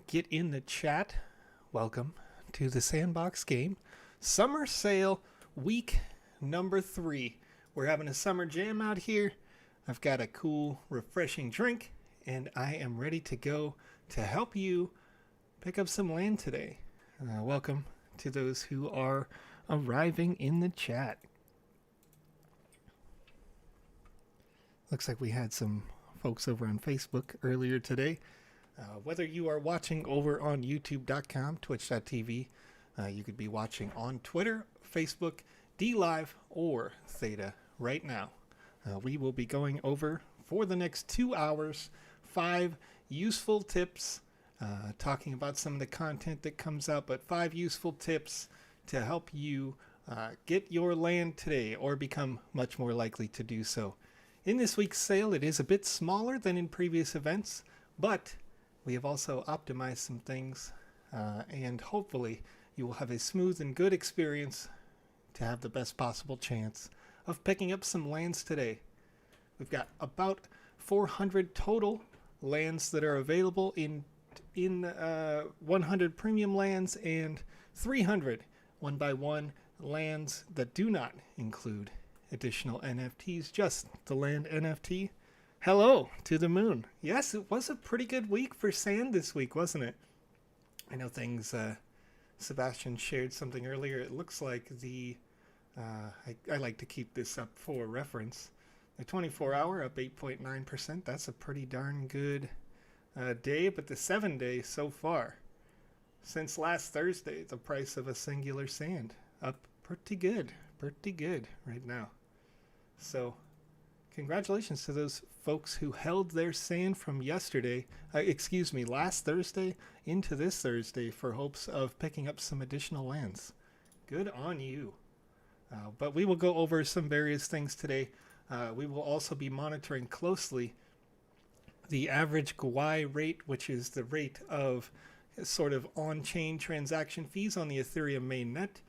get in the chat, welcome to the Sandbox game. Summer sale week number 3. We're having a summer jam out here. I've got a cool, refreshing drink, and I am ready to go to help you pick up some land today. Welcome to those who are arriving in the chat. Looks like we had some folks over on Facebook earlier today. Whether you are watching over on youtube.com, twitch.tv, you could be watching on Twitter, Facebook, DLive, or Theta right now. We will be going over, for the next 2 hours, 5 useful tips, talking about some of the content that comes out, but 5 useful tips to help you get your land today or become much more likely to do so. In this week's sale, it is a bit smaller than in previous events, but we have also optimized some things, and hopefully you will have a smooth and good experience to have the best possible chance of picking up some lands today. We've got about 400 total lands that are available in 100 premium lands and 300 one-by-one lands that do not include additional NFTs, just the land NFT. Hello to the moon. Yes, it was a pretty good week for sand this week, wasn't it? I know things, Sebastian shared something earlier. It looks like I like to keep this up for reference. The 24-hour up 8.9%. That's a pretty darn good day, but the 7-day so far, since last Thursday, the price of a singular sand up pretty good right now. So congratulations to those folks who held their sand from last Thursday into this Thursday for hopes of picking up some additional lands. Good on you. But we will go over some various things today. We will also be monitoring closely the average GUI rate, which is the rate of sort of on-chain transaction fees on the Ethereum mainnet.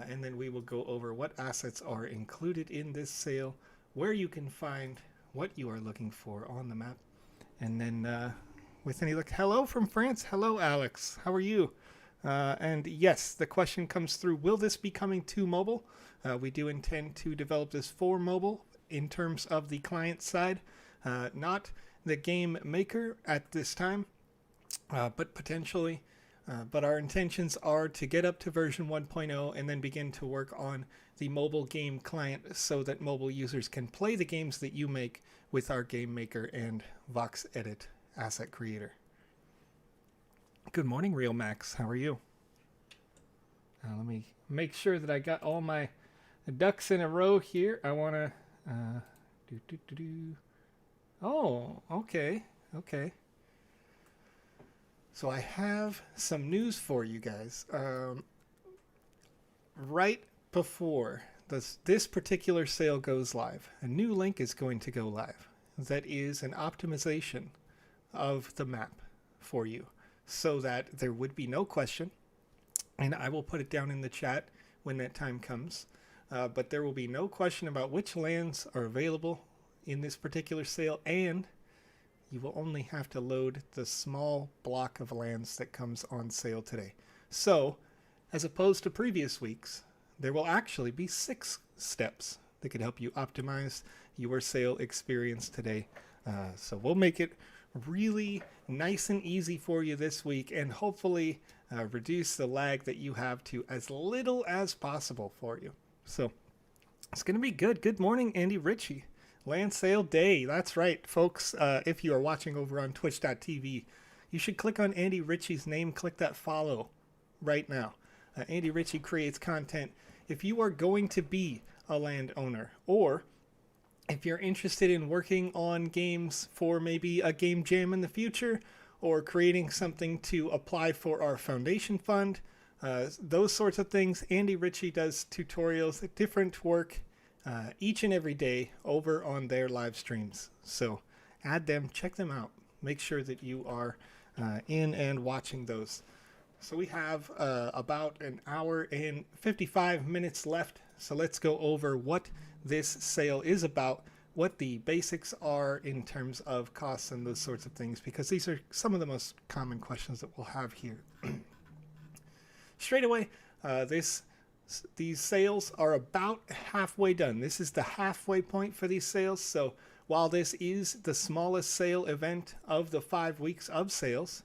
And then we will go over what assets are included in this sale, where you can find what you are looking for on the map. And then with any luck, hello from France. Hello, Alex. How are you? And yes, the question comes through, will this be coming to mobile? We do intend to develop this for mobile in terms of the client side, not the game maker at this time, but potentially. But our intentions are to get up to version 1.0 and then begin to work on the mobile game client so that mobile users can play the games that you make with our game maker and VoxEdit asset creator. Good morning, Real Max. How are you? Let me make sure that I got all my ducks in a row here. I want to Oh, okay. So I have some news for you guys. Right before this particular sale goes live, a new link is going to go live. That is an optimization of the map for you so that there would be no question. And I will put it down in the chat when that time comes. But there will be no question about which lands are available in this particular sale, and you will only have to load the small block of lands that comes on sale today. So, as opposed to previous weeks, there will actually be 6 steps that could help you optimize your sale experience today. So we'll make it really nice and easy for you this week, and hopefully reduce the lag that you have to as little as possible for you. So it's going to be good. Good morning, Andy Ritchie. Land sale day. That's right, folks. If you are watching over on twitch.tv, you should click on Andy Ritchie's name. Click that follow right now. Andy Ritchie creates content. If you are going to be a landowner, or if you're interested in working on games for maybe a game jam in the future, or creating something to apply for our foundation fund, those sorts of things, Andy Ritchie does tutorials, different work each and every day over on their live streams. So add them, check them out. Make sure that you are in and watching those. So we have about an hour and 55 minutes left. So let's go over what this sale is about what the basics are in terms of costs and those sorts of things, because these are some of the most common questions that we'll have here. Straight away, these sales are about halfway done. This is the halfway point for these sales. So while this is the smallest sale event of the 5 weeks of sales,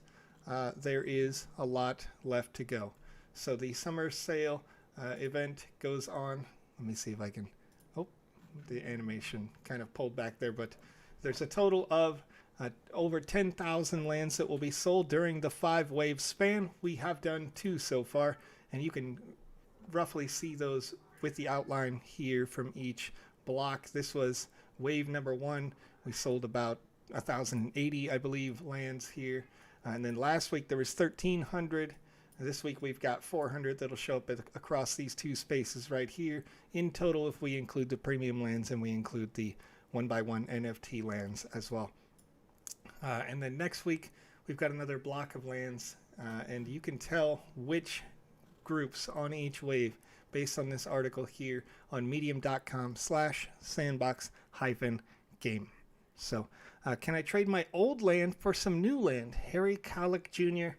there is a lot left to go. So the summer sale event goes on. Let me see if I can, oh, the animation kind of pulled back there, but there's a total of over 10,000 lands that will be sold during the 5-wave span. We have done 2 so far, and you can roughly see those with the outline here from each block. This was wave number 1. We sold about 1,080, I believe, lands here. And then last week there was 1,300. This week we've got 400 that'll show up across these 2 spaces right here. In total, if we include the premium lands and we include the 1x1 NFT lands as well. And then next week we've got another block of lands, and you can tell which groups on each wave based on this article here on medium.com/sandbox-game. So can I trade my old land for some new land? Harry Cowlick Jr.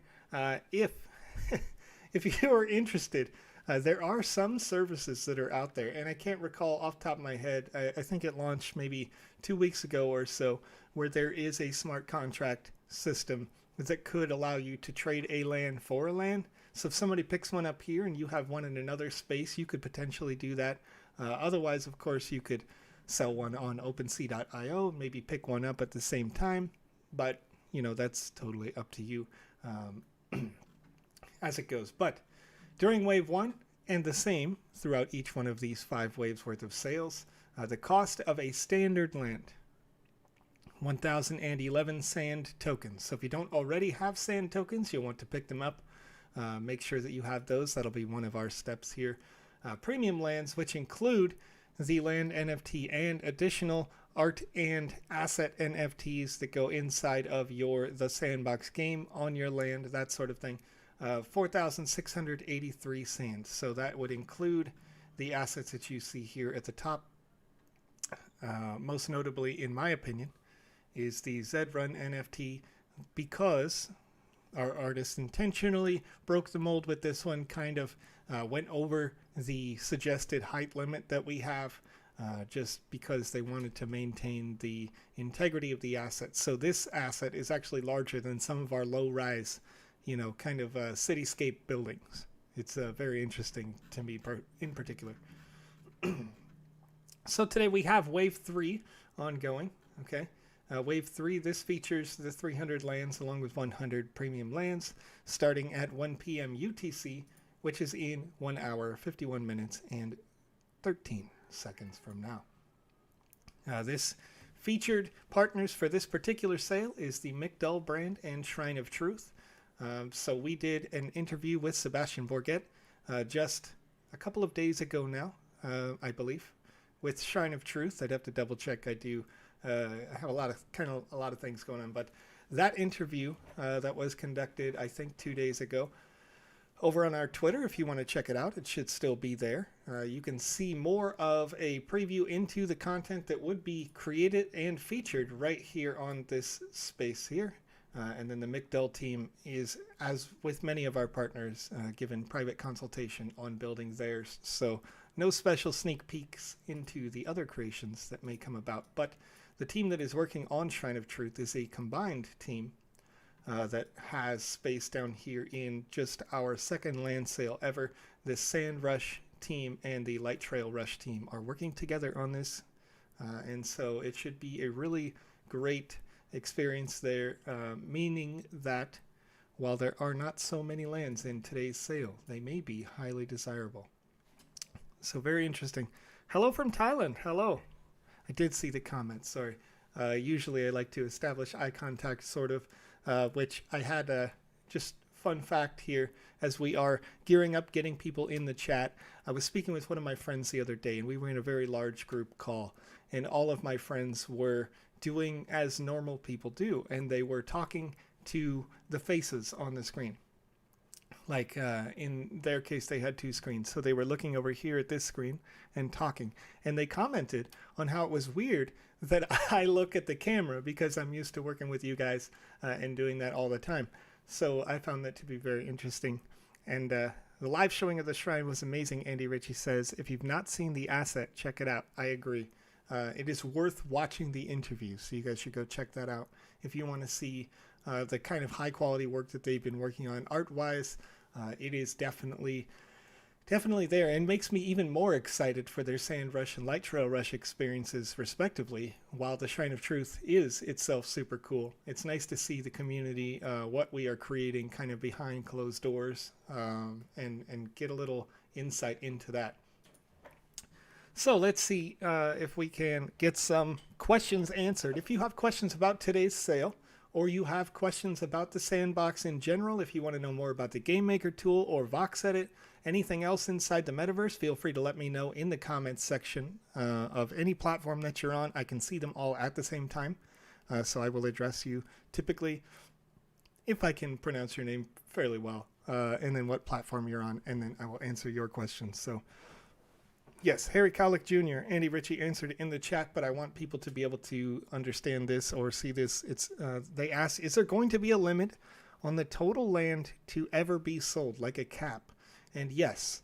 If you are interested, there are some services that are out there, and I can't recall off the top of my head. I think it launched maybe 2 weeks ago or so, where there is a smart contract system that could allow you to trade a land for a land. So if somebody picks one up here and you have one in another space, you could potentially do that. Otherwise, of course, you could sell one on OpenSea.io, maybe pick one up at the same time. But, you know, that's totally up to you as it goes. But during wave 1, and the same throughout each one of these 5 waves worth of sales, the cost of a standard land, 1,011 sand tokens. So if you don't already have sand tokens, you'll want to pick them up. Make sure that you have those. That'll be one of our steps here. Premium lands, which include the land NFT and additional art and asset NFTs that go inside of the Sandbox game on your land, that sort of thing. 4,683 sand. So that would include the assets that you see here at the top. Most notably, in my opinion, is the Zed-Run NFT, because our artist intentionally broke the mold with this one, kind of went over the suggested height limit that we have, just because they wanted to maintain the integrity of the asset. So this asset is actually larger than some of our low-rise, kind of cityscape buildings. It's very interesting to me in particular. So today we have Wave 3 ongoing, okay? Wave 3, this features the 300 lands along with 100 premium lands, starting at 1 p.m. UTC, which is in 1 hour, 51 minutes, and 13 seconds from now. This featured partners for this particular sale is the McDull brand and Shrine of Truth. So we did an interview with Sebastian Bourget just a couple of days ago now, I believe, with Shrine of Truth. I'd have to double check. I have a lot of things going on, but that interview that was conducted, I think, 2 days ago, over on our Twitter. If you want to check it out, it should still be there. You can see more of a preview into the content that would be created and featured right here on this space here. And then the McDull team is, as with many of our partners, given private consultation on building theirs. So no special sneak peeks into the other creations that may come about. But the team that is working on Shrine of Truth is a combined team that has space down here in just our second land sale ever. The Sand Rush team and the Light Trail Rush team are working together on this. And so it should be a really great experience there, meaning that while there are not so many lands in today's sale, they may be highly desirable. So very interesting. Hello from Thailand. Hello. I did see the comments. Sorry. Usually I like to establish eye contact, sort of, which I had just fun fact here as we are gearing up, getting people in the chat. I was speaking with one of my friends the other day, and we were in a very large group call, and all of my friends were doing as normal people do, and they were talking to the faces on the screen. Like in their case, they had 2 screens, so they were looking over here at this screen and talking, and they commented on how it was weird that I look at the camera because I'm used to working with you guys and doing that all the time. So I found that to be very interesting. And the live showing of the shrine was amazing, Andy Ritchie says. If you've not seen the asset, check it out. I agree. It is worth watching the interview, so you guys should go check that out if you want to see the kind of high quality work that they've been working on art-wise. It is definitely there, and makes me even more excited for their Sand Rush and Light Trail Rush experiences, respectively, while the Shrine of Truth is itself super cool. It's nice to see the community, what we are creating kind of behind closed doors, and get a little insight into that. So let's see if we can get some questions answered. If you have questions about today's sale, or you have questions about the Sandbox in general, if you want to know more about the Game Maker tool or VoxEdit, anything else inside the metaverse, feel free to let me know in the comments section of any platform that you're on. I can see them all at the same time, so I will address you typically, if I can pronounce your name fairly well, and then what platform you're on, and then I will answer your questions. So yes, Harry Cowlick Jr., Andy Ritchie answered in the chat, but I want people to be able to understand this or see this. It's they asked, is there going to be a limit on the total land to ever be sold, like a cap? And yes,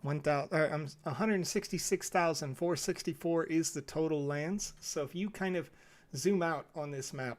166,464 is the total lands. So if you kind of zoom out on this map,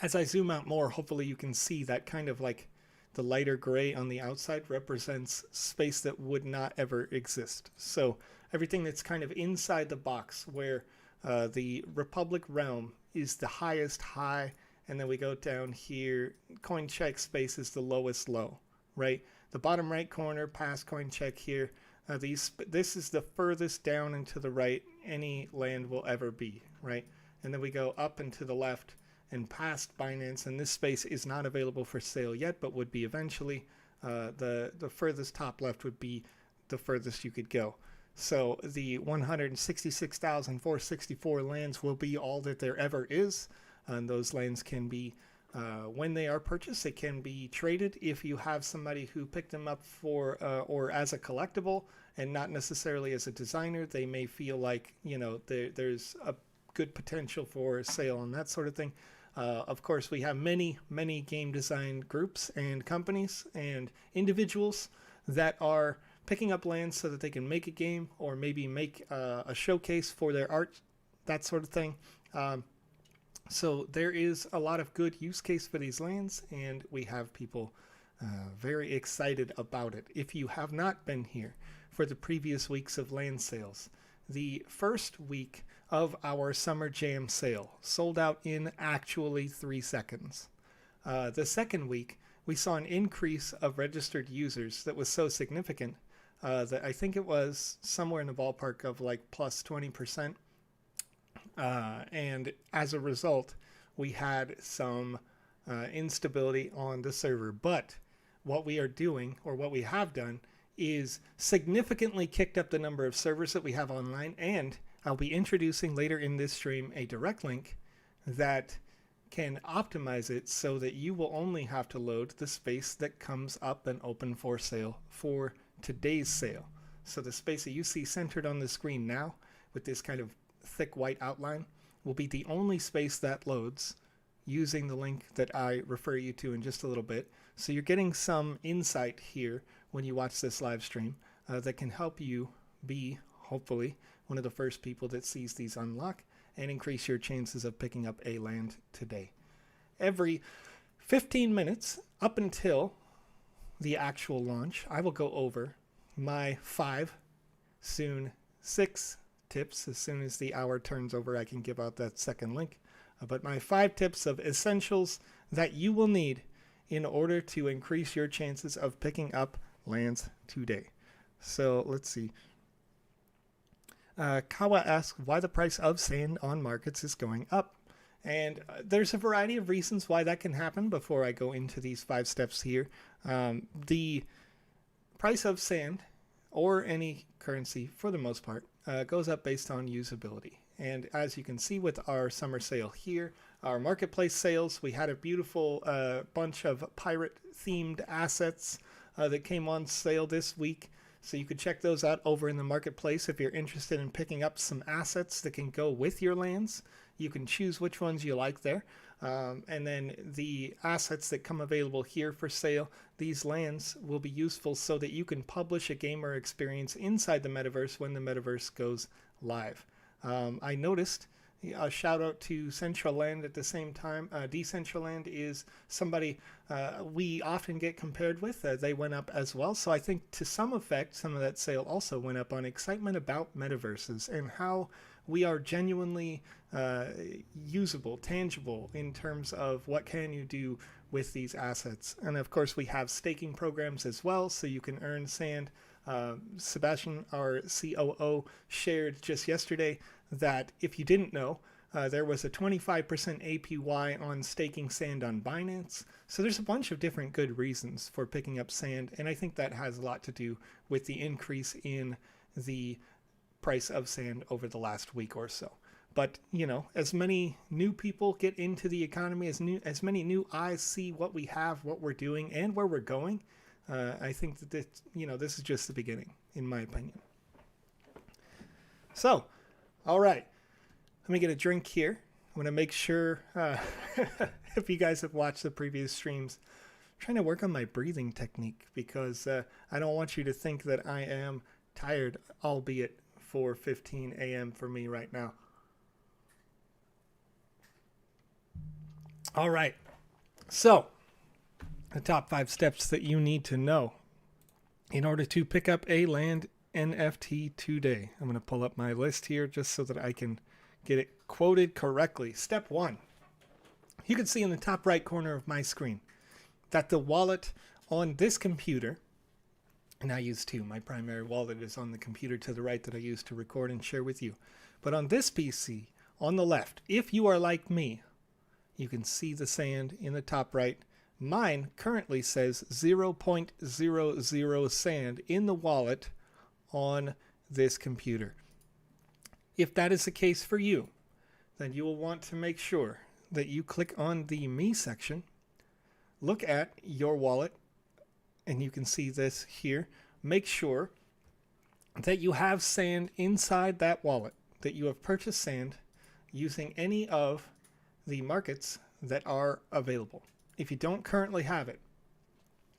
as I zoom out more, hopefully you can see that kind of like the lighter gray on the outside represents space that would not ever exist. So everything that's kind of inside the box, where the Republic realm is the highest high, and then we go down here, coin check space is the lowest low, right? The bottom right corner past coin check here, this is the furthest down and to the right any land will ever be, right? And then we go up and to the left and past Binance, and this space is not available for sale yet, but would be eventually. The furthest top left would be the furthest you could go. So the 166,464 lands will be all that there ever is, and those lands can be, when they are purchased, it can be traded if you have somebody who picked them up for or as a collectible, and not necessarily as a designer. They may feel like, you know, there's a good potential for sale and that sort of thing. Of course, we have many game design groups and companies and individuals that are picking up lands so that they can make a game or maybe make a showcase for their art, that sort of thing. So there is a lot of good use case for these lands, and we have people very excited about it. If you have not been here for the previous weeks of land sales, the first week of our Summer Jam sale sold out in actually 3 seconds. The second week, we saw an increase of registered users that was so significant that I think it was somewhere in the ballpark of like plus 20%. And as a result, we had some instability on the server. But what we are doing, or what we have done, is significantly kicked up the number of servers that we have online, and I'll be introducing later in this stream a direct link that can optimize it so that you will only have to load the space that comes up and open for sale for today's sale. So the space that you see centered on the screen now with this kind of thick white outline will be the only space that loads using the link that I refer you to in just a little bit. So you're getting some insight here when you watch this live stream that can help you be, hopefully, one of the first people that sees these unlock and increase your chances of picking up a land today. Every 15 minutes up until the actual launch, I will go over my 5, soon 6 tips. As soon as the hour turns over, I can give out that second link. But my 5 tips of essentials that you will need in order to increase your chances of picking up lands today. So let's see. Kawa asks why the price of sand on markets is going up. And there's a variety of reasons why that can happen before I go into these 5 steps here. The price of sand, or any currency for the most part, goes up based on usability. And as you can see with our summer sale here, our marketplace sales, we had a beautiful bunch of pirate themed assets that came on sale this week. So you could check those out over in the marketplace if you're interested in picking up some assets that can go with your lands. You can choose which ones you like there. And then the assets that come available here for sale, these lands will be useful so that you can publish a gamer experience inside the metaverse when the metaverse goes live. I noticed a shout out to Central Land at the same time. Decentraland is somebody we often get compared with. They went up as well. So I think to some effect, some of that sale also went up on excitement about metaverses and how we are genuinely usable, tangible in terms of what can you do with these assets. And of course, we have staking programs as well, so you can earn sand. Sebastian, our COO, shared just yesterday that if you didn't know, there was a 25% APY on staking sand on Binance. So there's a bunch of different good reasons for picking up sand, and I think that has a lot to do with the increase in the price of sand over the last week or so. But, you know, as many new people get into the economy, as many new eyes see what we have, what we're doing, and where we're going, I think that this, you know, this is just the beginning, in my opinion. So, all right, let me get a drink here. I'm going to make sure, if you guys have watched the previous streams, I'm trying to work on my breathing technique because I don't want you to think that I am tired, albeit 4:15 a.m. for me right now. All right, so the top 5 steps that you need to know in order to pick up a land NFT today. I'm going to pull up my list here just so that I can get it quoted correctly. Step 1. You can see in the top right corner of my screen that the wallet on this computer, and I use 2. My primary wallet is on the computer to the right that I use to record and share with you. But on this PC, on the left, if you are like me, you can see the sand in the top right. Mine currently says 0.00 sand in the wallet on this computer. If that is the case for you, then you will want to make sure that you click on the Me section, look at your wallet, and you can see this here. Make sure that you have sand inside that wallet, that you have purchased sand using any of the markets that are available. If you don't currently have it,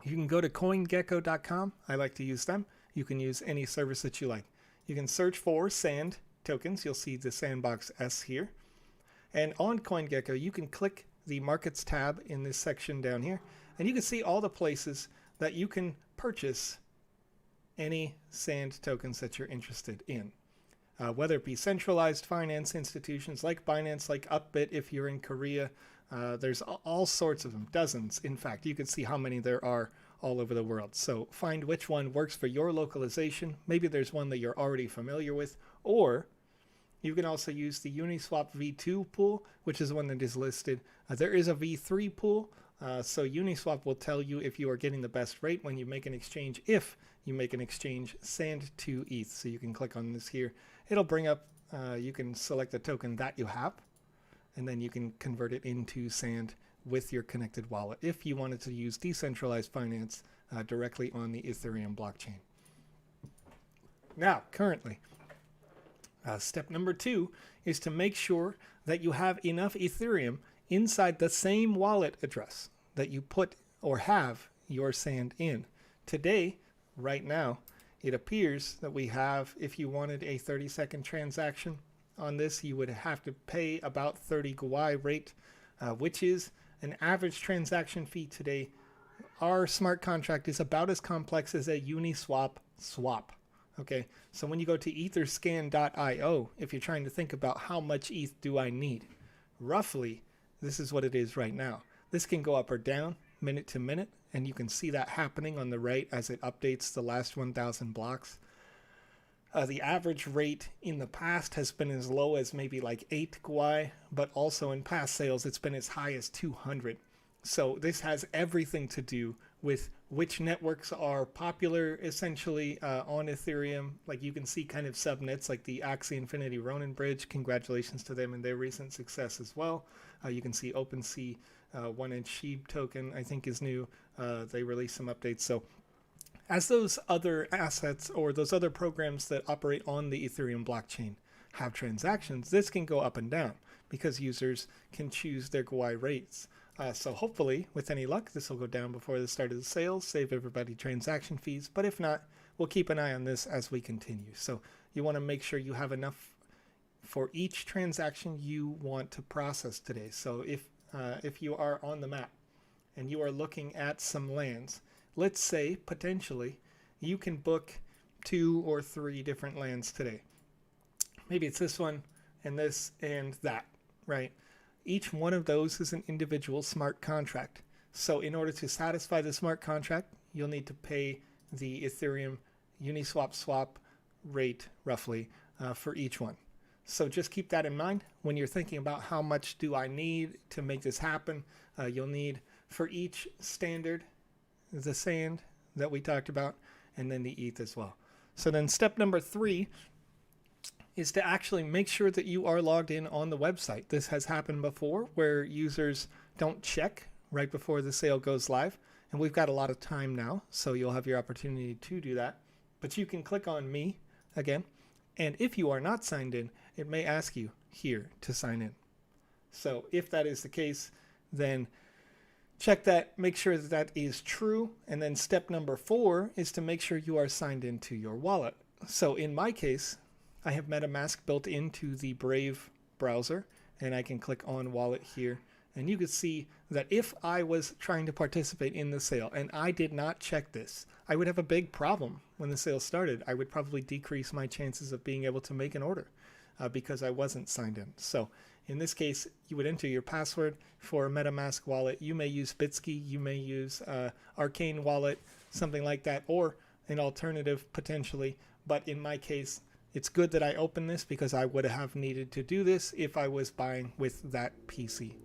you can go to CoinGecko.com. I like to use them. You can use any service that you like. You can search for sand tokens. You'll see the Sandbox S here. And on CoinGecko, you can click the Markets tab in this section down here, and you can see all the places that you can purchase any sand tokens that you're interested in. Whether it be centralized finance institutions like Binance, like Upbit if you're in Korea. There's all sorts of them, dozens. In fact, you can see how many there are all over the world. So find which one works for your localization. Maybe there's one that you're already familiar with, or you can also use the Uniswap V2 pool, which is the one that is listed. There is a V3 pool, so Uniswap will tell you if you are getting the best rate when you make an exchange, if you make an exchange sand to ETH. So you can click on this here. It'll bring up, you can select the token that you have, and then you can convert it into sand with your connected wallet if you wanted to use decentralized finance directly on the Ethereum blockchain. Now, currently, step number 2 is to make sure that you have enough Ethereum inside the same wallet address that you put or have your sand in. Today, right now, it appears that we have, if you wanted a 30-second transaction on this, you would have to pay about 30 Gwei rate, which is an average transaction fee today. Our smart contract is about as complex as a Uniswap swap. Okay, so when you go to etherscan.io, if you're trying to think about how much ETH do I need, roughly, this is what it is right now. This can go up or down minute to minute, and you can see that happening on the right as it updates the last 1,000 blocks. The average rate in the past has been as low as maybe like 8 Gwei, but also in past sales it's been as high as 200. So this has everything to do with which networks are popular essentially on Ethereum. Like you can see kind of subnets like the Axie Infinity Ronin Bridge. Congratulations to them and their recent success as well. You can see OpenSea 1inch SHIB token I think is new. They released some updates. So As those other assets or those other programs that operate on the Ethereum blockchain have transactions, this can go up and down because users can choose their GUI rates. So hopefully, with any luck, this will go down before the start of the sales, save everybody transaction fees. But if not, we'll keep an eye on this as we continue. So you want to make sure you have enough for each transaction you want to process today. So if you are on the map and you are looking at some lands, let's say potentially you can book 2 or 3 different lands today. Maybe it's this one and this and that, right? Each one of those is an individual smart contract. So in order to satisfy the smart contract, you'll need to pay the Ethereum Uniswap swap rate roughly for each one. So just keep that in mind when you're thinking about how much do I need to make this happen. You'll need for each standard the sand that we talked about, and then the ETH as well. So then step number 3 is to actually make sure that you are logged in on the website. This has happened before where users don't check right before the sale goes live, and we've got a lot of time now, so you'll have your opportunity to do that. But you can click on me again, and if you are not signed in, it may ask you here to sign in. So if that is the case, then check that, make sure that that is true, and then step number 4 is to make sure you are signed into your wallet. So in my case, I have MetaMask built into the Brave browser, and I can click on wallet here, and you can see that if I was trying to participate in the sale and I did not check this, I would have a big problem when the sale started. I would probably decrease my chances of being able to make an order because I wasn't signed in. So in this case, you would enter your password for a MetaMask wallet. You may use Bitsky, you may use Arcane wallet, something like that, or an alternative potentially. But in my case, it's good that I opened this because I would have needed to do this if I was buying with that PC.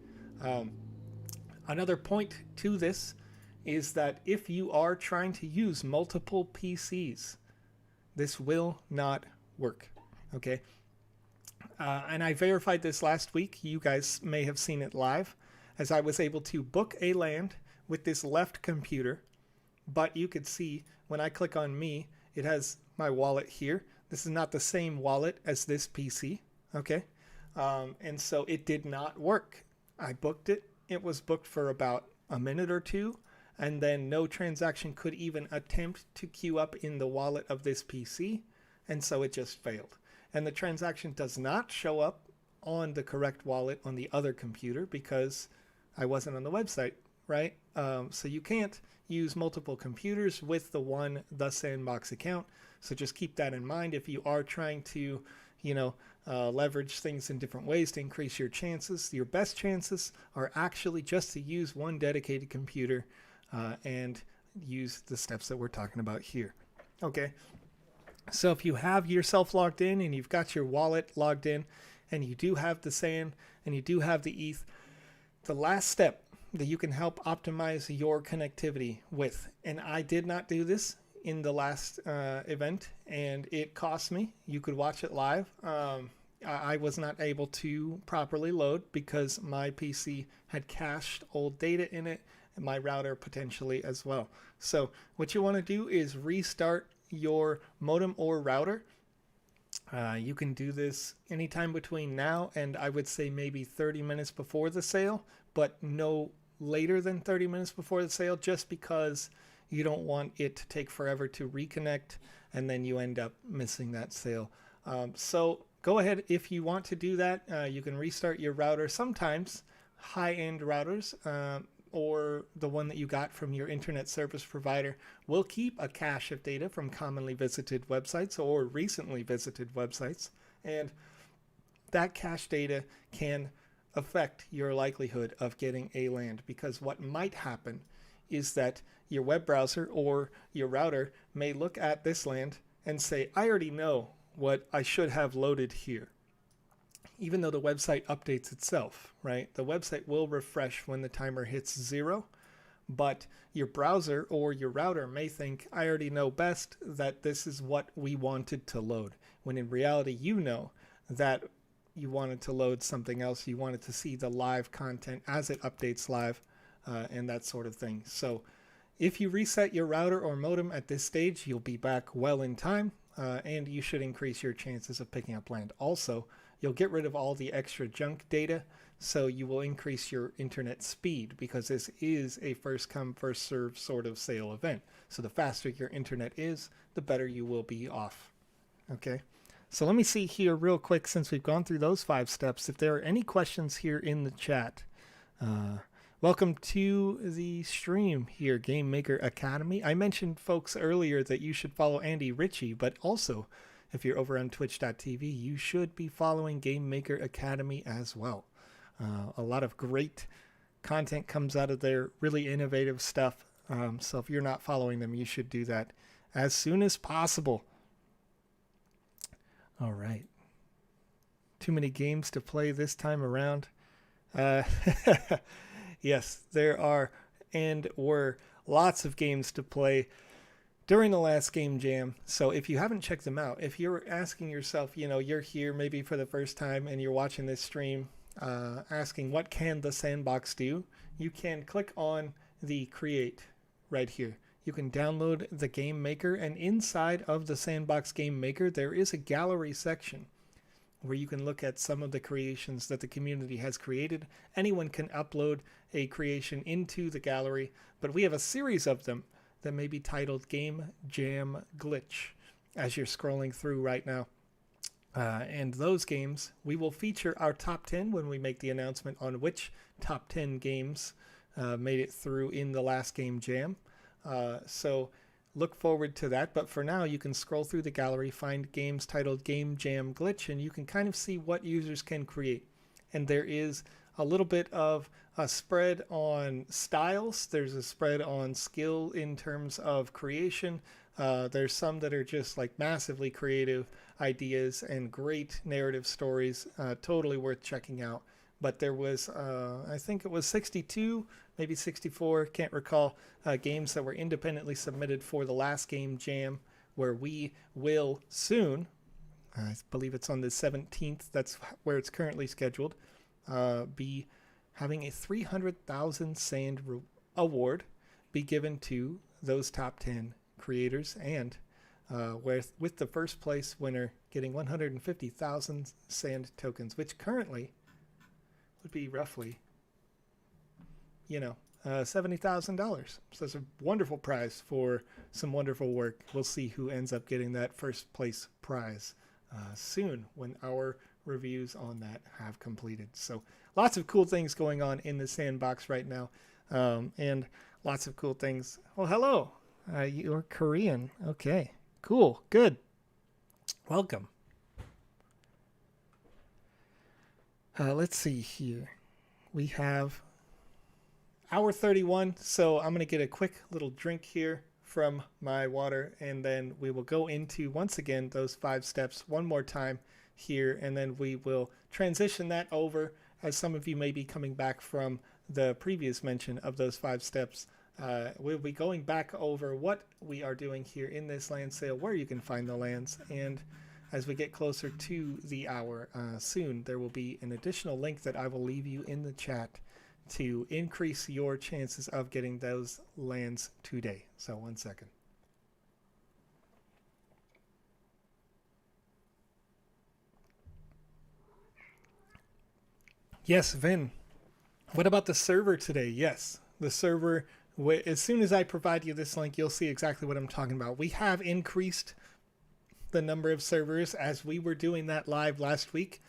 Another point to this is that if you are trying to use multiple PCs, this will not work, okay? And I verified this last week. You guys may have seen it live, as I was able to book a land with this left computer, but you could see when I click on me, it has my wallet here. This is not the same wallet as this PC, okay? And so it did not work. I booked it. It was booked for about a minute or 2, and then no transaction could even attempt to queue up in the wallet of this PC, and so it just failed. And the transaction does not show up on the correct wallet on the other computer because I wasn't on the website, right? So you can't use multiple computers with the Sandbox account. So just keep that in mind if you are trying to, leverage things in different ways to increase your chances. Your best chances are actually just to use one dedicated computer and use the steps that we're talking about here. Okay. So if you have yourself logged in and you've got your wallet logged in and you do have the SAN and you do have the ETH, the last step that you can help optimize your connectivity with, and I did not do this in the last event and it cost me. You could watch it live. I was not able to properly load because my PC had cached old data in it and my router potentially as well. So what you want to do is restart your modem or router. You can do this anytime between now and I would say maybe 30 minutes before the sale, but no later than 30 minutes before the sale, just because you don't want it to take forever to reconnect and then you end up missing that sale. So go ahead if you want to do that. You can restart your router. Sometimes high-end routers or the one that you got from your internet service provider will keep a cache of data from commonly visited websites or recently visited websites, and that cache data can affect your likelihood of getting a land, because what might happen is that your web browser or your router may look at this land and say, I already know what I should have loaded here. Even though the website updates itself, right? The website will refresh when the timer hits 0, but your browser or your router may think, I already know best that this is what we wanted to load, when in reality you know that you wanted to load something else. You wanted to see the live content as it updates live and that sort of thing. So If you reset your router or modem at this stage, you'll be back well in time, and you should increase your chances of picking up land. Also, you'll get rid of all the extra junk data, so you will increase your internet speed, because this is a first come, first serve sort of sale event. So the faster your internet is, the better you will be off. Okay, so let me see here real quick, since we've gone through those 5 steps, if there are any questions here in the chat. Welcome to the stream here, Game Maker Academy. I mentioned, folks, earlier that you should follow Andy Ritchie, but also, if you're over on twitch.tv, you should be following Game Maker Academy as well. A lot of great content comes out of there, really innovative stuff. So if you're not following them, you should do that as soon as possible. All right. Too many games to play this time around. Yes, there are and were lots of games to play during the last Game Jam. So if you haven't checked them out, if you're asking yourself, you're here maybe for the first time and you're watching this stream, asking what can the Sandbox do, you can click on the Create right here. You can download the Game Maker, and inside of the Sandbox Game Maker, there is a gallery section where you can look at some of the creations that the community has created. Anyone can upload a creation into the gallery, but we have a series of them that may be titled Game Jam Glitch as you're scrolling through right now. And those games, we will feature our top 10 when we make the announcement on which top 10 games made it through in the last Game Jam. So look forward to that. But for now, you can scroll through the gallery, find games titled Game Jam Glitch, and you can kind of see what users can create. And there is a little bit of a spread on styles. There's a spread on skill in terms of creation. There's some that are just like massively creative ideas and great narrative stories, totally worth checking out. But there was, I think it was 62, maybe 64, can't recall, games that were independently submitted for the last Game Jam, where we will soon, I believe it's on the 17th, that's where it's currently scheduled, be having a 300,000 Sand award be given to those top 10 creators, and with the first place winner getting 150,000 Sand tokens, which currently would be roughly, $70,000. So it's a wonderful prize for some wonderful work. We'll see who ends up getting that first place prize soon when our reviews on that have completed. So lots of cool things going on in the Sandbox right now, and lots of cool things. Oh, hello. You're Korean. Okay, cool, good. Welcome. Let's see here. We have hour 31, so I'm going to get a quick little drink here from my water, and then we will go into, once again, those 5 steps one more time here, and then we will transition that over, as some of you may be coming back from the previous mention of those 5 steps. We'll be going back over what we are doing here in this land sale, where you can find the lands, and as we get closer to the hour soon, there will be an additional link that I will leave you in the chat to increase your chances of getting those lands today. So 1 second. Yes, Vin. What about the server today? Yes, the server, as soon as I provide you this link, you'll see exactly what I'm talking about. We have increased the number of servers as we were doing that live last week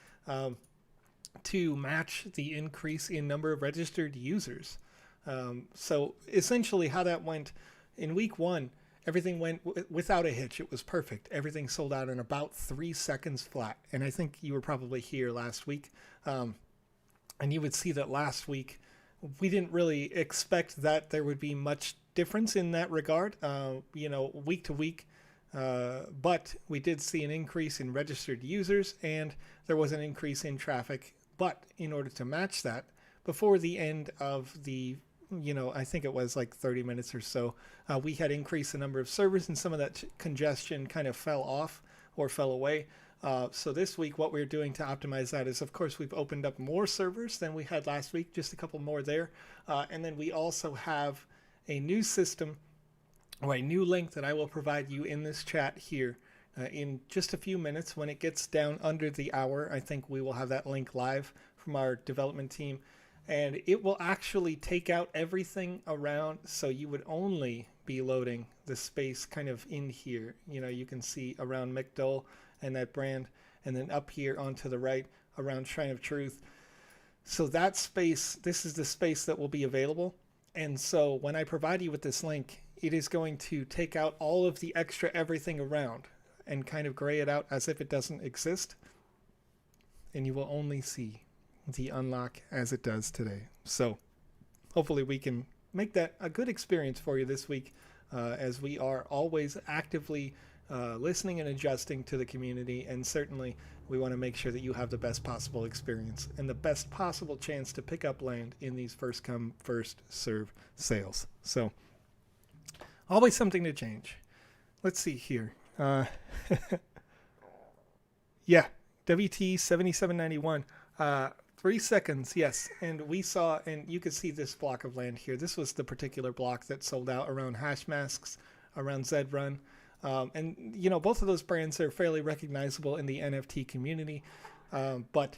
to match the increase in number of registered users. So essentially how that went in week 1, everything went without a hitch. It was perfect. Everything sold out in about 3 seconds flat. And I think you were probably here last week. And you would see that last week, we didn't really expect that there would be much difference in that regard, week to week. But we did see an increase in registered users, and there was an increase in traffic. But in order to match that, before the end of the, I think it was like 30 minutes or so, we had increased the number of servers, and some of that congestion kind of fell off or fell away. So this week, what we're doing to optimize that is, of course, we've opened up more servers than we had last week, just a couple more there. And then we also have a new system or a new link that I will provide you in this chat here in just a few minutes. When it gets down under the hour, I think we will have that link live from our development team. And it will actually take out everything around, so you would only be loading the space kind of in here. You can see around McDowell and that brand, and then up here onto the right around Shrine of Truth. So that space, this is the space that will be available. And so when I provide you with this link, it is going to take out all of the extra everything around and kind of gray it out as if it doesn't exist. And you will only see the unlock as it does today. So hopefully we can make that a good experience for you this week, as we are always actively listening and adjusting to the community. And certainly we want to make sure that you have the best possible experience and the best possible chance to pick up land in these first come, first serve sales. So always something to change. Let's see here. Yeah, WT 7791. 3 seconds, yes. And we saw, and you can see this block of land here. This was the particular block that sold out around Hash Masks, around Zed Run. And, both of those brands are fairly recognizable in the NFT community. But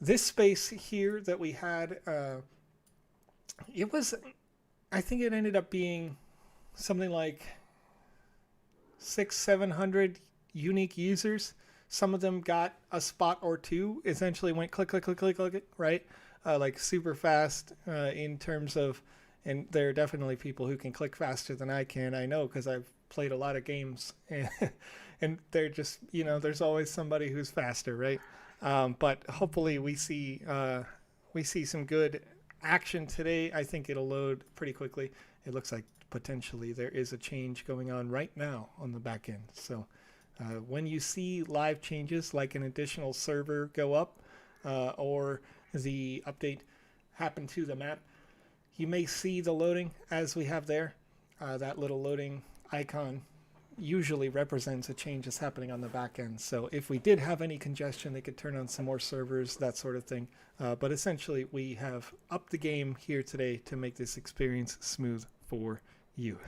this space here that we had, I think it ended up being something like 600-700 unique users. Some of them got a spot or two, essentially went click, click, click, click, click, right? Like super fast in terms of, and there are definitely people who can click faster than I can. I know, because I've played a lot of games, and they're just, there's always somebody who's faster, right? But hopefully we see some good action today. I think it'll load pretty quickly. It looks like potentially there is a change going on right now on the back end. So when you see live changes like an additional server go up or the update happen to the map, you may see the loading as we have there. That little loading icon usually represents a change that's happening on the back end. So if we did have any congestion, they could turn on some more servers, that sort of thing. But essentially, we have upped the game here today to make this experience smooth for you.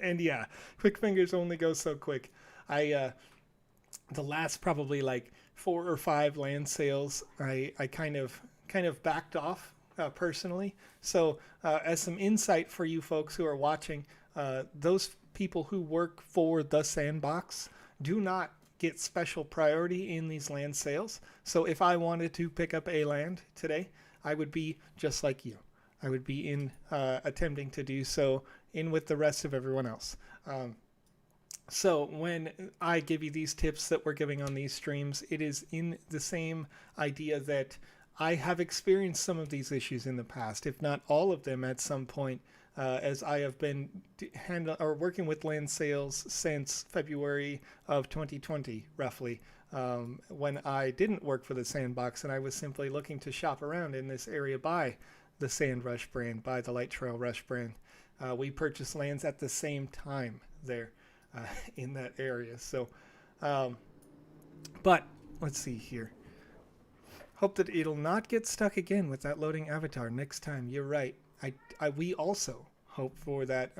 And yeah, quick fingers only go so quick. The last probably like 4 or 5 land sales, I kind of backed off personally. So as some insight for you folks who are watching, those people who work for the Sandbox do not get special priority in these land sales. So if I wanted to pick up a land today, I would be just like you. I would be in attempting to do so in with the rest of everyone else. So when I give you these tips that we're giving on these streams, it is in the same idea that I have experienced some of these issues in the past, if not all of them at some point, as I have been working with land sales since February of 2020, roughly, when I didn't work for the Sandbox and I was simply looking to shop around in this area by the Sand Rush brand, by the Light Trail Rush brand. We purchased lands at the same time there in that area. So, but let's see here. Hope that it'll not get stuck again with that loading avatar next time. You're right. We also hope for that,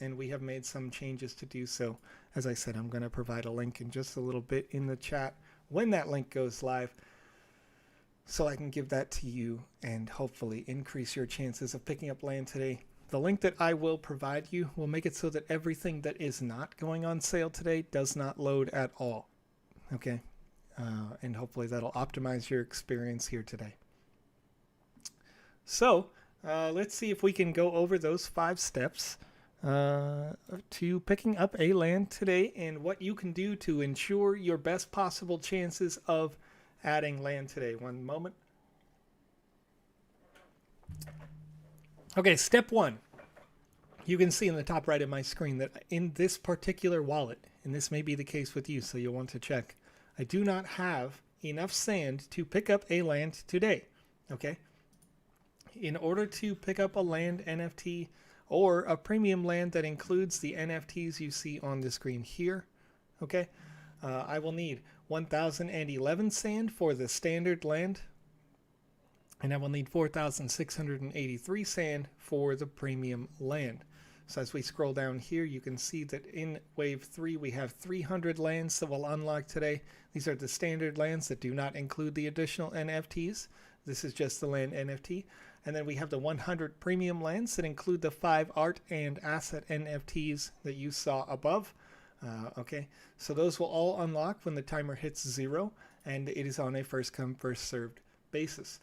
and we have made some changes to do so. As I said, I'm going to provide a link in just a little bit in the chat when that link goes live, so I can give that to you and hopefully increase your chances of picking up land today. The link that I will provide you will make it so that everything that is not going on sale today does not load at all. Okay? And hopefully that'll optimize your experience here today. So let's see if we can go over those 5 steps to picking up a land today and what you can do to ensure your best possible chances of adding land today. One moment. Okay, step 1. You can see in the top right of my screen that in this particular wallet, and this may be the case with you, so you'll want to check, I do not have enough sand to pick up a land today. Okay? In order to pick up a land NFT or a premium land that includes the NFTs you see on the screen here, okay, I will need 1,011 sand for the standard land, and I will need 4,683 sand for the premium land. So as we scroll down here, you can see that in wave 3, we have 300 lands that will unlock today. These are the standard lands that do not include the additional NFTs. This is just the land NFT. And then we have the 100 premium lands that include the 5 art and asset NFTs that you saw above. Okay, so those will all unlock when the timer hits 0, and it is on a first come, first served basis.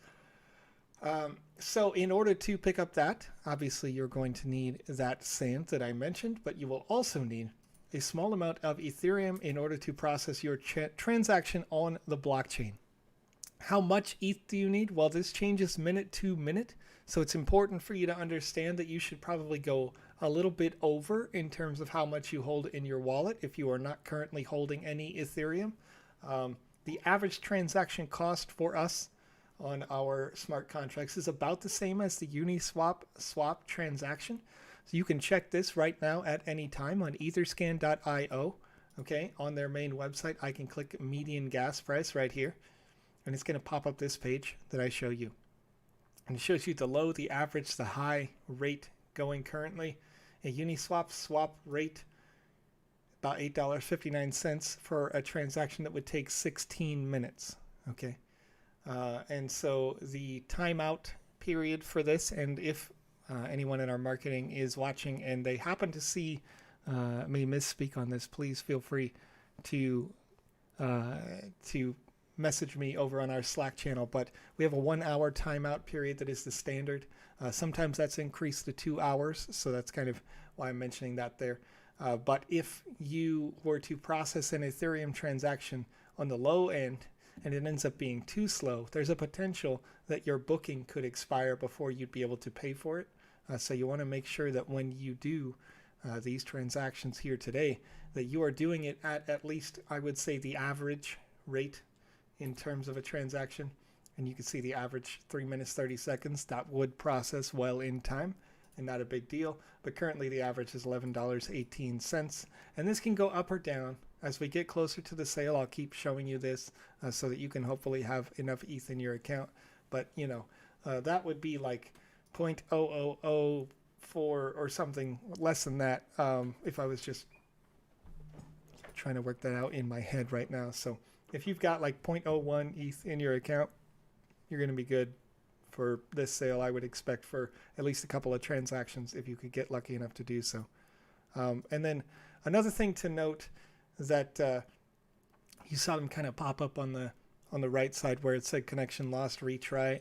So in order to pick up that, obviously you're going to need that sand that I mentioned, but you will also need a small amount of Ethereum in order to process your transaction on the blockchain. How much ETH do you need? Well, this changes minute to minute, so it's important for you to understand that you should probably go a little bit over in terms of how much you hold in your wallet if you are not currently holding any Ethereum. The average transaction cost for us on our smart contracts is about the same as the Uniswap swap transaction. So you can check this right now at any time on etherscan.io. Okay, on their main website, I can click median gas price right here, and it's going to pop up this page that I show you. And it shows you the low, the average, the high rate going currently. A Uniswap swap rate, about $8.59 for a transaction that would take 16 minutes. Okay. And so the timeout period for this, and if anyone in our marketing is watching and they happen to see me misspeak on this, please feel free to message me over on our Slack channel. But we have a 1 hour timeout period that is the standard. Sometimes that's increased to 2 hours, so that's kind of why I'm mentioning that there. But if you were to process an Ethereum transaction on the low end and it ends up being too slow, there's a potential that your booking could expire before you'd be able to pay for it. So you want to make sure that when you do these transactions here today, that you are doing it at least, I would say, the average rate in terms of a transaction. And you can see the average 3 minutes 30 seconds. That would process well in time and not a big deal. But currently the average is $11.18. And this can go up or down. As we get closer to the sale, I'll keep showing you this so that you can hopefully have enough ETH in your account. But, you know, that would be like 0.0004 or something less than that if I was just trying to work that out in my head right now. So if you've got like 0.01 ETH in your account, you're going to be good for this sale. I would expect for at least a couple of transactions if you could get lucky enough to do so. And then another thing to note that you saw them kind of pop up on the right side where it said connection lost, retry.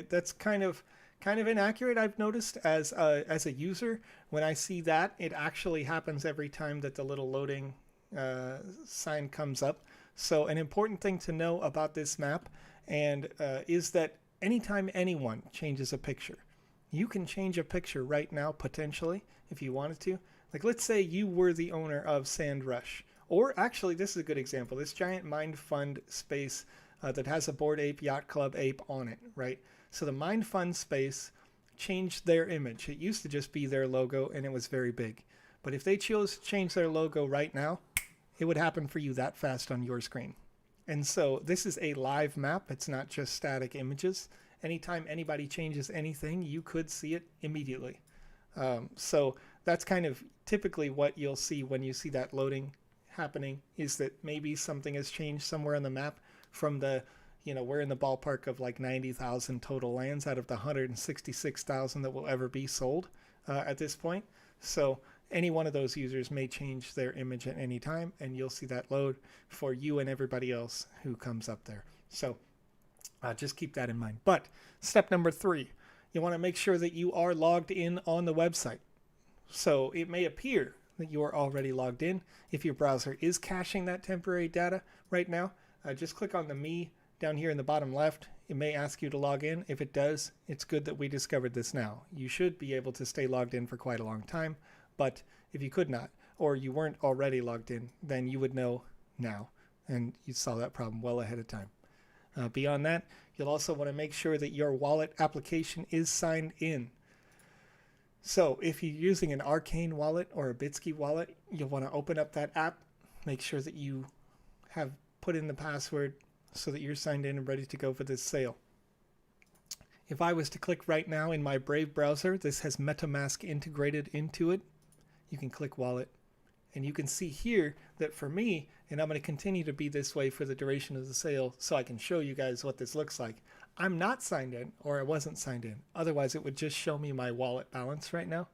That's kind of inaccurate, I've noticed as a user. When I see that, it actually happens every time that the little loading sign comes up. So an important thing to know about this map and is that anytime anyone changes a picture, you can change a picture right now potentially if you wanted to. Like, let's say you were the owner of Sand Rush, or actually this is a good example, this giant Mind Fund space that has a Bored Ape Yacht Club ape on it, right? So the Mind Fund space changed their image. It used to just be their logo and it was very big. But if they chose to change their logo right now, it would happen for you that fast on your screen. And so this is a live map. It's not just static images. Anytime anybody changes anything, you could see it immediately. So that's kind of typically what you'll see when you see that loading happening, is that maybe something has changed somewhere on the map from the, you know, we're in the ballpark of like 90,000 total lands out of the 166,000 that will ever be sold at this point. So any one of those users may change their image at any time, and you'll see that load for you and everybody else who comes up there. So just keep that in mind. But step number 3, you want to make sure that you are logged in on the website. So it may appear that you are already logged in. If your browser is caching that temporary data right now, just click on the Me down here in the bottom left. It may ask you to log in. If it does, it's good that we discovered this now. You should be able to stay logged in for quite a long time. But if you could not, or you weren't already logged in, then you would know now, and you saw that problem well ahead of time. Beyond that, you'll also want to make sure that your wallet application is signed in. So if you're using an Arcane wallet or a Bitsky wallet, you'll want to open up that app, make sure that you have put in the password so that you're signed in and ready to go for this sale. If I was to click right now in my Brave browser, this has MetaMask integrated into it. You can click wallet, and you can see here that for me, and I'm going to continue to be this way for the duration of the sale so I can show you guys what this looks like. I'm not signed in, or I wasn't signed in. Otherwise, it would just show me my wallet balance right now.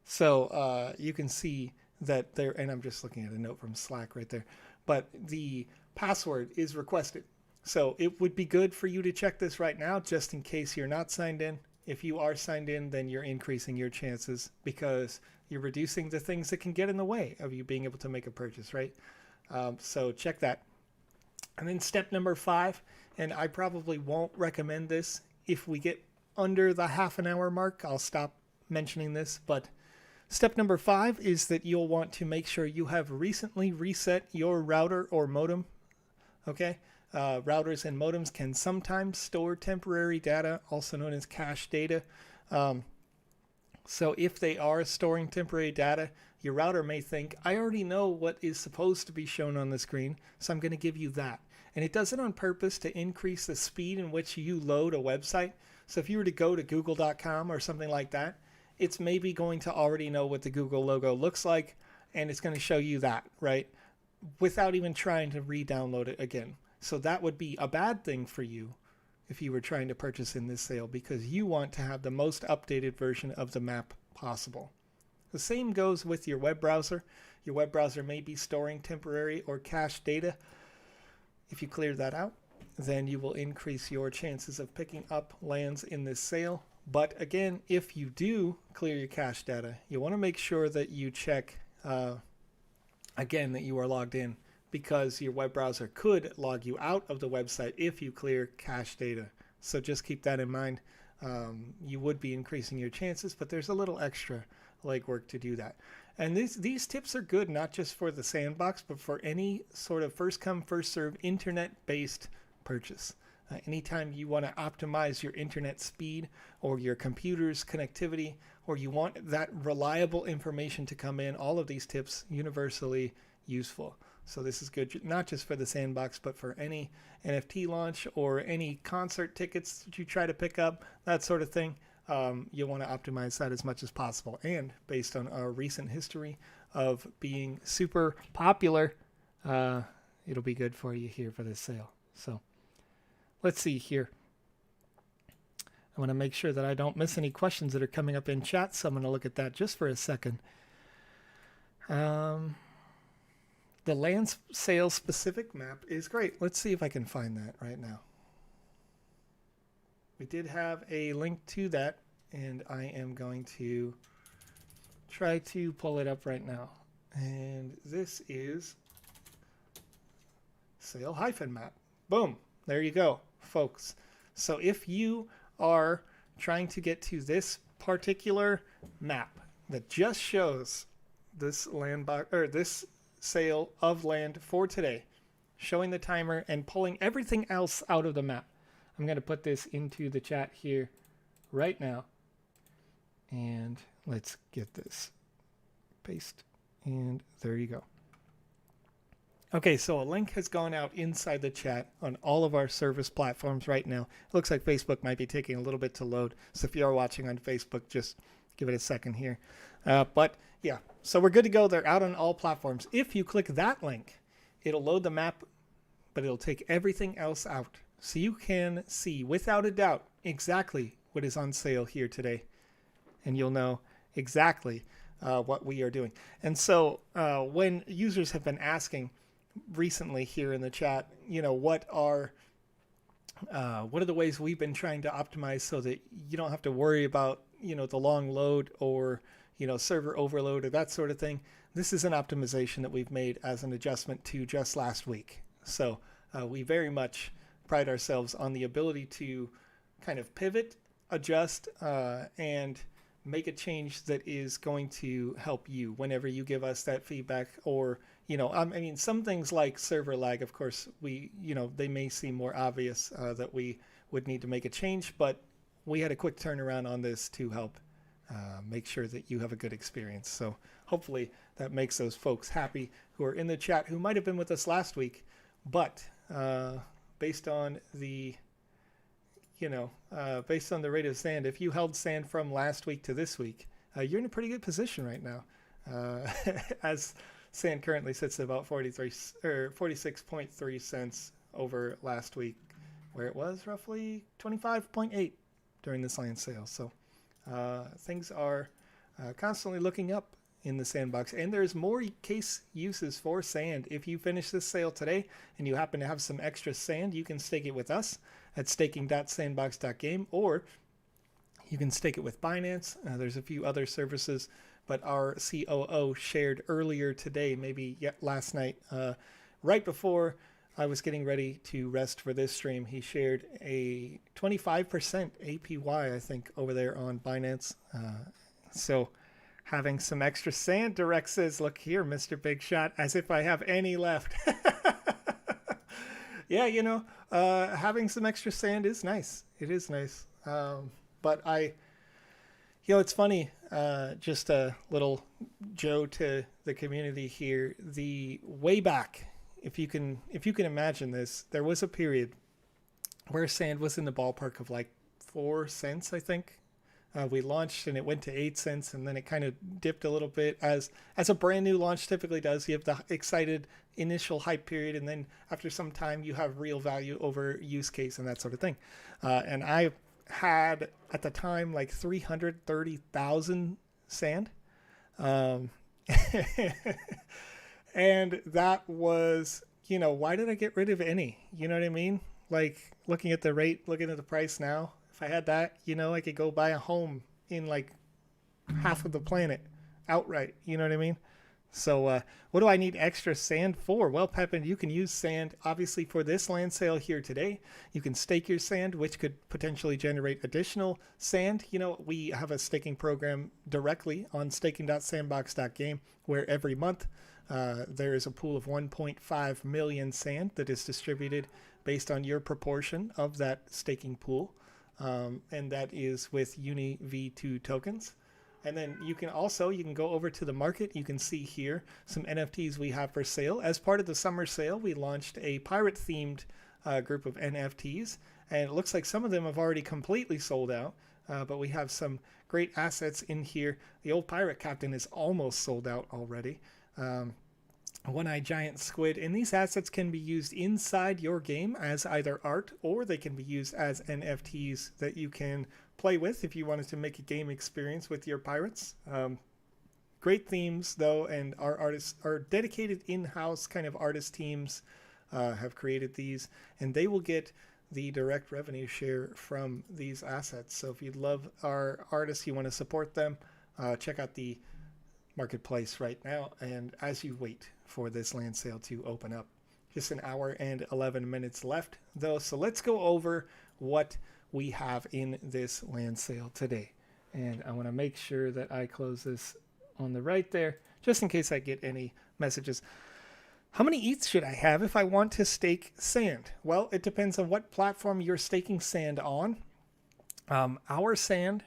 So you can see that there, and I'm just looking at a note from Slack right there, but the password is requested. So it would be good for you to check this right now, just in case you're not signed in. If you are signed in, then you're increasing your chances because you're reducing the things that can get in the way of you being able to make a purchase, right? So check that. And then step number 5, and I probably won't recommend this. If we get under the half an hour mark, I'll stop mentioning this, but step number 5 is that you'll want to make sure you have recently reset your router or modem. Okay, routers and modems can sometimes store temporary data, also known as cache data. So if they are storing temporary data, your router may think, I already know what is supposed to be shown on the screen, so I'm going to give you that. And it does it on purpose to increase the speed in which you load a website. So if you were to go to google.com or something like that, it's maybe going to already know what the Google logo looks like, and it's going to show you that, right? Without even trying to re-download it again. So that would be a bad thing for you if you were trying to purchase in this sale, because you want to have the most updated version of the map possible. The same goes with your web browser. Your web browser may be storing temporary or cached data. If you clear that out, then you will increase your chances of picking up lands in this sale. But again, if you do clear your cache data, you want to make sure that you check again that you are logged in, because your web browser could log you out of the website if you clear cache data. So just keep that in mind. You would be increasing your chances, but there's a little extra legwork to do that. And these tips are good not just for the Sandbox, but for any sort of first come, first serve internet-based purchase. Anytime you want to optimize your internet speed or your computer's connectivity, or you want that reliable information to come in, all of these tips universally useful. So this is good not just for the Sandbox, but for any NFT launch or any concert tickets that you try to pick up, that sort of thing. You'll want to optimize that as much as possible. And based on our recent history of being super popular, it'll be good for you here for this sale. So let's see here. I want to make sure that I don't miss any questions that are coming up in chat, so I'm going to look at that just for a second. The land sale specific map is great. Let's see if I can find that right now. We did have a link to that, and I am going to try to pull it up right now. And this is sale map. Boom. There you go, folks. So if you are trying to get to this particular map that just shows this land or this sale of land for today, showing the timer and pulling everything else out of the map. I'm going to put this into the chat here right now. And let's get this. Paste. And there you go. Okay, so a link has gone out inside the chat on all of our service platforms right now. It looks like Facebook might be taking a little bit to load. So if you are watching on Facebook, just give it a second here. But yeah, so we're good to go. They're out on all platforms. If you click that link, it'll load the map, but it'll take everything else out. So you can see without a doubt exactly what is on sale here today. And you'll know exactly what we are doing. And so when users have been asking recently here in the chat, you know, what are the ways we've been trying to optimize so that you don't have to worry about, you know, the long load or, you know, server overload or that sort of thing. This is an optimization that we've made as an adjustment to just last week. So we very much pride ourselves on the ability to kind of pivot, adjust, and make a change that is going to help you whenever you give us that feedback. Or, you know, I mean, some things like server lag, of course, they may seem more obvious that we would need to make a change, but we had a quick turnaround on this to help make sure that you have a good experience. So hopefully that makes those folks happy who are in the chat who might have been with us last week, but based on the based on the rate of sand, if you held sand from last week to this week, you're in a pretty good position right now. As sand currently sits at about 46.3 cents over last week, where it was roughly 25.8 during this land sale. So things are constantly looking up in the Sandbox, and there's more case uses for sand. If you finish this sale today and you happen to have some extra sand, you can stake it with us at staking.sandbox.game, or you can stake it with Binance. There's a few other services, but our COO shared earlier today, maybe last night, right before I was getting ready to rest for this stream, he shared a 25% APY, I think, over there on Binance. So having some extra sand, Direct says, look here, Mr. Big Shot, as if I have any left. Yeah, having some extra sand is nice. It is nice. But it's funny, just a little Joe to the community here. The way back, if you can imagine this, there was a period where sand was in the ballpark of like 4 cents, I think. We launched and it went to 8 cents, and then it kind of dipped a little bit as a brand new launch typically does. You have the excited initial hype period, and then after some time you have real value over use case and that sort of thing. And I had at the time like 330,000 sand. And that was, why did I get rid of any? You know what I mean? Like looking at the rate, looking at the price now, if I had that, I could go buy a home in like half of the planet outright. You know what I mean? So what do I need extra sand for? Well, Pepin, you can use sand obviously for this land sale here today. You can stake your sand, which could potentially generate additional sand. We have a staking program directly on staking.sandbox.game where every month there is a pool of 1.5 million sand that is distributed based on your proportion of that staking pool. And that is with Uni V2 tokens. And then you can go over to the market. You can see here some NFTs we have for sale. As part of the summer sale, we launched a pirate themed group of NFTs. And it looks like some of them have already completely sold out. But we have some great assets in here. The old pirate captain is almost sold out already. One-eyed giant squid, and these assets can be used inside your game as either art, or they can be used as NFTs that you can play with if you wanted to make a game experience with your pirates. Great themes though, and our artists, our dedicated in-house kind of artist teams have created these, and they will get the direct revenue share from these assets. So if you love our artists, you want to support them, check out the marketplace right now, and as you wait for this land sale to open up. Just an hour and 11 minutes left though, so let's go over what we have in this land sale today. And I want to make sure that I close this on the right there, just in case I get any messages. How many ETH should I have if I want to stake sand? Well, it depends on what platform you're staking sand on. Our sand,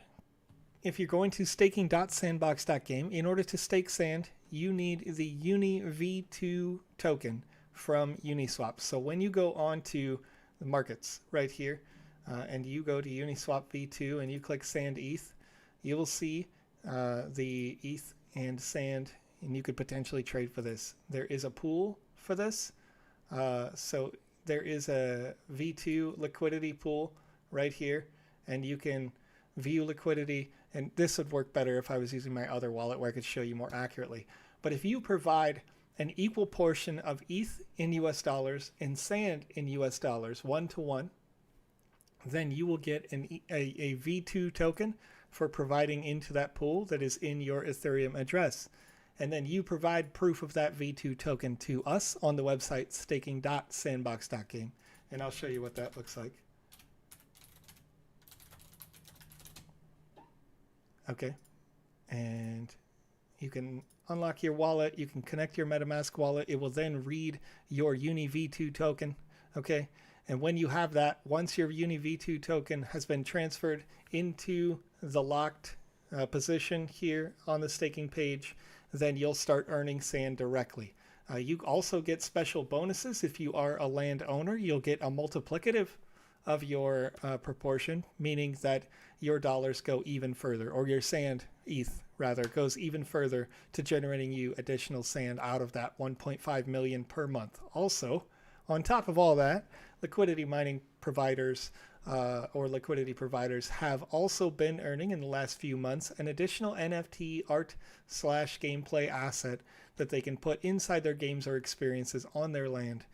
if you're going to staking.sandbox.game, in order to stake sand, you need the Uni V2 token from Uniswap. So when you go on to the markets right here, and you go to Uniswap V2 and you click Sand ETH, you will see the ETH and sand, and you could potentially trade for this. There is a pool for this. So there is a V2 liquidity pool right here, and you can view liquidity. And this would work better if I was using my other wallet where I could show you more accurately. But if you provide an equal portion of ETH in US dollars and sand in US dollars, 1-to-1, then you will get a V2 token for providing into that pool that is in your Ethereum address. And then you provide proof of that V2 token to us on the website staking.sandbox.game. And I'll show you what that looks like. Okay, and you can unlock your wallet, you can connect your MetaMask wallet, it will then read your Uni V2 token, okay? And when you have that, once your Uni V2 token has been transferred into the locked position here on the staking page, then you'll start earning sand directly. You also get special bonuses if you are a landowner. You'll get a multiplicative of your proportion, meaning that your dollars go even further, or your sand, ETH rather, goes even further to generating you additional sand out of that 1.5 million per month. Also, on top of all that, liquidity mining providers or liquidity providers have also been earning in the last few months an additional NFT art / gameplay asset that they can put inside their games or experiences on their land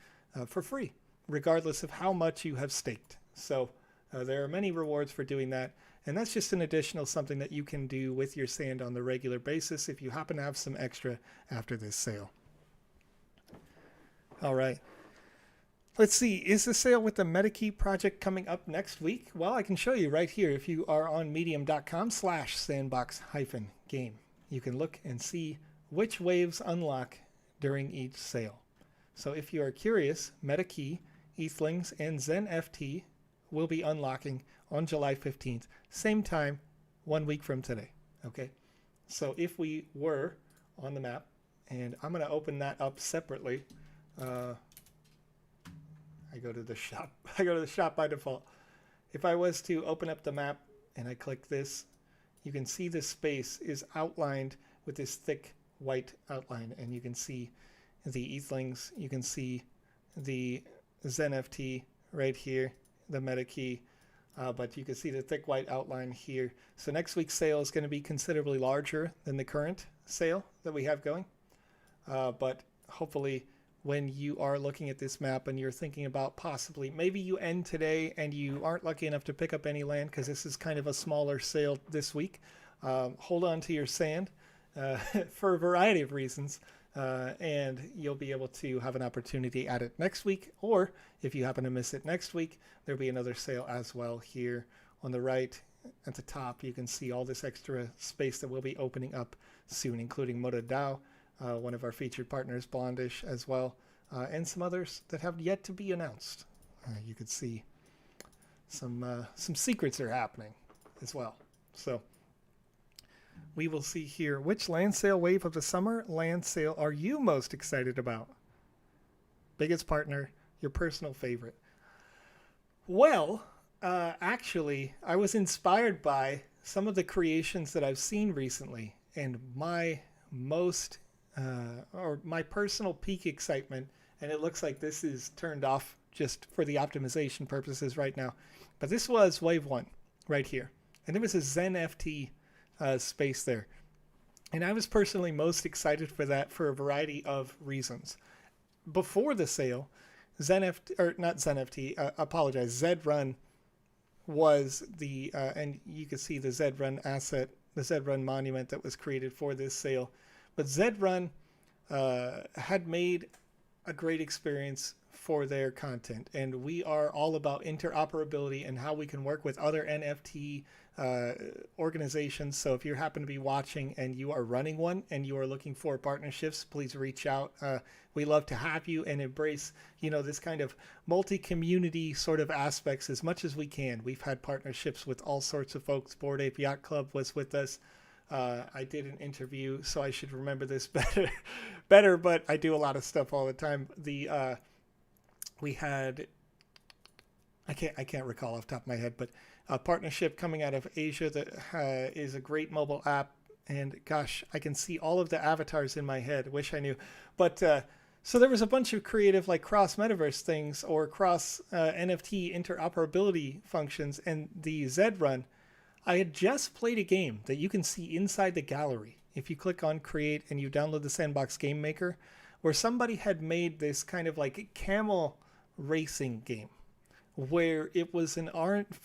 for free, regardless of how much you have staked. So there are many rewards for doing that. And that's just an additional something that you can do with your sand on the regular basis if you happen to have some extra after this sale. All right. Let's see. Is the sale with the MetaKey project coming up next week? Well, I can show you right here. If you are on medium.com/sandbox-game, you can look and see which waves unlock during each sale. So if you are curious, MetaKey, Ethlings, and ZenFT will be unlocking on July 15th, same time, 1 week from today. Okay, so if we were on the map, and I'm going to open that up separately. I go to the shop. I go to the shop by default. If I was to open up the map and I click this, you can see this space is outlined with this thick white outline, and you can see the Ethlings, you can see the ZenFT right here, the MetaKey, but you can see the thick white outline here. So next week's sale is going to be considerably larger than the current sale that we have going. But hopefully when you are looking at this map and you're thinking about possibly, maybe you end today and you aren't lucky enough to pick up any land because this is kind of a smaller sale this week, hold on to your sand for a variety of reasons. And you'll be able to have an opportunity at it next week, or if you happen to miss it next week, there'll be another sale as well here on the right at the top. You can see all this extra space that will be opening up soon, including ModaDAO, one of our featured partners, Blondish as well, and some others that have yet to be announced. You can see some secrets are happening as well. So we will see here, which land sale wave of the summer land sale are you most excited about? Biggest partner, your personal favorite. Well, actually, I was inspired by some of the creations that I've seen recently, and my most, or my personal peak excitement, and it looks like this is turned off just for the optimization purposes right now, but this was wave 1 right here, and there was a ZenFT space there, and I was personally most excited for that for a variety of reasons. Before the sale, Zrun was the and you can see the Zrun asset, the Zrun monument that was created for this sale, but Zrun had made a great experience for their content, and we are all about interoperability and how we can work with other NFT organizations. So if you happen to be watching and you are running one and you are looking for partnerships, please reach out. We love to have you and embrace, this kind of multi-community sort of aspects as much as we can. We've had partnerships with all sorts of folks. Bored Ape Yacht Club was with us. I did an interview, so I should remember this better, but I do a lot of stuff all the time. We had, I can't recall off the top of my head, but a partnership coming out of Asia that is a great mobile app. And gosh, I can see all of the avatars in my head. Wish I knew. But so there was a bunch of creative like cross metaverse things or cross NFT interoperability functions. And the Zrun, I had just played a game that you can see inside the gallery if you click on create and you download the Sandbox Game Maker, where somebody had made this kind of like camel racing game, where it was an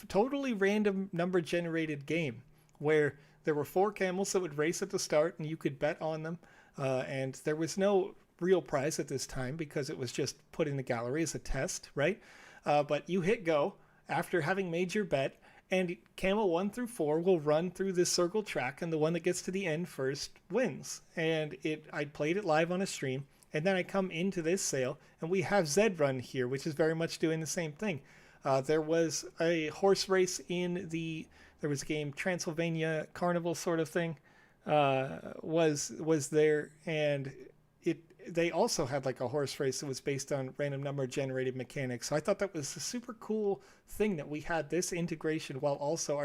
totally random number generated game where there were 4 camels that would race at the start and you could bet on them. And there was no real prize at this time because it was just put in the gallery as a test, right? But you hit go after having made your bet, and camel 1 through 4 will run through this circle track, and the one that gets to the end first wins. And I played it live on a stream, and then I come into this sale, and we have Zrun here, which is very much doing the same thing. There was a horse race there was a game, Transylvania Carnival sort of thing, was there, and they also had like a horse race that was based on random number generated mechanics. So I thought that was a super cool thing that we had this integration while also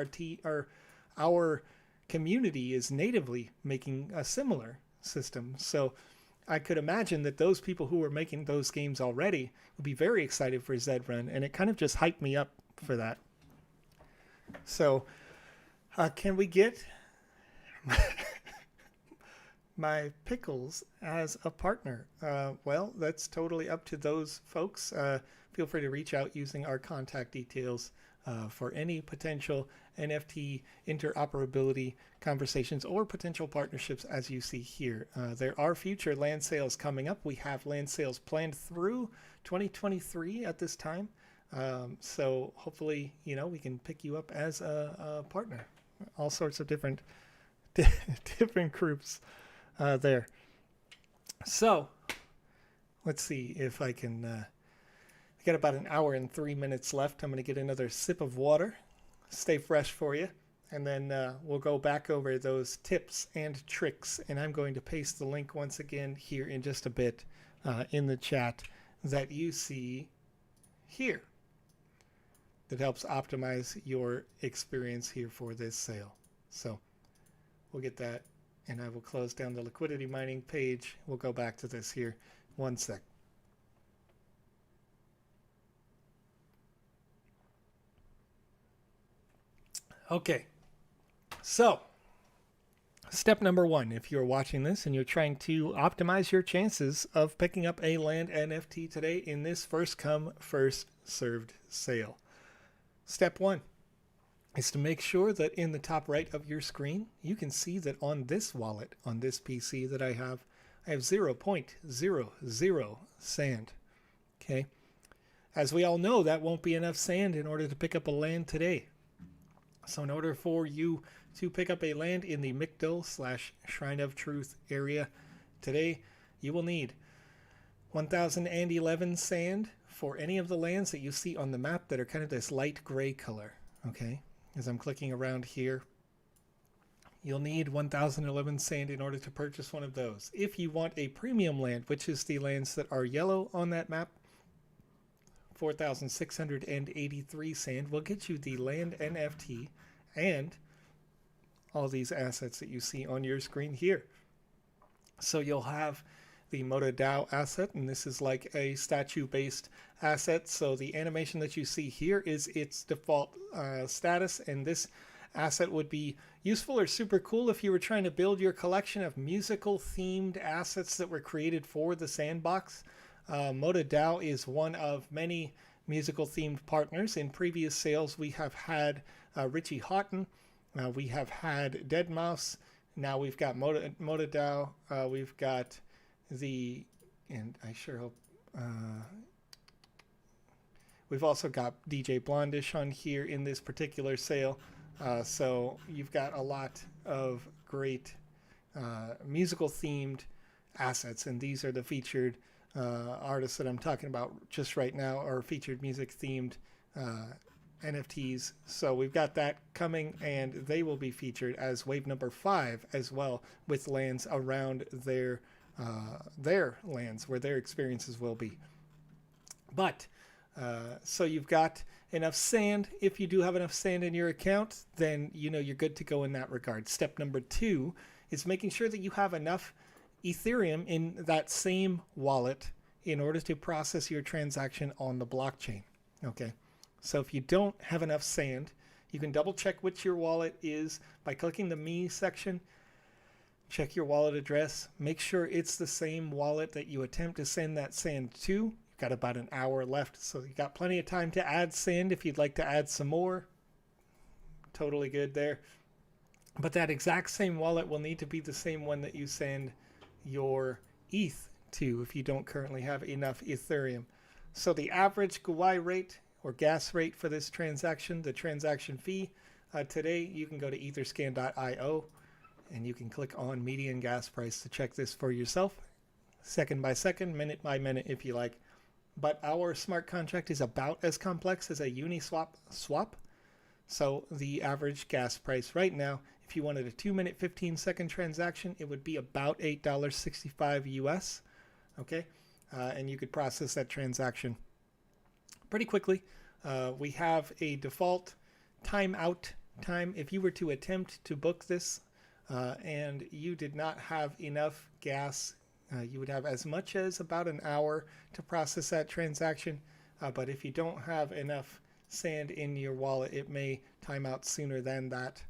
our community is natively making a similar system. So I could imagine that those people who were making those games already would be very excited for Zed-Run, and it kind of just hyped me up for that. So can we get my pickles as a partner? Well, that's totally up to those folks. Feel free to reach out using our contact details for any potential NFT interoperability conversations or potential partnerships as you see here. There are future land sales coming up. We have land sales planned through 2023 at this time. So hopefully, we can pick you up as a partner. All sorts of different groups there. So let's see if I can, I got about an hour and 3 minutes left. I'm going to get another sip of water, stay fresh for you. And then we'll go back over those tips and tricks. And I'm going to paste the link once again here in just a bit in the chat that you see here. That helps optimize your experience here for this sale. So we'll get that, and I will close down the liquidity mining page. We'll go back to this here. One sec. Okay, so step number one, if you're watching this and you're trying to optimize your chances of picking up a land NFT today in this first come, first served sale. Step one is to make sure that in the top right of your screen, you can see that on this wallet, on this PC that I have 0.00 sand. Okay. As we all know, that won't be enough sand in order to pick up a land today. So in order for you to pick up a land in the Micdol/Shrine of Truth area today, you will need 1,011 sand for any of the lands that you see on the map that are kind of this light gray color. Okay, as I'm clicking around here, you'll need 1,011 sand in order to purchase one of those. If you want a premium land, which is the lands that are yellow on that map, 4,683 sand will get you the land NFT and all these assets that you see on your screen here. So you'll have the ModaDAO asset, and this is like a statue-based asset. So the animation that you see here is its default status, and this asset would be useful or super cool if you were trying to build your collection of musical-themed assets that were created for the Sandbox. ModaDAO is one of many musical-themed partners. In previous sales, we have had Richie Houghton, we have had deadmau5. Now we've got ModaDAO. We've got and I sure hope we've also got DJ Blondish on here in this particular sale. So you've got a lot of great musical-themed assets, and these are the featured artists that I'm talking about just right now, are featured music-themed NFTs. So we've got that coming, and they will be featured as wave number 5 as well, with lands around their lands where their experiences will be. But so you've got enough sand. If you do have enough sand in your account, then you're good to go in that regard. Step number 2 is making sure that you have enough Ethereum in that same wallet in order to process your transaction on the blockchain. Okay, so if you don't have enough sand, you can double check which your wallet is by clicking the Me section. Check your wallet address. Make sure it's the same wallet that you attempt to send that sand to. You've got about an hour left, so you've got plenty of time to add sand if you'd like to add some more. Totally good there. But that exact same wallet will need to be the same one that you send your ETH to if you don't currently have enough Ethereum. So the average GUI rate or gas rate for this transaction, the transaction fee, today you can go to etherscan.io and you can click on median gas price to check this for yourself, second by second, minute by minute if you like. But our smart contract is about as complex as a Uniswap swap. So the average gas price right now, if you wanted a 2-minute, 15-second transaction, it would be about $8.65 US. okay? And you could process that transaction pretty quickly. We have a default timeout time. If you were to attempt to book this and you did not have enough gas, you would have as much as about an hour to process that transaction. But if you don't have enough sand in your wallet, it may time out sooner than that.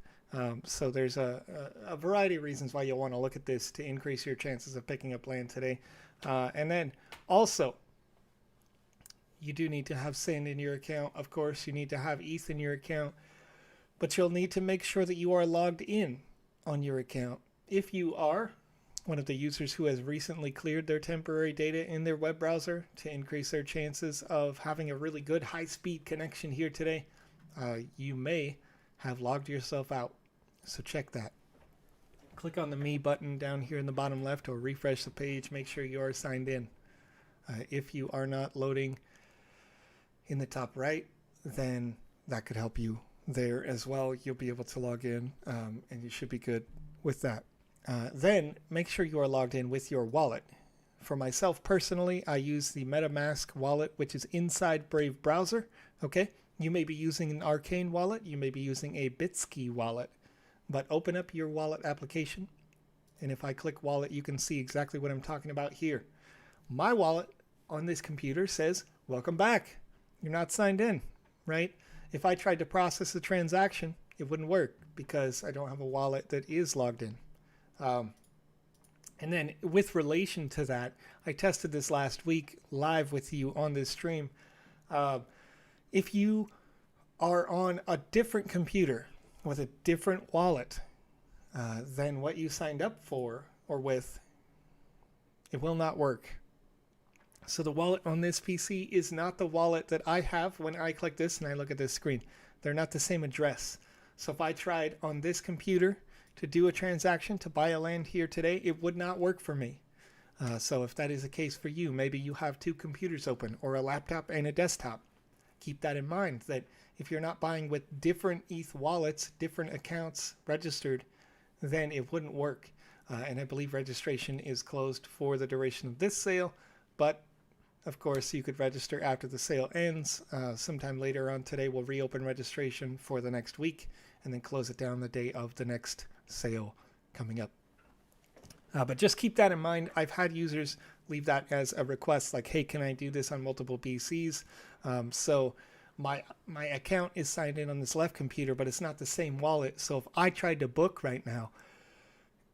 So there's a variety of reasons why you'll want to look at this to increase your chances of picking up land today. And then also, you do need to have sand in your account. Of course, you need to have ETH in your account, but you'll need to make sure that you are logged in on your account. If you are one of the users who has recently cleared their temporary data in their web browser to increase their chances of having a really good high-speed connection here today, you may have logged yourself out. So check that. Click on the Me button down here in the bottom left or refresh the page. Make sure you are signed in. If you are not loading in the top right, then that could help you there as well. You'll be able to log in and you should be good with that. Then make sure you are logged in with your wallet. For myself personally, I use the MetaMask wallet, which is inside Brave browser. Okay, you may be using an Arcane wallet, you may be using a Bitski wallet, but open up your wallet application. And if I click wallet, you can see exactly what I'm talking about here. My wallet on this computer says, welcome back. You're not signed in, right? If I tried to process the transaction, it wouldn't work because I don't have a wallet that is logged in. And then with relation to that, I tested this last week live with you on this stream. If you are on a different computer with a different wallet than what you signed up for or with, it will not work. So the wallet on this PC is not the wallet that I have when I click this and I look at this screen. They're not the same address. So if I tried on this computer to do a transaction to buy a land here today, it would not work for me. So if that is the case for you, maybe you have two computers open or a laptop and a desktop. Keep that in mind, that if you're not buying with different ETH wallets, different accounts registered, then it wouldn't work. And I believe registration is closed for the duration of this sale, but of course, you could register after the sale ends. Sometime later on today, we'll reopen registration for the next week and then close it down the day of the next sale coming up. But just keep that in mind. I've had users leave that as a request, like, hey, can I do this on multiple PCs? So my account is signed in on this left computer, but it's not the same wallet. So if I tried to book right now,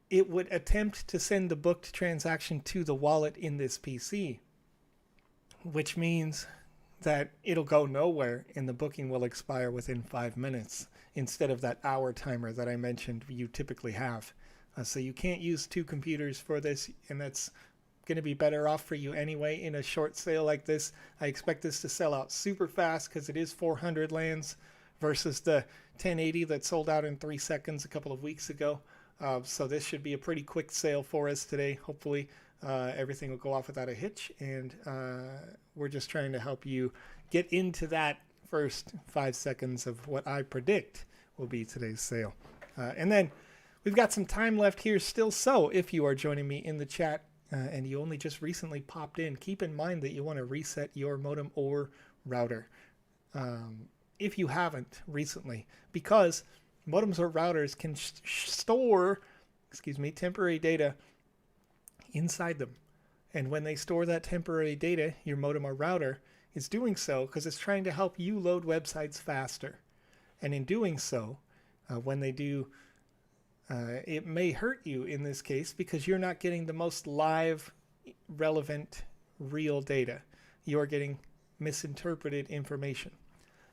it would attempt to send the booked transaction to the wallet in this PC, which means that it'll go nowhere and the booking will expire within 5 minutes instead of that hour timer that I mentioned you typically have. So you can't use two computers for this, and that's going to be better off for you anyway in a short sale like this. I expect this to sell out super fast because it is 400 lands versus the 1080 that sold out in 3 seconds a couple of weeks ago. So this should be a pretty quick sale for us today. Hopefully everything will go off without a hitch, and we're just trying to help you get into that first 5 seconds of what I predict will be today's sale. And then we've got some time left here still, so if you are joining me in the chat and you only just recently popped in, keep in mind that you want to reset your modem or router if you haven't recently, because modems or routers can store temporary data inside them. And when they store that temporary data, your modem or router is doing so because it's trying to help you load websites faster. And in doing so, when they do, it may hurt you in this case because you're not getting the most live, relevant, real data. You're getting misinterpreted information.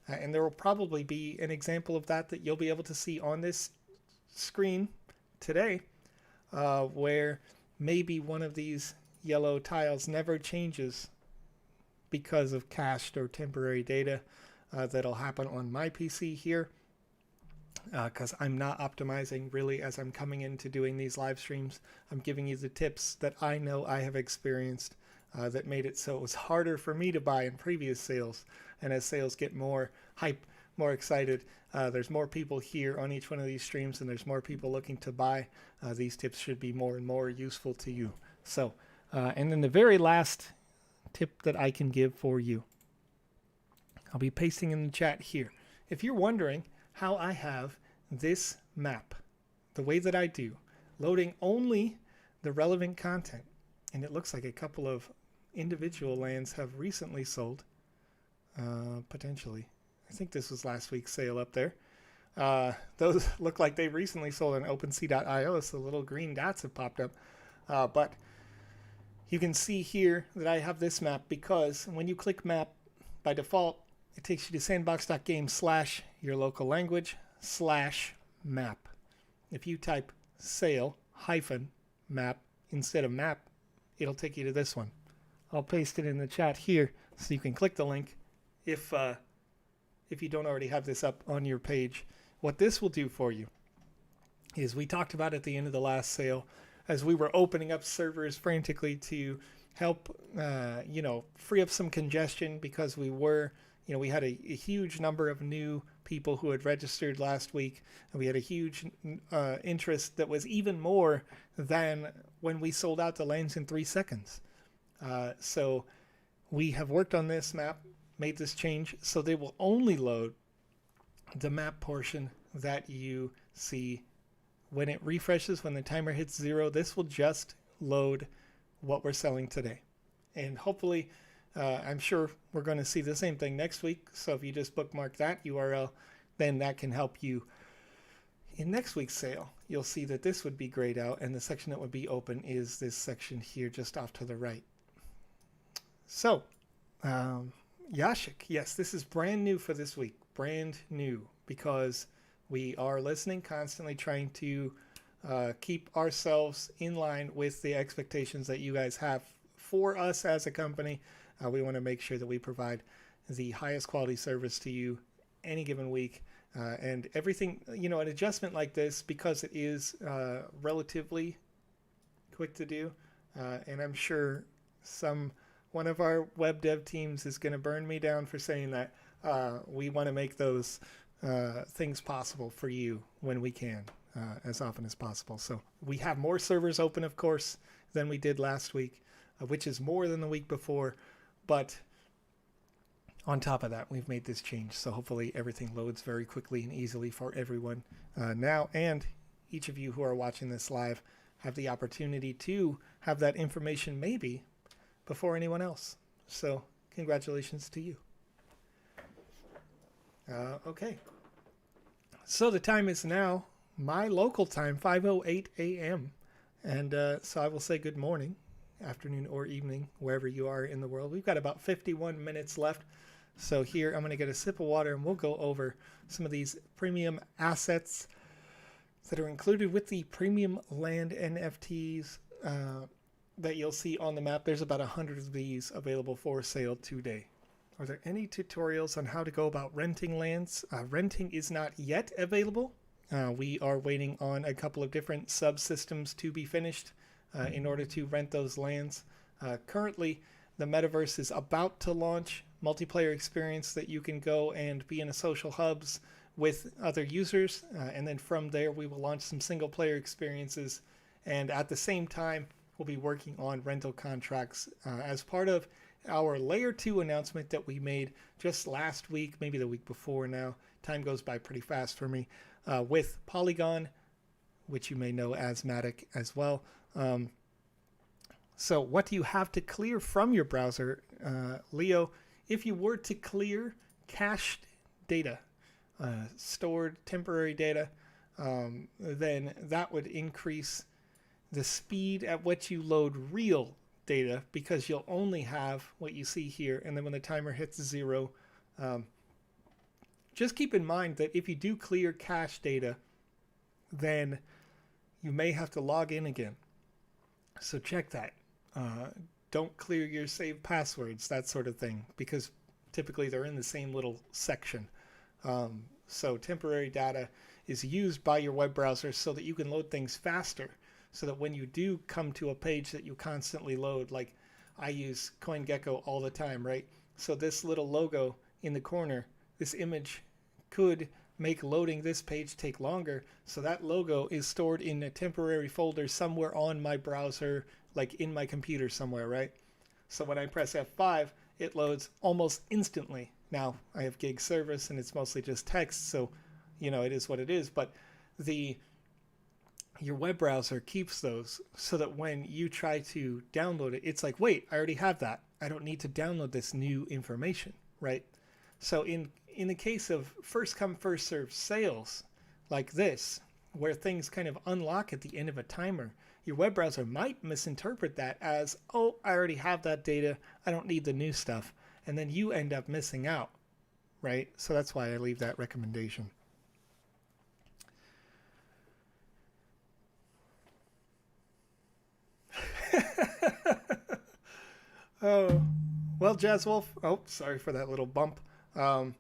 And there will probably be an example of that you'll be able to see on this screen today, where maybe one of these yellow tiles never changes because of cached or temporary data. That'll happen on my PC here because I'm not optimizing really as I'm coming into doing these live streams. I'm giving you the tips that I know I have experienced that made it so it was harder for me to buy in previous sales. And as sales get more hype, more excited, there's more people here on each one of these streams, and there's more people looking to buy. These tips should be more and more useful to you. So And then the very last tip that I can give for you, I'll be pasting in the chat here. If you're wondering how I have this map, the way that I do, loading only the relevant content, and it looks like a couple of individual lands have recently sold, potentially. I think this was last week's sale up there. Those look like they recently sold on OpenSea.io, so little green dots have popped up. But you can see here that I have this map because when you click map, by default, it takes you to sandbox.game/your local language /map. If you type sale-map instead of map, it'll take you to this one. I'll paste it in the chat here so you can click the link if you don't already have this up on your page. What this will do for you is, we talked about at the end of the last sale, as we were opening up servers frantically to help free up some congestion, because we had a huge number of new people who had registered last week, and we had a huge interest that was even more than when we sold out the lands in 3 seconds. So we have worked on this map, made this change, so they will only load the map portion that you see when it refreshes. When the timer hits 0, this will just load what we're selling today. And hopefully, I'm sure we're going to see the same thing next week. So if you just bookmark that URL, then that can help you in next week's sale. You'll see that this would be grayed out, and the section that would be open is this section here just off to the right. So, Yashik, yes, this is brand new for this week. Brand new, because we are listening, constantly trying to keep ourselves in line with the expectations that you guys have for us as a company. We want to make sure that we provide the highest quality service to you any given week. And everything, an adjustment like this, because it is relatively quick to do, and I'm sure one of our web dev teams is going to burn me down for saying that. We want to make those things possible for you when we can, as often as possible. So we have more servers open, of course, than we did last week, which is more than the week before. But on top of that, we've made this change. So hopefully everything loads very quickly and easily for everyone now. And each of you who are watching this live have the opportunity to have that information maybe before anyone else. So congratulations to you. Okay. So the time is now my local time, 5:08 a.m. And so I will say good morning, afternoon, or evening, wherever you are in the world. We've got about 51 minutes left. So here I'm going to get a sip of water, and we'll go over some of these premium assets that are included with the premium land NFTs that you'll see on the map. There's about 100 of these available for sale today. Are there any tutorials on how to go about renting lands? Renting is not yet available. We are waiting on a couple of different subsystems to be finished in order to rent those lands. Currently, the metaverse is about to launch multiplayer experience that you can go and be in a social hubs with other users. And then from there, we will launch some single player experiences. And at the same time, we'll be working on rental contracts as part of our layer 2 announcement that we made just last week, maybe the week before now. Time goes by pretty fast for me, with Polygon, which you may know as Matic as well. So what do you have to clear from your browser, Leo? If you were to clear cached data, stored temporary data, then that would increase the speed at which you load real data, because you'll only have what you see here. And then when the timer hits 0, just keep in mind that if you do clear cache data, then you may have to log in again. So check that. Don't clear your saved passwords, that sort of thing, because typically they're in the same little section. So temporary data is used by your web browser so that you can load things faster, so that when you do come to a page that you constantly load, like I use CoinGecko all the time, right? So this little logo in the corner, this image could make loading this page take longer. So that logo is stored in a temporary folder somewhere on my browser, like in my computer somewhere, right? So when I press F5, it loads almost instantly. Now I have gig service and it's mostly just text, so it is what it is. But your web browser keeps those so that when you try to download it, it's like, wait, I already have that. I don't need to download this new information, right? So in the case of first come, first serve sales like this, where things kind of unlock at the end of a timer, your web browser might misinterpret that as, oh, I already have that data. I don't need the new stuff. And then you end up missing out, right? So that's why I leave that recommendation. Oh, well, Jazz Wolf. Oh, sorry for that little bump. You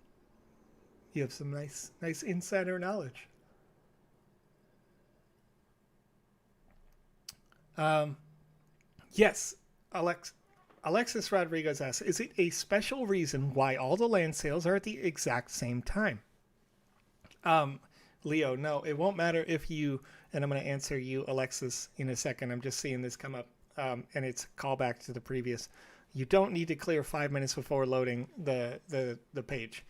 have some nice insider knowledge. Yes, Alexis Rodriguez asks, is it a special reason why all the land sales are at the exact same time? Leo, no, it won't matter if you, and I'm going to answer you, Alexis, in a second. I'm just seeing this come up, and it's a callback to the previous. You don't need to clear 5 minutes before loading the page.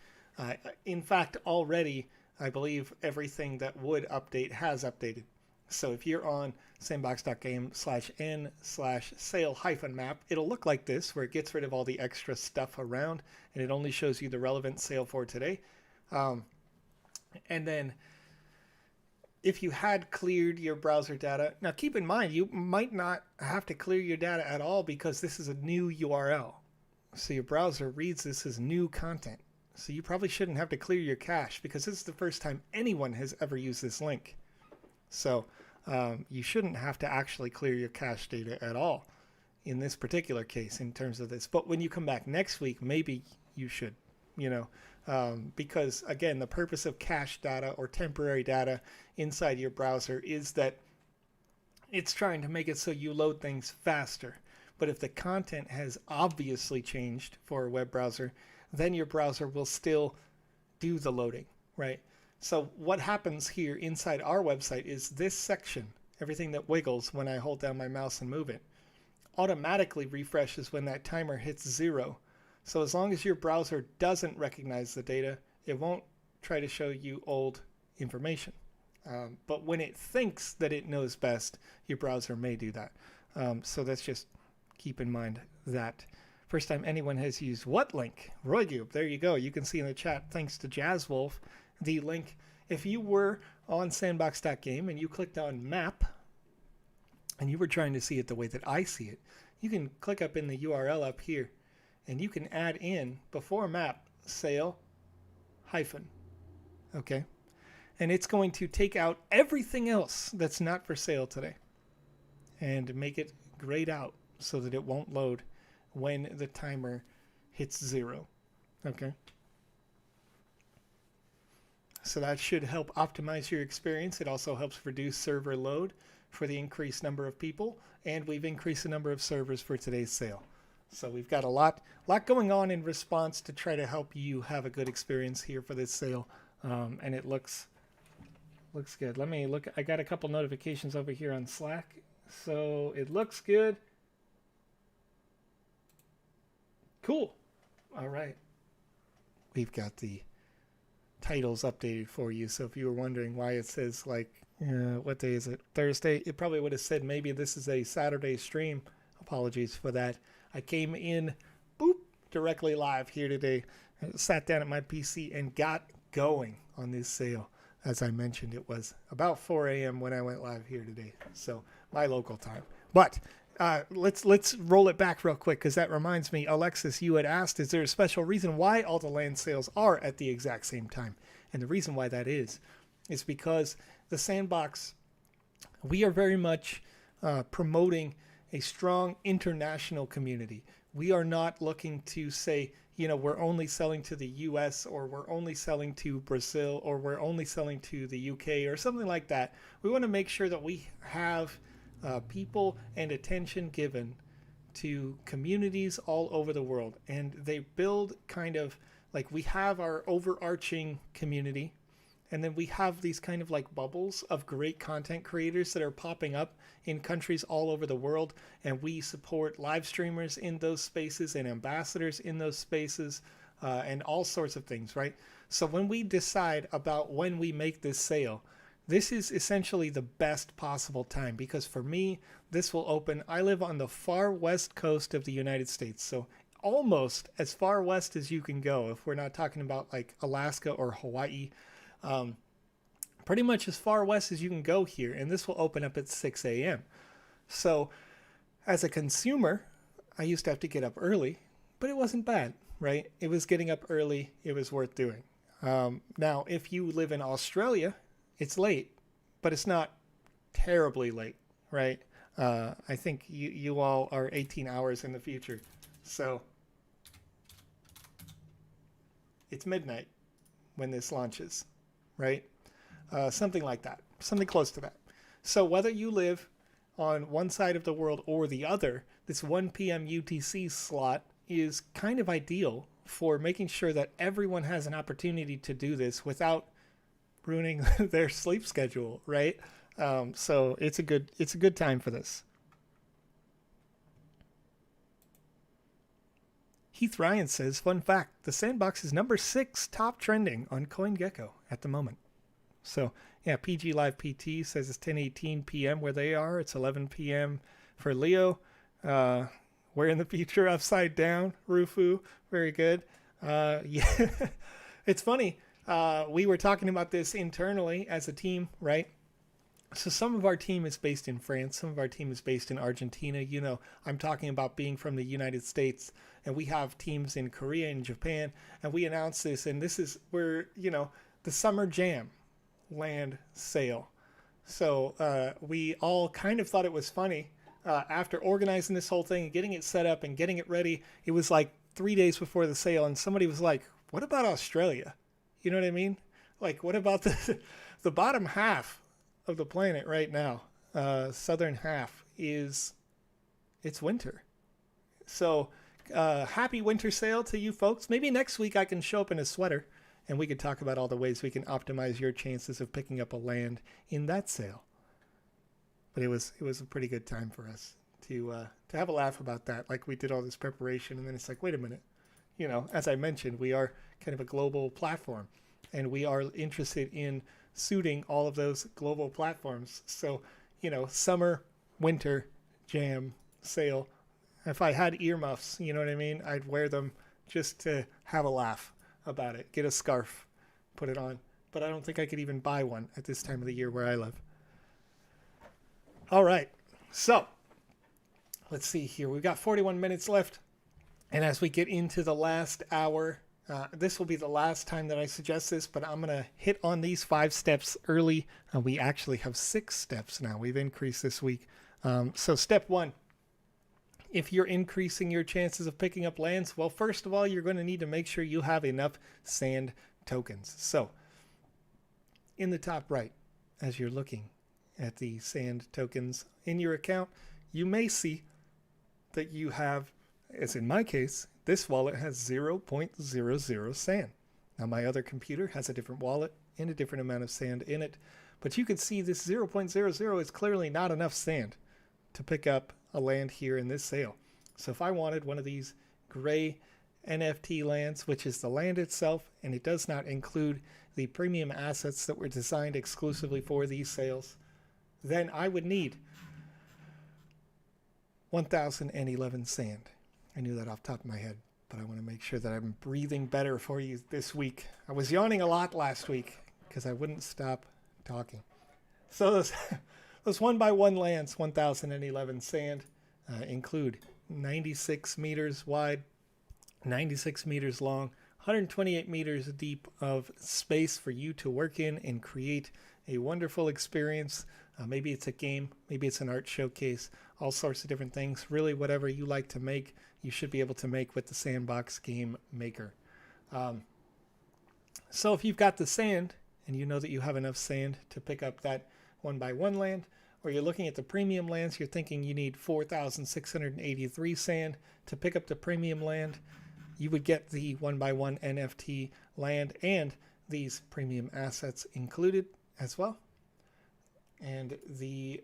In fact, already, I believe everything that would update has updated. So if you're on sandbox.game/n/sale-map, it'll look like this, where it gets rid of all the extra stuff around, and it only shows you the relevant sale for today. And then if you had cleared your browser data, now keep in mind, you might not have to clear your data at all because this is a new URL. So your browser reads this as new content. So you probably shouldn't have to clear your cache because this is the first time anyone has ever used this link. So you shouldn't have to actually clear your cache data at all in this particular case in terms of this. But when you come back next week, maybe you should, because again, the purpose of cache data or temporary data inside your browser is that it's trying to make it so you load things faster. But if the content has obviously changed for a web browser, then your browser will still do the loading, right? So what happens here inside our website is this section, everything that wiggles when I hold down my mouse and move it, automatically refreshes when that timer hits 0. So as long as your browser doesn't recognize the data, it won't try to show you old information. But when it thinks that it knows best, your browser may do that. So that's just keep in mind that. First time anyone has used what link? Roygube, there you go. You can see in the chat, thanks to Jazz Wolf, the link. If you were on sandbox.game and you clicked on map and you were trying to see it the way that I see it, you can click up in the URL up here and you can add in before map sale hyphen. Okay. And it's going to take out everything else that's not for sale today and make it grayed out so that it won't load when the timer hits 0. Okay. So that should help optimize your experience. It also helps reduce server load for the increased number of people, and we've increased the number of servers for today's sale. So we've got a lot going on in response to try to help you have a good experience here for this sale, and it looks good. Let me look. I got a couple notifications over here on Slack, so it looks good. Cool. All right. We've got the titles updated for you. So if you were wondering why it says what day is it? Thursday. It probably would have said maybe this is a Saturday stream. Apologies for that. I came in, directly live here today. I sat down at my PC and got going on this sale. As I mentioned, it was about 4 a.m. when I went live here today. So my local time. But let's roll it back real quick because that reminds me, Alexis, you had asked, is there a special reason why all the land sales are at the exact same time? And the reason why that is because the Sandbox, we are very much promoting a strong international community. We are not looking to say, we're only selling to the US or we're only selling to Brazil or we're only selling to the UK or something like that. We want to make sure that we have people and attention given to communities all over the world, and they build kind of like we have our overarching community, And then we have these kind of like bubbles of great content creators that are popping up in countries all over the world. And we support live streamers in those spaces and ambassadors in those spaces and all sorts of things, right? So when we decide about when we make this sale, this is essentially the best possible time, because for me, this will open. I live on the far west coast of the United States. So almost as far west as you can go, if we're not talking about like Alaska or Hawaii. Pretty much as far west as you can go here, and this will open up at 6 a.m. So as a consumer, I used to have to get up early, but it wasn't bad, right? It was getting up early. It was worth doing. Now, if you live in Australia, it's late, but it's not terribly late, right? I think you all are 18 hours in the future. So it's midnight when this launches, right? Something like that, something close to that. So whether you live on one side of the world or the other, this 1 p.m. UTC slot is kind of ideal for making sure that everyone has an opportunity to do this without ruining their sleep schedule, right? So it's a good time for this. Heath Ryan says, fun fact, the Sandbox is number 6 top trending on CoinGecko at the moment. So yeah, PG Live PT says it's 10:18 p.m. where they are. It's 11 p.m. for Leo. We're in the future upside down. Rufu, very good. Yeah, it's funny. We were talking about this internally as a team, right? So some of our team is based in France. Some of our team is based in Argentina. You know, I'm talking about being from the United States, and we have teams in Korea and Japan, and we announced this, and this is where, you know, the Summer Jam land sale. So we all kind of thought it was funny after organizing this whole thing and getting it set up and getting it ready. It was like 3 days before the sale, and somebody was like, what about Australia? You know what I mean? Like, what about the bottom half of the planet right now? Southern half it's winter. So happy winter sale to you folks. Maybe next week I can show up in a sweater and we could talk about all the ways we can optimize your chances of picking up a land in that sale. But it was a pretty good time for us to have a laugh about that. Like, we did all this preparation, and then it's like, wait a minute. You know, as I mentioned, we are kind of a global platform, and we are interested in suiting all of those global platforms. So, you know, summer, winter, jam, sale. If I had earmuffs, you know what I mean? I'd wear them just to have a laugh about it. Get a scarf, put it on. But I don't think I could even buy one at this time of the year where I live. All right. So let's see here. We've got 41 minutes left. And as we get into the last hour, this will be the last time that I suggest this, but I'm going to hit on these 5 steps early. We actually have 6 steps now. We've increased this week. So step 1, if you're increasing your chances of picking up lands, well, first of all, you're going to need to make sure you have enough sand tokens. So in the top right, as you're looking at the sand tokens in your account, you may see that you have, as in my case, this wallet has 0.00 sand. Now my other computer has a different wallet and a different amount of sand in it, but you can see this 0.00 is clearly not enough sand to pick up a land here in this sale. So if I wanted one of these gray NFT lands, which is the land itself, and it does not include the premium assets that were designed exclusively for these sales, then I would need 1,011 sand. I knew that off the top of my head, but I want to make sure that I'm breathing better for you this week. I was yawning a lot last week because I wouldn't stop talking. So those 1x1 lands, 1,011 sand, include 96 meters wide, 96 meters long, 128 meters deep of space for you to work in and create a wonderful experience. Maybe it's a game, maybe it's an art showcase, all sorts of different things. Really, whatever you like to make, you should be able to make with the Sandbox Game Maker. So if you've got the sand and you know that you have enough sand to pick up that 1x1 land, or you're looking at the premium lands, you're thinking you need 4,683 sand to pick up the premium land, you would get the 1x1 NFT land and these premium assets included as well. And the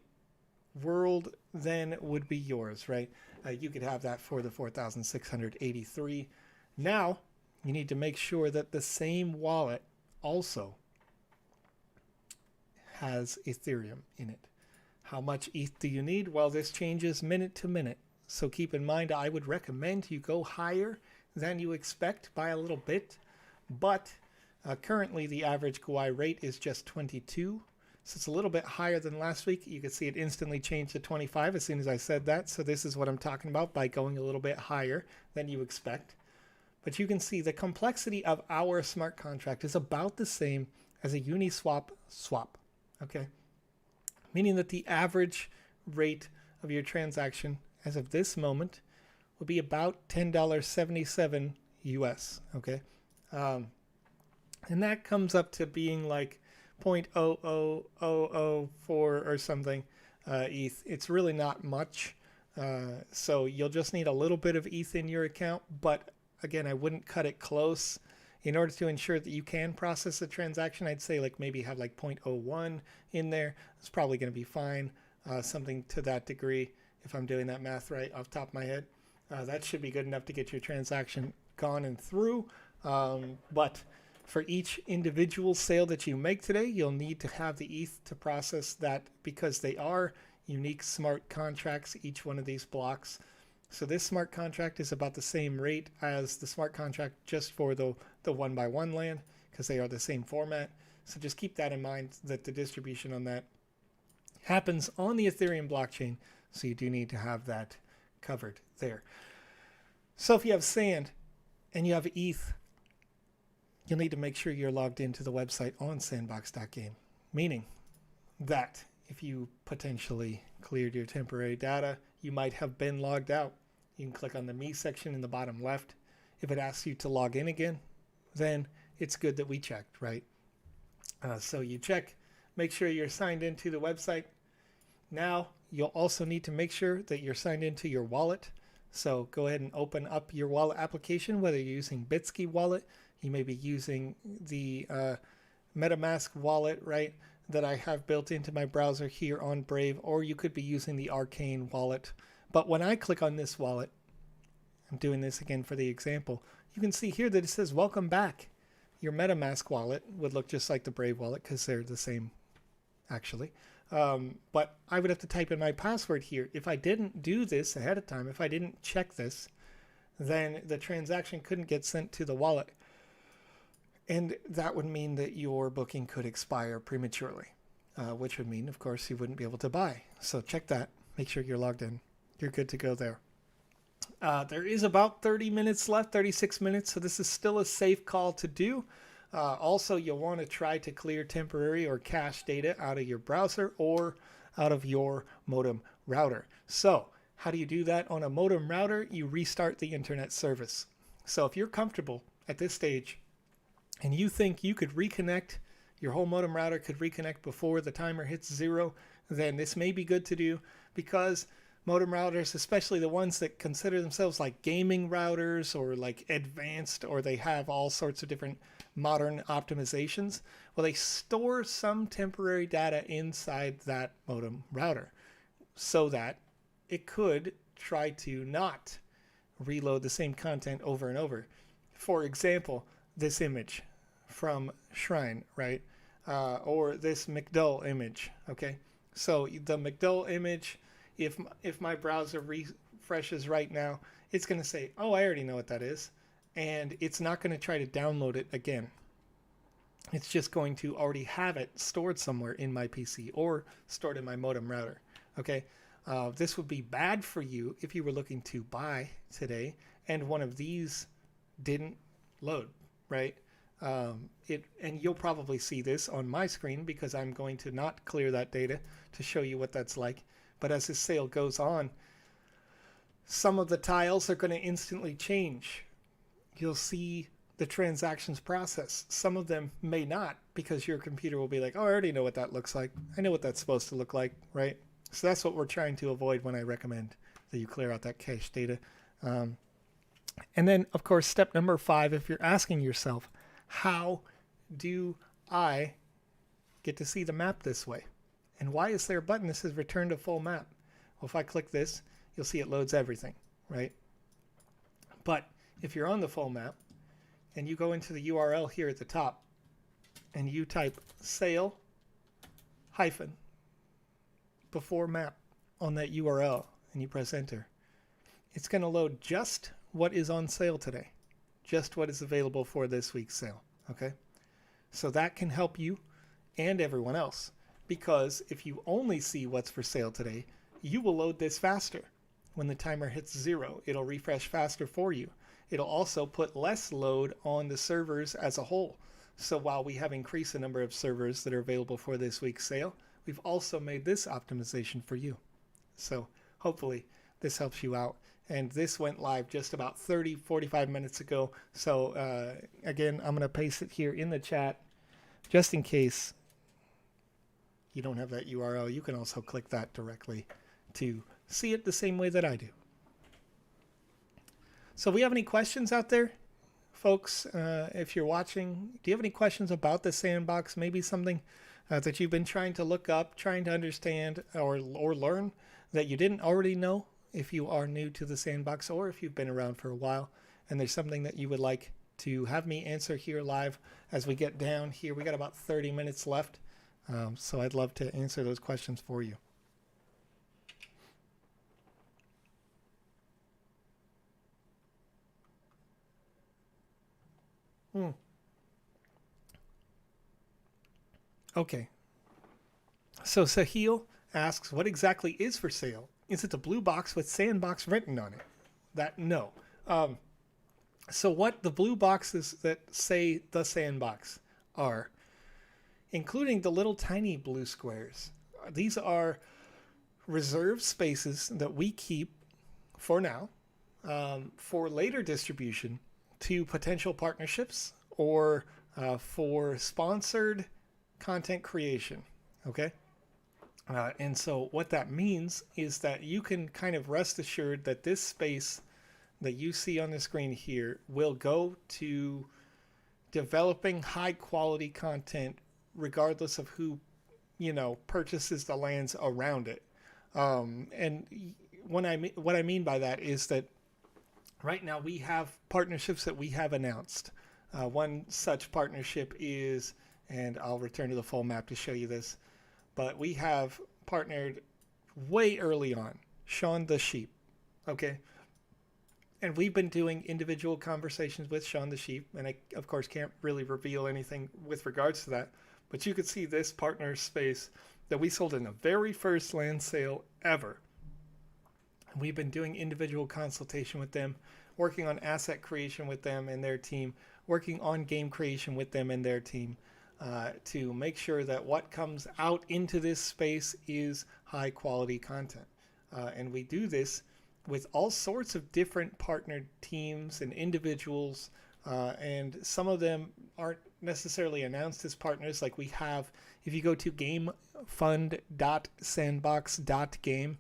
world then would be yours, right? You could have that for the 4,683. Now, you need to make sure that the same wallet also has Ethereum in it. How much ETH do you need? Well, this changes minute to minute. So keep in mind, I would recommend you go higher than you expect by a little bit. But currently, the average GUI rate is just 22. So it's a little bit higher than last week. You can see it instantly changed to 25 as soon as I said that. So this is what I'm talking about by going a little bit higher than you expect. But you can see the complexity of our smart contract is about the same as a Uniswap swap. Okay, meaning that the average rate of your transaction as of this moment will be about $10.77 US. Okay, and that comes up to being like 0.00004 or something ETH. It's really not much, so you'll just need a little bit of ETH in your account. But again, I wouldn't cut it close. In order to ensure that you can process a transaction, I'd say like maybe have like 0.01 in there. It's probably going to be fine. Something to that degree, if I'm doing that math right off the top of my head. That should be good enough to get your transaction gone and through. But for each individual sale that you make today, you'll need to have the ETH to process that because they are unique smart contracts, each one of these blocks. So this smart contract is about the same rate as the smart contract just for the 1x1 land because they are the same format. So just keep that in mind that the distribution on that happens on the Ethereum blockchain. So you do need to have that covered there. So if you have Sand and you have ETH, you'll need to make sure you're logged into the website on sandbox.game, meaning that if you potentially cleared your temporary data, you might have been logged out. You can click on the Me section in the bottom left. If it asks you to log in again, then it's good that we checked, right? So you check, make sure you're signed into the website. Now, you'll also need to make sure that you're signed into your wallet. So go ahead and open up your wallet application, whether you're using Bitsky wallet, you may be using the MetaMask wallet, right, that I have built into my browser here on Brave, or you could be using the Arcane wallet. But when I click on this wallet, I'm doing this again for the example, you can see here that it says welcome back. Your MetaMask wallet would look just like the Brave wallet because they're the same actually. But I would have to type in my password here. If I didn't do this ahead of time, if I didn't check this, then the transaction couldn't get sent to the wallet. And that would mean that your booking could expire prematurely, which would mean, of course, you wouldn't be able to buy. So check that. Make sure you're logged in. You're good to go there. There is about 30 minutes left, 36 minutes, so this is still a safe call to do. Also, you'll want to try to clear temporary or cache data out of your browser or out of your modem router. So how do you do that on a modem router? You restart the internet service. So if you're comfortable at this stage and you think you could reconnect, your whole modem router could reconnect before the timer hits 0, then this may be good to do because modem routers, especially the ones that consider themselves like gaming routers or like advanced, or they have all sorts of different modern optimizations, well, they store some temporary data inside that modem router so that it could try to not reload the same content over and over. For example, this image from Shrine, right? Or this McDull image, okay? So the McDull image, if my browser refreshes right now, it's going to say, oh, I already know what that is. And it's not going to try to download it again. It's just going to already have it stored somewhere in my PC or stored in my modem router, okay? This would be bad for you if you were looking to buy today and one of these didn't load, right? And you'll probably see this on my screen because I'm going to not clear that data to show you what that's like. But as this sale goes on, some of the tiles are going to instantly change. You'll see the transactions process. Some of them may not because your computer will be like, oh, I already know what that looks like. I know what that's supposed to look like, right? So that's what we're trying to avoid when I recommend that you clear out that cache data. And then, of course, step number 5, if you're asking yourself, how do I get to see the map this way? And why is there a button that says return to full map? Well, if I click this, you'll see it loads everything, right? But if you're on the full map and you go into the URL here at the top and you type sail hyphen before map on that URL and you press enter, it's going to load just what is on sale today, just what is available for this week's sale. Okay, so that can help you and everyone else, because if you only see what's for sale today, you will load this faster. When the timer hits 0, it'll refresh faster for you. It'll also put less load on the servers as a whole. So while we have increased the number of servers that are available for this week's sale, we've also made this optimization for you. So hopefully this helps you out. And this went live just about 45 minutes ago. So again, I'm going to paste it here in the chat just in case you don't have that URL. You can also click that directly to see it the same way that I do. So if we have any questions out there, folks, if you're watching, do you have any questions about the Sandbox? Maybe something that you've been trying to look up, trying to understand or learn that you didn't already know if you are new to the Sandbox, or if you've been around for a while and there's something that you would like to have me answer here live as we get down here. We got about 30 minutes left, so I'd love to answer those questions for you. Okay. So Sahil asks, what exactly is for sale? Is it the blue box with Sandbox written on it? No. So what the blue boxes that say the Sandbox are, including the little tiny blue squares, these are reserved spaces that we keep for now, for later distribution to potential partnerships or for sponsored content creation. Okay. And so what that means is that you can kind of rest assured that this space that you see on the screen here will go to developing high quality content regardless of who, purchases the lands around it. And what I mean by that is that right now we have partnerships that we have announced. One such partnership is, and I'll return to the full map to show you this, but we have partnered way early on, Shaun the Sheep, okay? And we've been doing individual conversations with Shaun the Sheep, and I, of course, can't really reveal anything with regards to that, but you could see this partner space that we sold in the very first land sale ever. We've been doing individual consultation with them, working on asset creation with them and their team, working on game creation with them and their team, to make sure that what comes out into this space is high quality content. And we do this with all sorts of different partnered teams and individuals, and some of them aren't necessarily announced as partners. Like we have, if you go to gamefund.sandbox.game,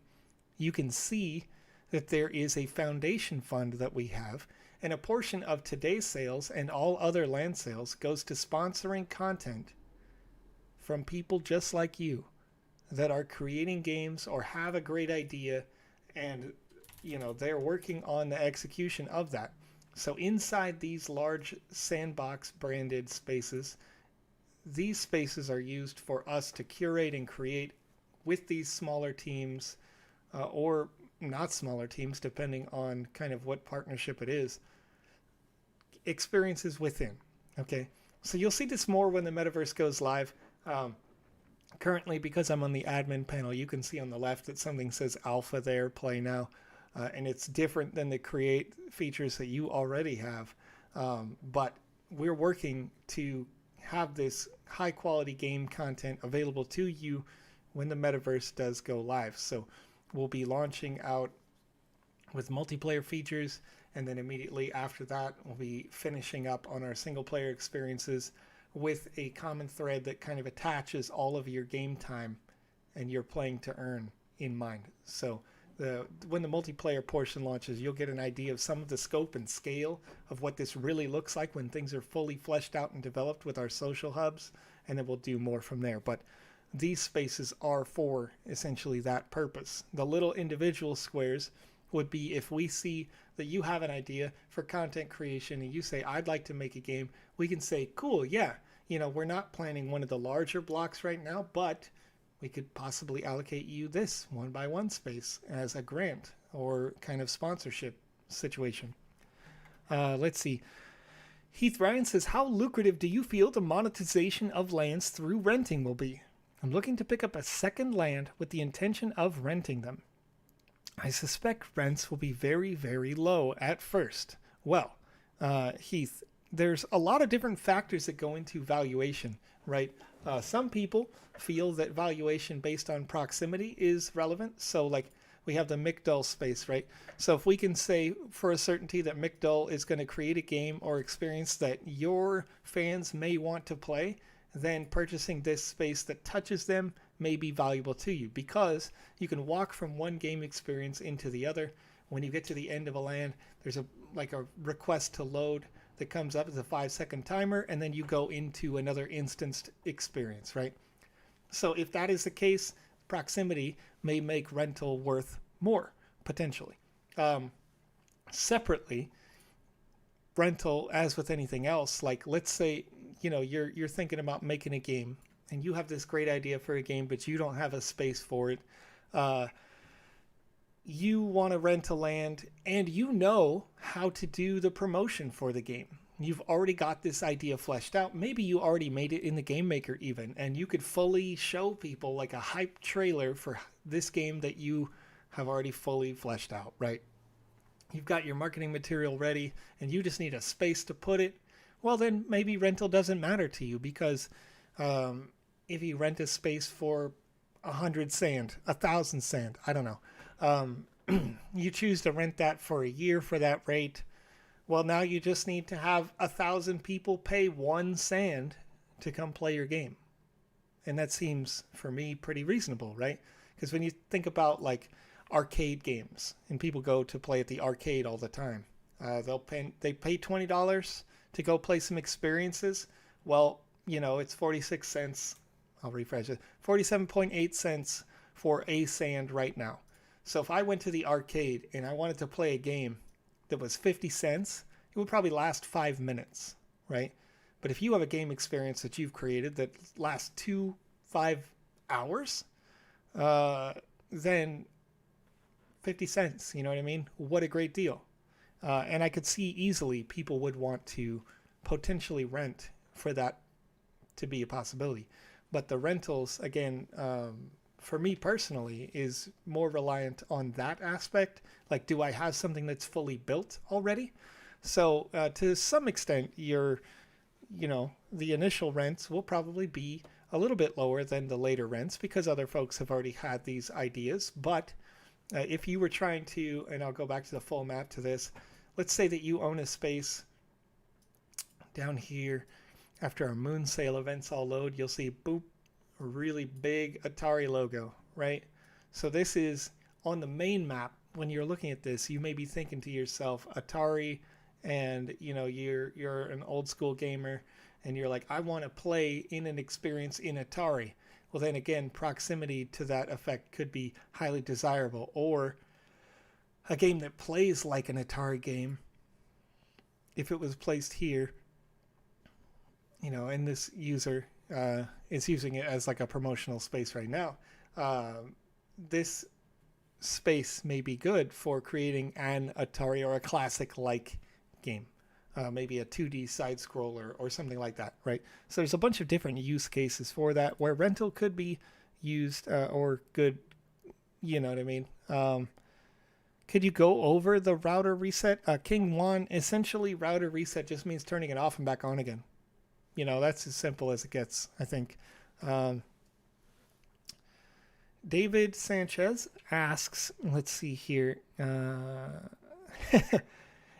you can see that there is a foundation fund that we have, and a portion of today's sales and all other land sales goes to sponsoring content from people just like you that are creating games or have a great idea, and they're working on the execution of that. So inside these large Sandbox branded spaces, these spaces are used for us to curate and create with these smaller teams, or not smaller teams, depending on kind of what partnership it is, experiences within. Okay, so you'll see this more when the metaverse goes live. Currently, because I'm on the admin panel, you can see on the left that something says alpha there, play now, and it's different than the create features that you already have, but we're working to have this high quality game content available to you when the metaverse does go live. So we'll be launching out with multiplayer features, and then immediately after that we'll be finishing up on our single player experiences with a common thread that kind of attaches all of your game time and your playing to earn in mind. So when the multiplayer portion launches, you'll get an idea of some of the scope and scale of what this really looks like when things are fully fleshed out and developed with our social hubs, and then we'll do more from there. But these spaces are for essentially that purpose. The little individual squares would be if we see that you have an idea for content creation and you say, I'd like to make a game, we can say, cool, yeah, we're not planning one of the larger blocks right now, but we could possibly allocate you this 1x1 space as a grant or kind of sponsorship situation. Let's see. Heath Ryan says, how lucrative do you feel the monetization of lands through renting will be? I'm looking to pick up a second land with the intention of renting them. I suspect rents will be very, very low at first. Well, Heath, there's a lot of different factors that go into valuation, right? Some people feel that valuation based on proximity is relevant. So like we have the McDull space, right? So if we can say for a certainty that McDull is going to create a game or experience that your fans may want to play, then purchasing this space that touches them may be valuable to you because you can walk from one game experience into the other. When you get to the end of a land, there's a request to load that comes up as a 5-second timer, and then you go into another instanced experience, right? So if that is the case, proximity may make rental worth more, potentially. Separately, rental, as with anything else, like let's say, you're thinking about making a game, and you have this great idea for a game, but you don't have a space for it. You want to rent a land, and you know how to do the promotion for the game. You've already got this idea fleshed out. Maybe you already made it in the Game Maker even, and you could fully show people like a hype trailer for this game that you have already fully fleshed out, right? You've got your marketing material ready, and you just need a space to put it. Well, then maybe rental doesn't matter to you because if you rent a space for 100 sand, 1,000 sand, I don't know. You choose to rent that for a year for that rate. Well, now you just need to have 1,000 people pay 1 sand to come play your game. And that seems, for me, pretty reasonable, right? Because when you think about like arcade games, and people go to play at the arcade all the time, they pay $20 to go play some experiences. Well, it's 46 cents. I'll refresh it. 47.8 cents for a sand right now. So if I went to the arcade and I wanted to play a game that was 50 cents, it would probably last 5 minutes, right? But if you have a game experience that you've created that lasts 5 hours, then 50 cents, you know what I mean? What a great deal. And I could see easily people would want to potentially rent for that to be a possibility. But the rentals, again, for me personally, is more reliant on that aspect. Like, do I have something that's fully built already? So to some extent, the initial rents will probably be a little bit lower than the later rents because other folks have already had these ideas. But if you were trying to, and I'll go back to the full map to this, let's say that you own a space down here. After our moon sale events all load, you'll see, boop, a really big Atari logo, right? So this is on the main map. When you're looking at this, you may be thinking to yourself, Atari, and you're an old school gamer, and you're like, I want to play in an experience in Atari. Well, then again, proximity to that effect could be highly desirable. Or a game that plays like an Atari game, if it was placed here, and this user is using it as like a promotional space right now, this space may be good for creating an Atari or a classic-like game. Maybe a 2D side scroller or something like that, right? So there's a bunch of different use cases for that where rental could be used or good, you know what I mean? Could you go over the router reset? King Juan, essentially router reset just means turning it off and back on again. That's as simple as it gets, I think. David Sanchez asks, let's see here.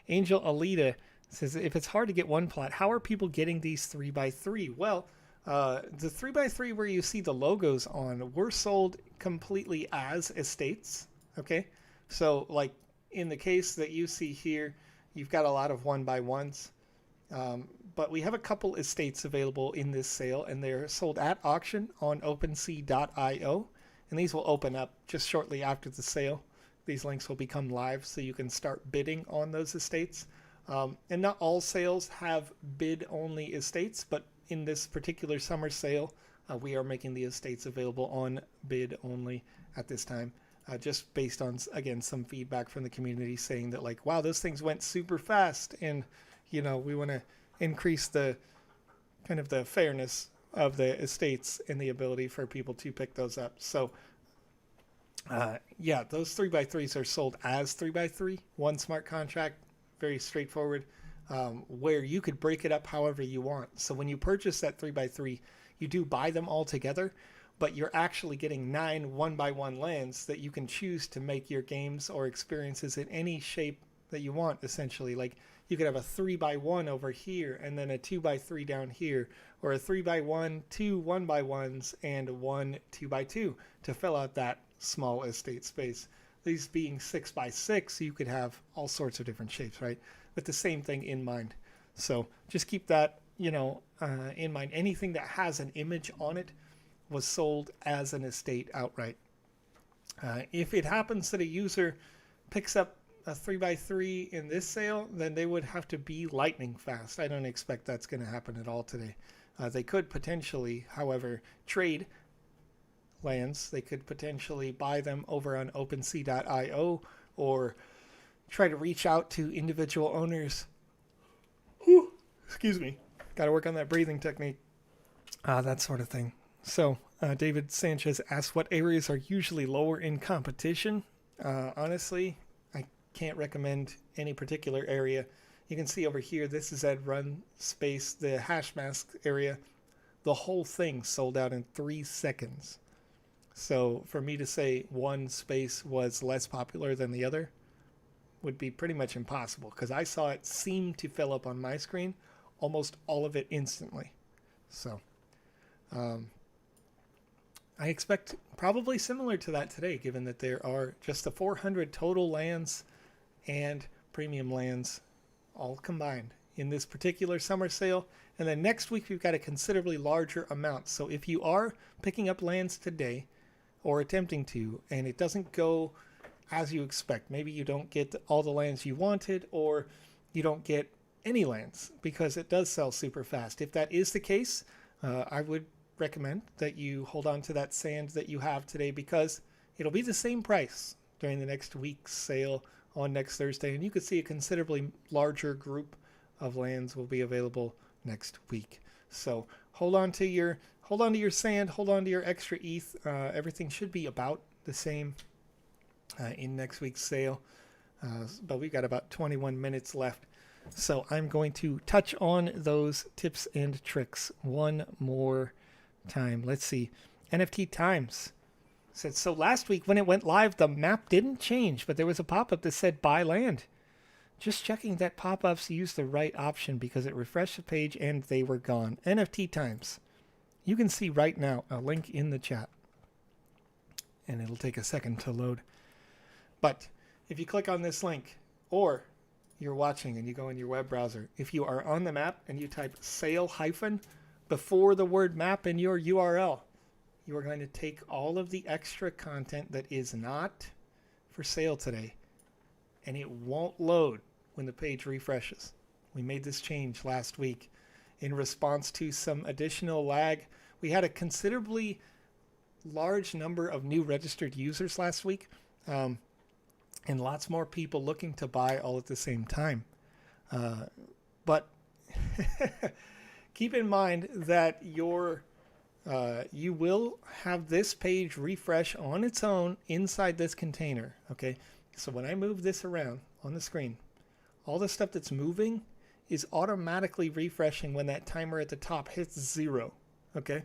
Angel Alita says, if it's hard to get one plot, how are people getting these 3x3? Well, the 3x3 where you see the logos on were sold completely as estates. Okay. So like in the case that you see here, you've got a lot of 1x1s. But we have a couple estates available in this sale, and they're sold at auction on OpenSea.io. And these will open up just shortly after the sale. These links will become live so you can start bidding on those estates. And not all sales have bid-only estates, but in this particular summer sale, we are making the estates available on bid-only at this time. Just based on, again, some feedback from the community saying that, like, wow, those things went super fast, and we want to increase the kind of the fairness of the estates and the ability for people to pick those up. So yeah, those 3x3s are sold as 3x3, one smart contract, very straightforward, where you could break it up however you want. So when you purchase that 3x3, you do buy them all together, but you're actually getting 9 1x1 lands that you can choose to make your games or experiences in any shape that you want, essentially. Like, you could have a 3x1 over here, and then a 2x3 down here, or a 3x1, 2 1x1s, and 1 2x2 to fill out that small estate space. These being 6x6, you could have all sorts of different shapes, right? With the same thing in mind. So just keep that, in mind. Anything that has an image on it was sold as an estate outright. If it happens that a user picks up a 3x3 in this sale, then they would have to be lightning fast. I don't expect that's going to happen at all today. They could potentially, however, trade lands. They could potentially buy them over on OpenSea.io or try to reach out to individual owners. Whew, excuse me. Got to work on that breathing technique. That sort of thing. So David Sanchez asks, what areas are usually lower in competition? Honestly, I can't recommend any particular area. You can see over here, this is at run space, the hash mask area. The whole thing sold out in 3 seconds. So for me to say one space was less popular than the other would be pretty much impossible, because I saw it seem to fill up on my screen, almost all of it instantly. So I expect probably similar to that today, given that there are just the 400 total lands and premium lands all combined in this particular summer sale. And then next week we've got a considerably larger amount. So if you are picking up lands today or attempting to, and it doesn't go as you expect, maybe you don't get all the lands you wanted, or you don't get any lands because it does sell super fast. If that is the case, I would recommend that you hold on to that sand that you have today, because it'll be the same price during the next week's sale on next Thursday, and you could see a considerably larger group of lands will be available next week. So hold on to your sand, hold on to your extra ETH. Everything should be about the same in next week's sale, but we've got about 21 minutes left. So I'm going to touch on those tips and tricks one more time. Let's see. NFT Times said, so last week when it went live, the map didn't change, but there was a pop-up that said buy land. Just checking that pop-ups used the right option, because it refreshed the page and they were gone. NFT Times. You can see right now a link in the chat, and it'll take a second to load. But if you click on this link, or you're watching and you go in your web browser, if you are on the map and you type sale hyphen before the word map in your URL, you are going to take all of the extra content that is not for sale today, and it won't load when the page refreshes. We made this change last week in response to some additional lag. We had a considerably large number of new registered users last week, and lots more people looking to buy all at the same time. But keep in mind that you will have this page refresh on its own inside this container. Okay, so when I move this around on the screen, all the stuff that's moving is automatically refreshing when that timer at the top hits 0. Okay,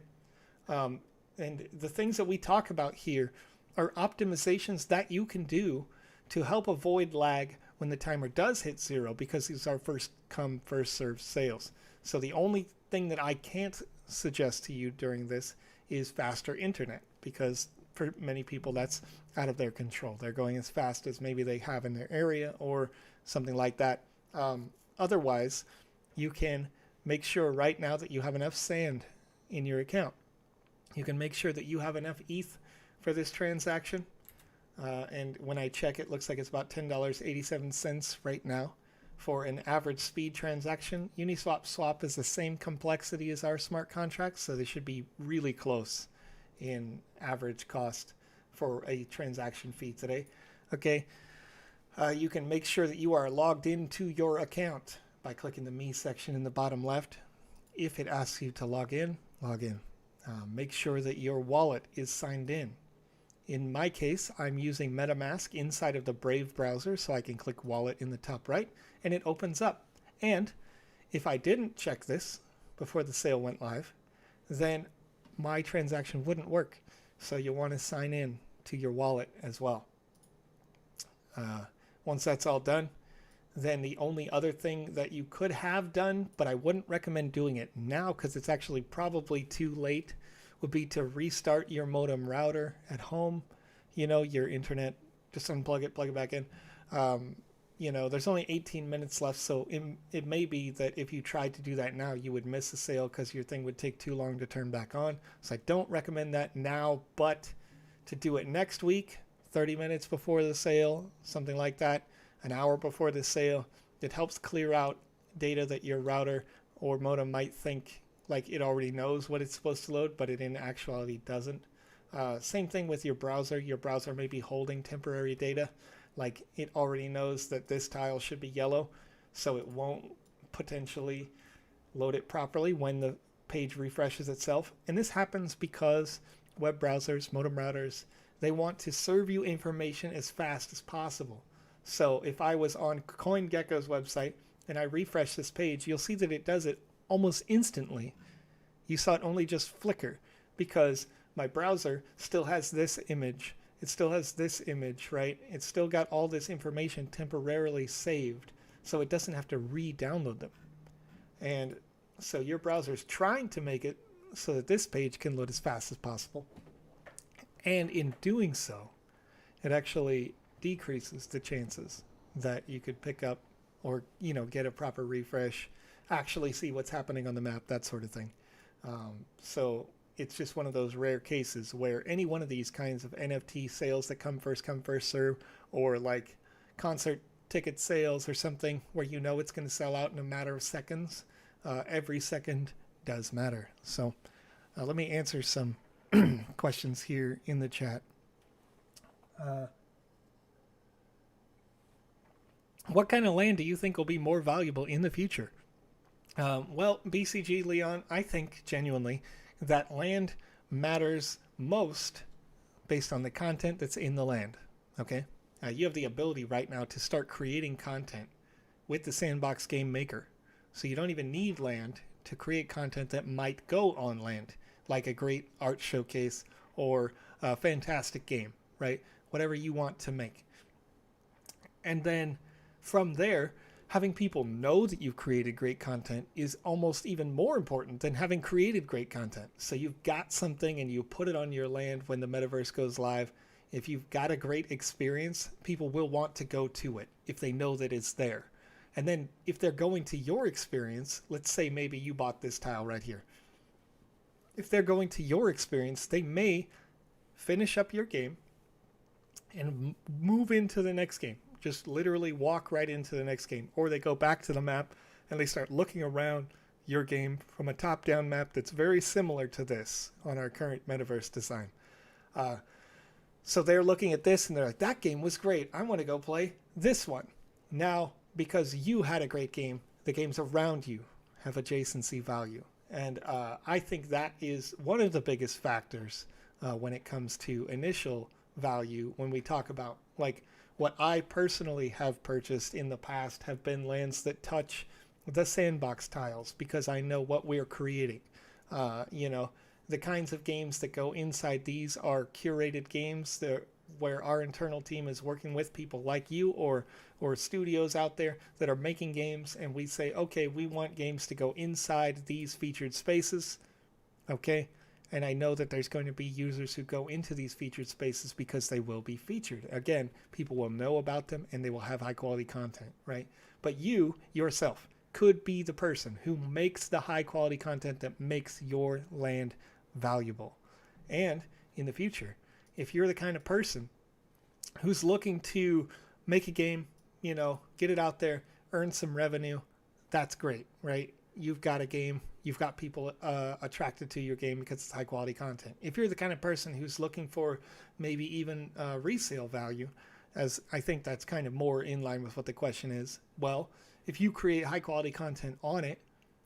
and the things that we talk about here are optimizations that you can do to help avoid lag when the timer does hit 0, because these are first come, first served sales. So the only thing that I can't suggest to you during this is faster internet, because for many people, that's out of their control. They're going as fast as maybe they have in their area or something like that. Otherwise, you can make sure right now that you have enough sand in your account. You can make sure that you have enough ETH for this transaction. And when I check, it looks like it's about $10.87 right now for an average speed transaction. Uniswap swap is the same complexity as our smart contracts, so they should be really close in average cost for a transaction fee today. Okay, you can make sure that you are logged into your account by clicking the Me section in the bottom left. If it asks you to log in, log in. Make sure that your wallet is signed in. In my case, I'm using MetaMask inside of the Brave browser, so I can click Wallet in the top right, and it opens up. And if I didn't check this before the sale went live, then my transaction wouldn't work. So you'll want to sign in to your wallet as well. Once that's all done, then the only other thing that you could have done, but I wouldn't recommend doing it now because it's actually probably too late, would be to restart your modem router at home. You know, your internet, just unplug it, plug it back in. You know, there's only 18 minutes left, so it may be that if you tried to do that now, you would miss the sale because your thing would take too long to turn back on. So I don't recommend that now, but to do it next week, 30 minutes before the sale, something like that, an hour before the sale, it helps clear out data that your router or modem might think like it already knows what it's supposed to load, but it in actuality doesn't. Same thing with your browser. Your browser may be holding temporary data, like it already knows that this tile should be yellow, so it won't potentially load it properly when the page refreshes itself. And this happens because web browsers, modem routers, they want to serve you information as fast as possible. So if I was on CoinGecko's website and I refresh this page, you'll see that it does it almost instantly. You saw it only just flicker because my browser still has this image. It still has this image, right? It's still got all this information temporarily saved, so it doesn't have to re-download them. And so your browser's trying to make it so that this page can load as fast as possible. And in doing so, it actually decreases the chances that you could pick up or, you know, get a proper refresh, actually see what's happening on the map, that sort of thing. So it's just one of those rare cases where any one of these kinds of NFT sales that come first serve, or like concert ticket sales or something where you know it's going to sell out in a matter of seconds, every second does matter. So let me answer some questions here in the chat. What kind of land do you think will be more valuable in the future? Well, BCG Leon, I think genuinely that land matters most based on the content that's in the land. Okay, you have the ability right now to start creating content with the Sandbox game maker, so you don't even need land to create content that might go on land, like a great art showcase or a fantastic game, right? Whatever you want to make. And then from there, having people know that you've created great content is almost even more important than having created great content. So you've got something and you put it on your land when the metaverse goes live. If you've got a great experience, people will want to go to it if they know that it's there. And then if they're going to your experience, let's say maybe you bought this tile right here. If they're going to your experience, they may finish up your game and move into the next game. Just literally walk right into the next game. Or they go back to the map and they start looking around your game from a top-down map that's very similar to this on our current metaverse design. So they're looking at this and they're like, that game was great. I want to go play this one. Now, because you had a great game, the games around you have adjacency value. And I think that is one of the biggest factors when it comes to initial value when we talk about, like, what I personally have purchased in the past have been lands that touch the Sandbox tiles because I know what we're creating. You know, the kinds of games that go inside these are curated games where our internal team is working with people like you or studios out there that are making games, and we say, okay, we want games to go inside these featured spaces. Okay, And I know that there's going to be users who go into these featured spaces because they will be featured. Again, people will know about them and they will have high quality content, right? But you, yourself, could be the person who makes the high quality content that makes your land valuable. And in the future, if you're the kind of person who's looking to make a game, get it out there, earn some revenue, that's great, right? You've got a game, you've got people attracted to your game because it's high quality content. If you're the kind of person who's looking for maybe even resale value, as I think that's kind of more in line with what the question is, well, if you create high quality content on it,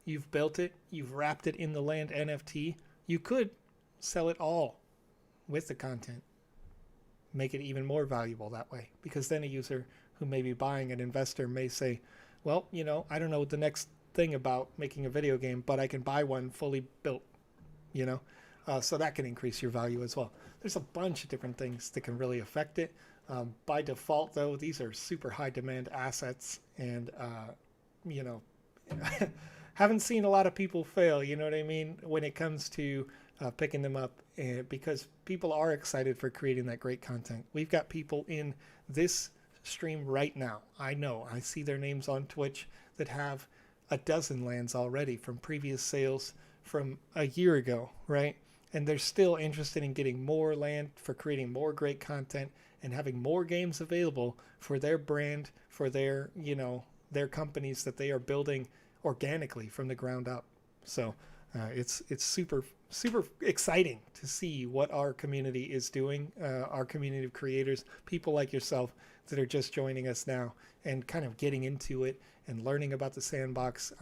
you've built it, you've wrapped it in the land NFT, you could sell it all with the content. Make it even more valuable that way, because then a user who may be buying, an investor, may say, well, I don't know the next thing about making a video game, but I can buy one fully built, so that can increase your value as well. There's a bunch of different things that can really affect it. By default, though, these are super high demand assets, and haven't seen a lot of people fail, you know what I mean, when it comes to picking them up, because people are excited for creating that great content. We've got people in this stream right now. I see their names on Twitch that have a dozen lands already from previous sales from a year ago, right? And they're still interested in getting more land for creating more great content and having more games available for their brand, for their, their companies that they are building organically from the ground up. So it's super exciting to see what our community is doing, our community of creators, people like yourself that are just joining us now and kind of getting into it and learning about the Sandbox.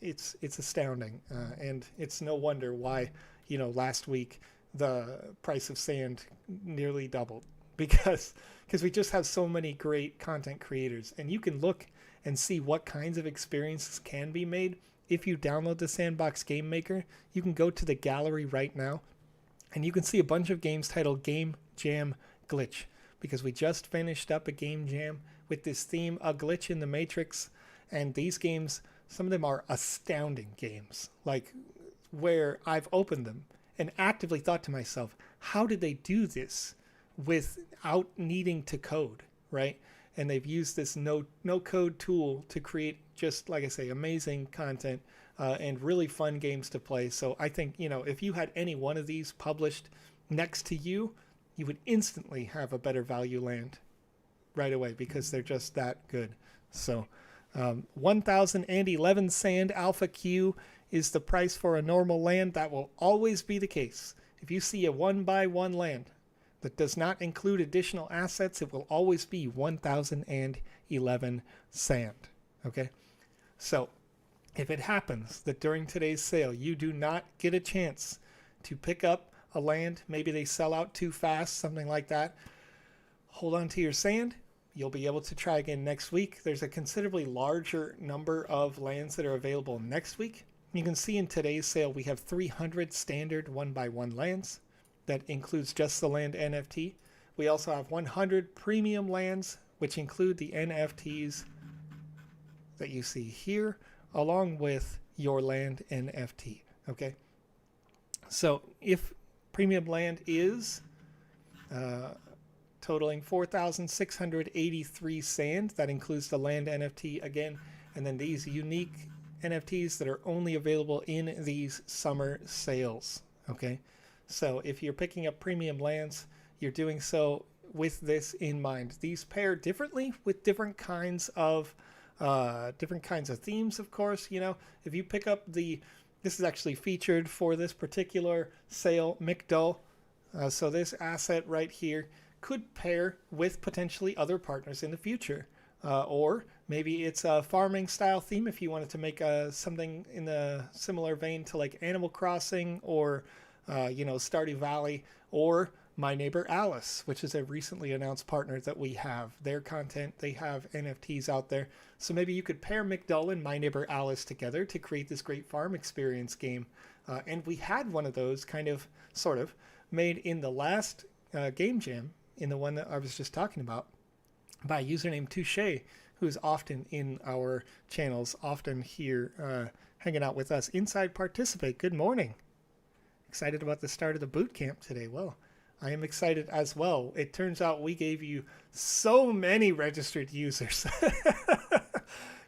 It's astounding, and it's no wonder why last week the price of sand nearly doubled, because we just have so many great content creators, and you can look and see what kinds of experiences can be made. If you download the Sandbox Game Maker, you can go to the gallery right now and you can see a bunch of games titled Game Jam Glitch, because we just finished up a game jam with this theme, A Glitch in the Matrix. And these games, some of them are astounding games, like where I've opened them and actively thought to myself, how did they do this without needing to code, right? And they've used this no code tool to create, just like I say, amazing content and really fun games to play. So I think, if you had any one of these published next to you, you would instantly have a better value land right away, because they're just that good. So 1,011 sand alpha Q is the price for a normal land. That will always be the case. If you see a 1x1 land that does not include additional assets, it will always be 1,011 sand. Okay? So if it happens that during today's sale you do not get a chance to pick up a land, maybe they sell out too fast, something like that, hold on to your sand. You'll be able to try again next week. There's a considerably larger number of lands that are available next week. You can see in today's sale we have 300 standard 1x1 lands. That includes just the land NFT. We also have 100 premium lands, which include the NFTs that you see here, along with your land NFT. Okay? So if premium land is totaling 4,683 sand, that includes the land NFT again, and then these unique NFTs that are only available in these summer sales. Okay? So if you're picking up premium lands, you're doing so with this in mind. These pair differently with different kinds of themes, of course. If you pick up this is actually featured for this particular sale, McDull. So this asset right here could pair with potentially other partners in the future. Or maybe it's a farming style theme if you wanted to make something in a similar vein to like Animal Crossing or Stardew Valley, or My Neighbor Alice, which is a recently announced partner that we have. Their content, they have NFTs out there. So maybe you could pair McDull and My Neighbor Alice together to create this great farm experience game. And we had one of those sort of, made in the last game jam, in the one that I was just talking about, by a user named Touche, who's often in our channels, often here hanging out with us. Inside Participate, good morning. Excited about the start of the boot camp today. Well, I am excited as well. It turns out we gave you so many registered users.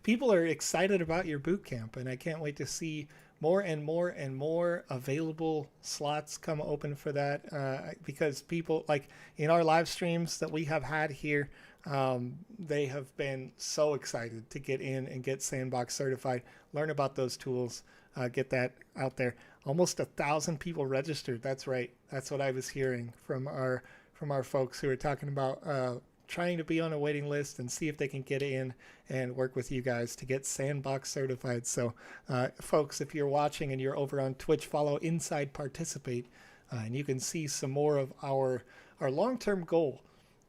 People are excited about your boot camp, and I can't wait to see more and more and more available slots come open for that, because people, like in our live streams that we have had here, they have been so excited to get in and get Sandbox certified, learn about those tools, get that out there. Almost 1,000 people registered. That's right. That's what I was hearing from our folks who are talking about trying to be on a waiting list and see if they can get in and work with you guys to get Sandbox certified. So folks, if you're watching and you're over on Twitch, follow Inside Participate, and you can see some more of our long-term goal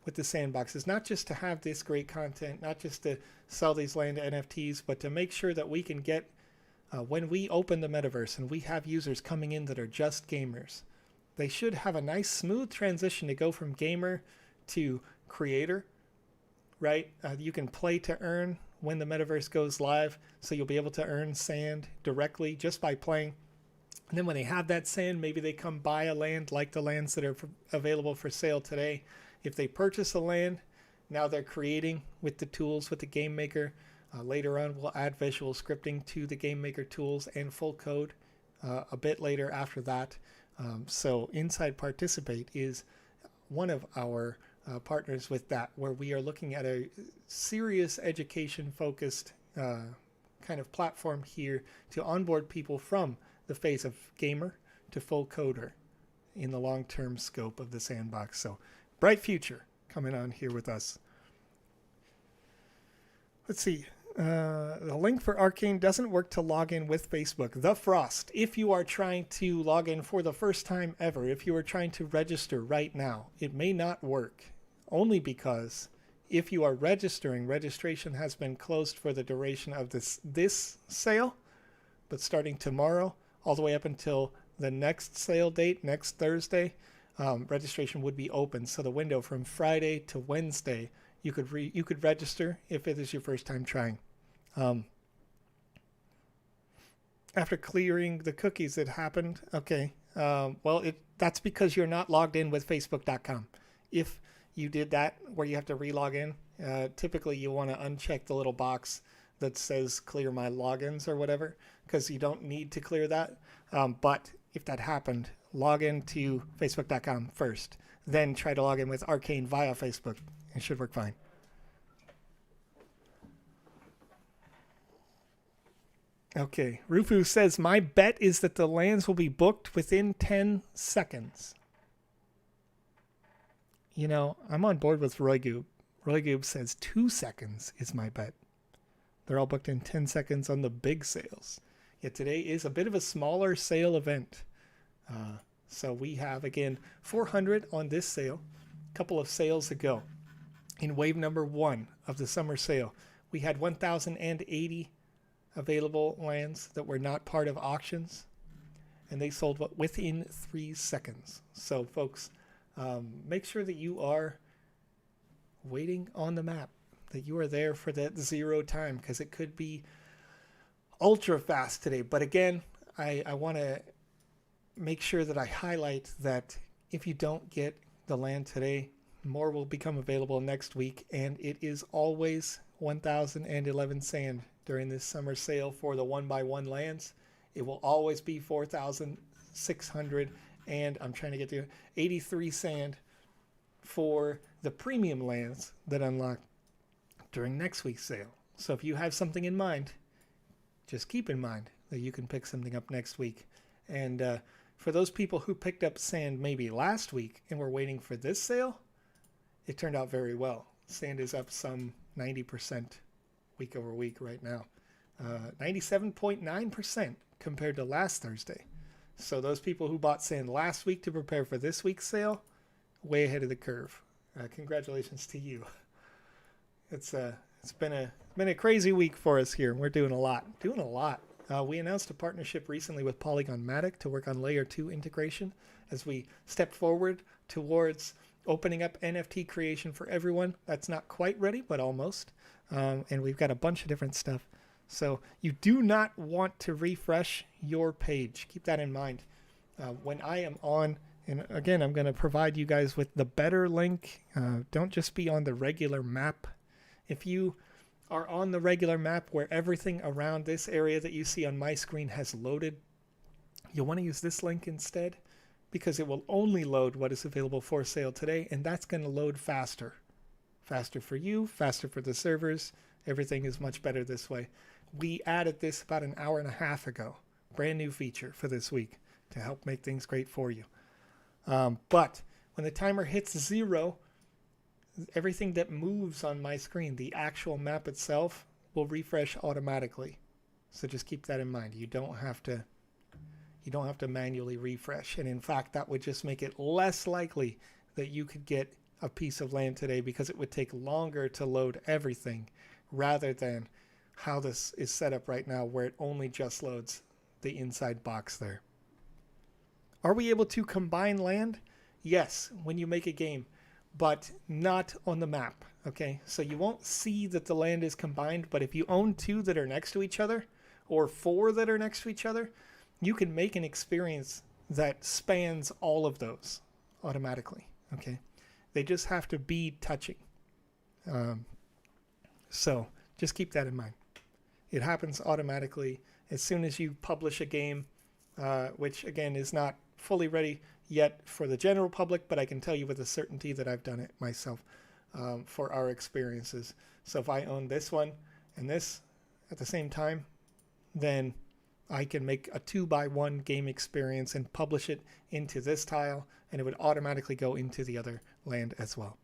with the Sandbox is not just to have this great content, not just to sell these land NFTs, but to make sure that we can get, when we open the metaverse and we have users coming in that are just gamers, they should have a nice smooth transition to go from gamer to creator, right? You can play to earn when the metaverse goes live, so you'll be able to earn sand directly just by playing. And then when they have that sand, maybe they come buy a land like the lands that are available for sale today. If they purchase a land, now they're creating with the tools with the game maker. Later on, we'll add visual scripting to the game maker tools and full code a bit later after that. So Inside Participate is one of our partners with that, where we are looking at a serious education focused kind of platform here to onboard people from the phase of gamer to full coder in the long-term scope of the Sandbox. So bright future coming on here with us. Let's see. The link for Arcane doesn't work to log in with Facebook. The Frost, if you are trying to log in for the first time ever, if you are trying to register right now, it may not work. Only because if you are registering, registration has been closed for the duration of this sale, but starting tomorrow all the way up until the next sale date, next Thursday, registration would be open. So the window from Friday to Wednesday, you could register if it is your first time trying. After clearing the cookies, it happened. Okay. Well, that's because you're not logged in with Facebook.com. If you did that where you have to re-log in, typically you want to uncheck the little box that says clear my logins or whatever, because you don't need to clear that. But if that happened, log in to Facebook.com first, then try to log in with Arcane via Facebook. It should work fine. Okay, Rufu says, my bet is that the lands will be booked within 10 seconds. You know, I'm on board with Roy Goob. Roy Goob says 2 seconds is my bet. They're all booked in 10 seconds on the big sales. Yet today is a bit of a smaller sale event. So we have, again, 400 on this sale. A couple of sales ago. In wave number 1 of the summer sale, we had 1,080 available lands that were not part of auctions. And they sold within 3 seconds. So, folks, make sure that you are waiting on the map, that you are there for that 0 time, because it could be ultra fast today. But again, I want to make sure that I highlight that if you don't get the land today, more will become available next week, and it is always 1,011 sand during this summer sale for the 1x1 lands. It will always be 4,600, and I'm trying to get to 83 sand for the premium lands that unlock during next week's sale. So if you have something in mind, just keep in mind that you can pick something up next week. And for those people who picked up sand maybe last week and were waiting for this sale, it turned out very well. Sand is up some 90% week over week right now. 97.9% compared to last Thursday. So those people who bought sand last week to prepare for this week's sale, way ahead of the curve. Congratulations to you. It's been a crazy week for us here. We're doing a lot. We announced a partnership recently with Polygon-Matic to work on layer 2 integration as we step forward towards opening up NFT creation for everyone. That's not quite ready, but almost. And we've got a bunch of different stuff. So you do not want to refresh your page. Keep that in mind. When I am on, and again, I'm going to provide you guys with the better link. Don't just be on the regular map. If you are on the regular map where everything around this area that you see on my screen has loaded, you'll want to use this link instead, because it will only load what is available for sale today, and that's going to load faster. Faster for you, faster for the servers. Everything is much better this way. We added this about an hour and a half ago. Brand new feature for this week to help make things great for you. But when the timer hits 0, everything that moves on my screen, the actual map itself, will refresh automatically. So just keep that in mind. You don't have to manually refresh. And in fact, that would just make it less likely that you could get a piece of land today, because it would take longer to load everything rather than how this is set up right now, where it only just loads the inside box there. Are we able to combine land? Yes, when you make a game, but not on the map. Okay, so you won't see that the land is combined, but if you own 2 that are next to each other, or 4 that are next to each other, you can make an experience that spans all of those automatically. Okay, they just have to be touching. So just keep that in mind. It happens automatically as soon as you publish a game, which again is not fully ready yet for the general public, but I can tell you with a certainty that I've done it myself for our experiences. So if I own this one and this at the same time, then I can make a 2x1 game experience and publish it into this tile, and it would automatically go into the other land as well.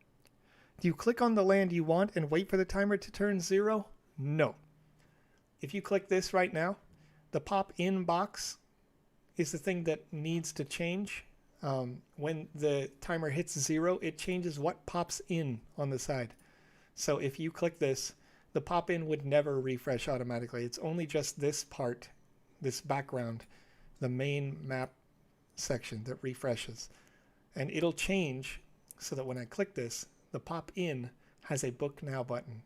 Do you click on the land you want and wait for the timer to turn 0? No. If you click this right now, the pop-in box is the thing that needs to change. When the timer hits 0, it changes what pops in on the side. So if you click this, the pop-in would never refresh automatically. It's only just this part, this background, the main map section that refreshes. And it'll change so that when I click this, the pop-in has a Book Now button.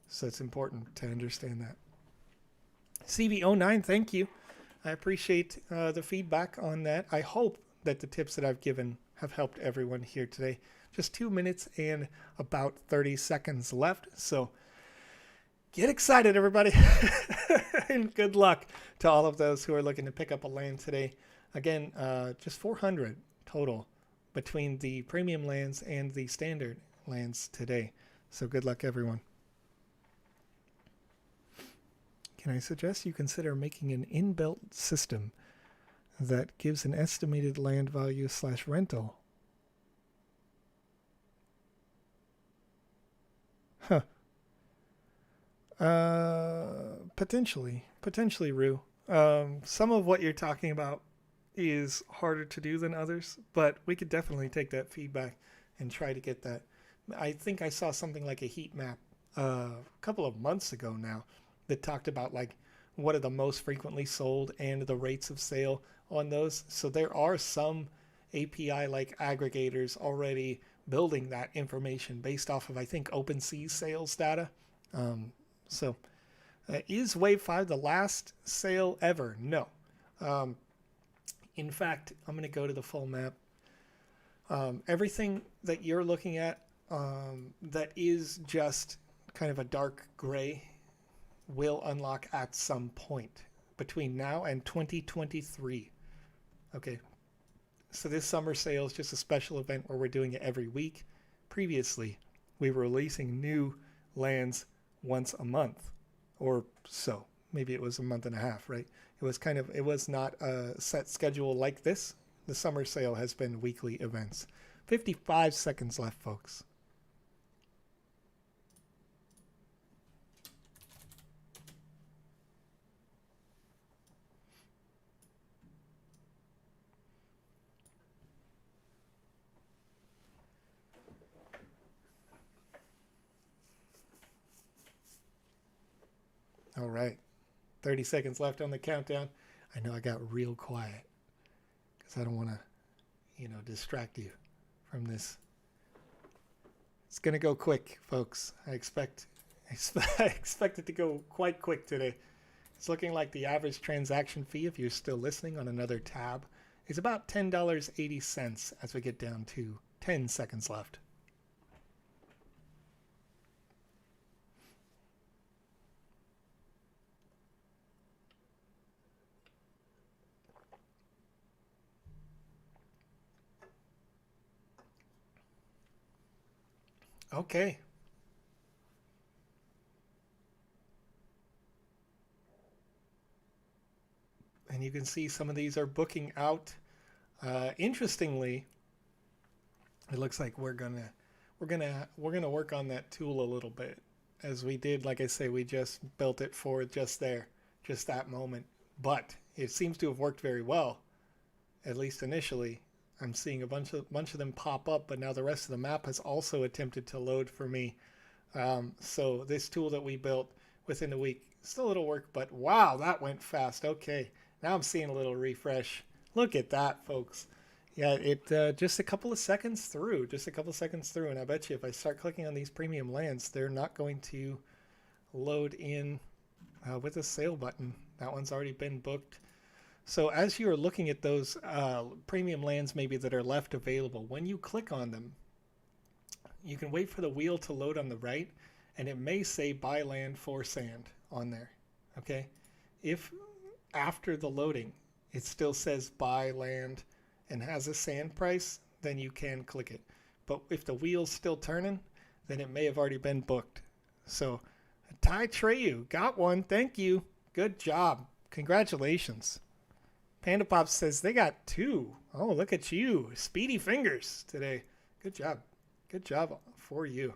So it's important to understand that. CV09, thank you. I appreciate the feedback on that. I hope that the tips that I've given have helped everyone here today. Just 2 minutes and about 30 seconds left. So get excited, everybody. And good luck to all of those who are looking to pick up a land today. Again, just 400 total between the premium lands and the standard lands today. So good luck, everyone. Can I suggest you consider making an inbuilt system that gives an estimated land value / rental? Huh. Potentially, Rue. Some of what you're talking about is harder to do than others, but we could definitely take that feedback and try to get that. I think I saw something like a heat map a couple of months ago now that talked about like what are the most frequently sold and the rates of sale on those. So there are some API like aggregators already building that information based off of, I think, OpenSea sales data. Is Wave 5 the last sale ever? No. In fact, I'm going to go to the full map. Everything that you're looking at that is just kind of a dark gray will unlock at some point between now and 2023. Okay. So this summer sale is just a special event where we're doing it every week. Previously, we were releasing new lands once a month or so. Maybe it was a month and a half, right? It was not a set schedule like this. The summer sale has been weekly events. 55 seconds left, folks. All right. 30 seconds left on the countdown. I know I got real quiet because I don't want to, distract you from this. It's going to go quick, folks. I expect it to go quite quick today. It's looking like the average transaction fee, if you're still listening on another tab, is about $10.80 as we get down to 10 seconds left. Okay. And you can see some of these are booking out. Interestingly, it looks like we're gonna work on that tool a little bit, as we did. Like I say, we just built it for just that moment. But it seems to have worked very well, at least initially. I'm seeing a bunch of them pop up, but now the rest of the map has also attempted to load for me. So this tool that we built within a week, still a little work, but wow, that went fast. Okay, now I'm seeing a little refresh. Look at that, folks. Yeah, it just a couple of seconds through, and I bet you if I start clicking on these premium lands, they're not going to load in with a sale button. That one's already been booked. So as you're looking at those premium lands maybe that are left available, when you click on them, you can wait for the wheel to load on the right, and it may say buy land for sand on there. Okay, if after the loading it still says buy land and has a sand price, then you can click it. But if the wheel's still turning, then it may have already been booked. So Ty Treyu got one. Thank you. Good job. Congratulations. Panda Pop says they got two. Oh, look at you. Speedy fingers today. Good job. Good job for you.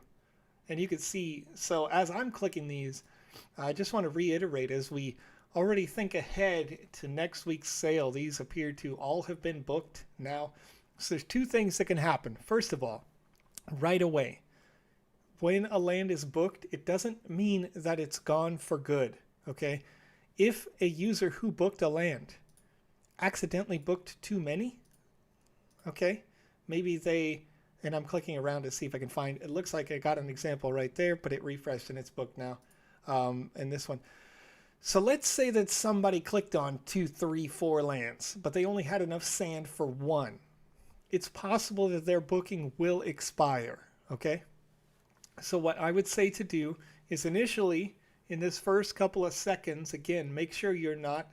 And you can see, so as I'm clicking these, I just want to reiterate, as we already think ahead to next week's sale, these appear to all have been booked now. So there's two things that can happen. First of all, right away, when a land is booked, it doesn't mean that it's gone for good. Okay? If a user who booked a land accidentally booked too many, okay, maybe they, and I'm clicking around to see if I can find, it looks like I got an example right there, but it refreshed and it's booked now. And this one, so let's say that somebody clicked on 2, 3, 4 lands, but they only had enough sand for one. It's possible that their booking will expire. Okay, so what I would say to do is initially in this first couple of seconds, again, make sure you're not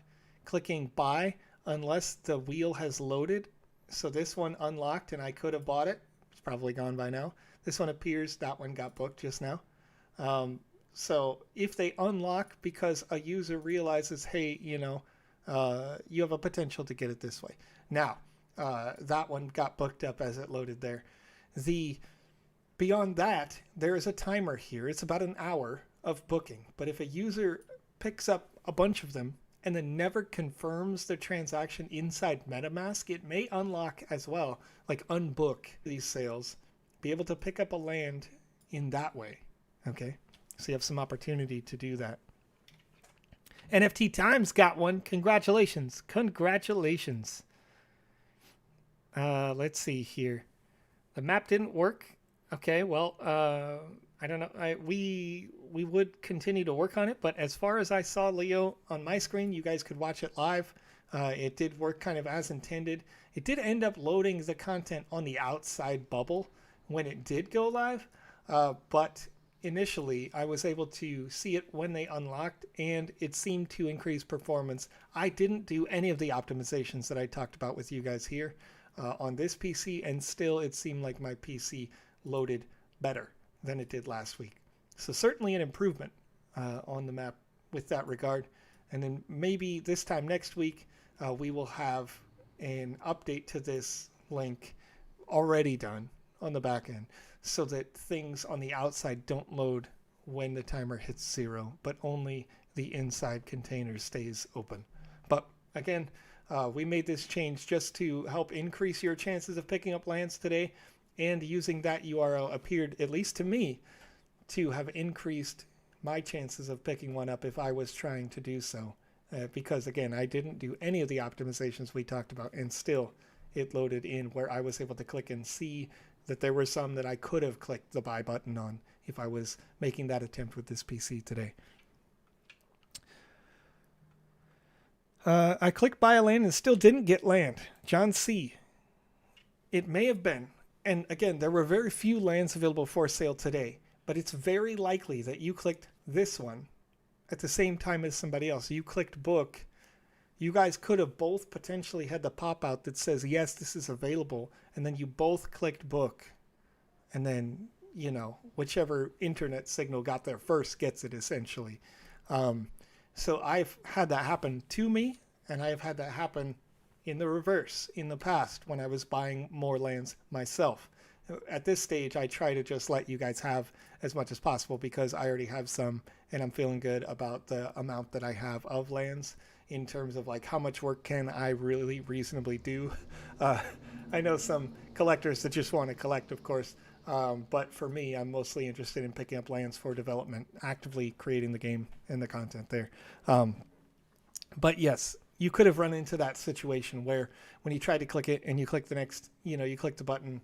clicking buy unless the wheel has loaded. So this one unlocked and I could have bought it. It's probably gone by now. This one appears, that one got booked just now. So if they unlock because a user realizes, hey, you know, you have a potential to get it this way. Now, that one got booked up as it loaded there. Beyond that, there is a timer here. It's about an hour of booking. But if a user picks up a bunch of them and then never confirms the transaction inside MetaMask, it may unlock as well, like unbook these sales, be able to pick up a land in that way. Okay, so you have some opportunity to do that. NFT Times got one. Congratulations. Congratulations. Let's see here. The map didn't work. Okay, well, I don't know. We would continue to work on it, but as far as I saw, Leo, on my screen, you guys could watch it live. It did work kind of as intended. It did end up loading the content on the outside bubble when it did go live, but initially I was able to see it when they unlocked, and it seemed to increase performance. I didn't do any of the optimizations that I talked about with you guys here on this PC, and still it seemed like my PC loaded better than it did last week. So certainly an improvement on the map with that regard. And then maybe this time next week, we will have an update to this link already done on the back end, so that things on the outside don't load when the timer hits 0, but only the inside container stays open. But again, we made this change just to help increase your chances of picking up lands today, and using that URL appeared, at least to me, to have increased my chances of picking one up if I was trying to do so. Because again, I didn't do any of the optimizations we talked about, and still it loaded in where I was able to click and see that there were some that I could have clicked the buy button on if I was making that attempt with this PC today. I clicked buy a land and still didn't get land. John C. It may have been. And again, there were very few lands available for sale today, but it's very likely that you clicked this one at the same time as somebody else. You clicked book. You guys could have both potentially had the pop out that says, yes, this is available. And then you both clicked book. And then, you know, whichever internet signal got there first gets it essentially. So I've had that happen to me, and I've had that happen in the reverse in the past when I was buying more lands myself. At this stage, I try to just let you guys have as much as possible because I already have some, and I'm feeling good about the amount that I have of lands in terms of like how much work can I really reasonably do. I know some collectors that just want to collect, of course, but for me, I'm mostly interested in picking up lands for development, actively creating the game and the content there. But yes, you could have run into that situation where when you tried to click it and you click the next, you know, you click the button,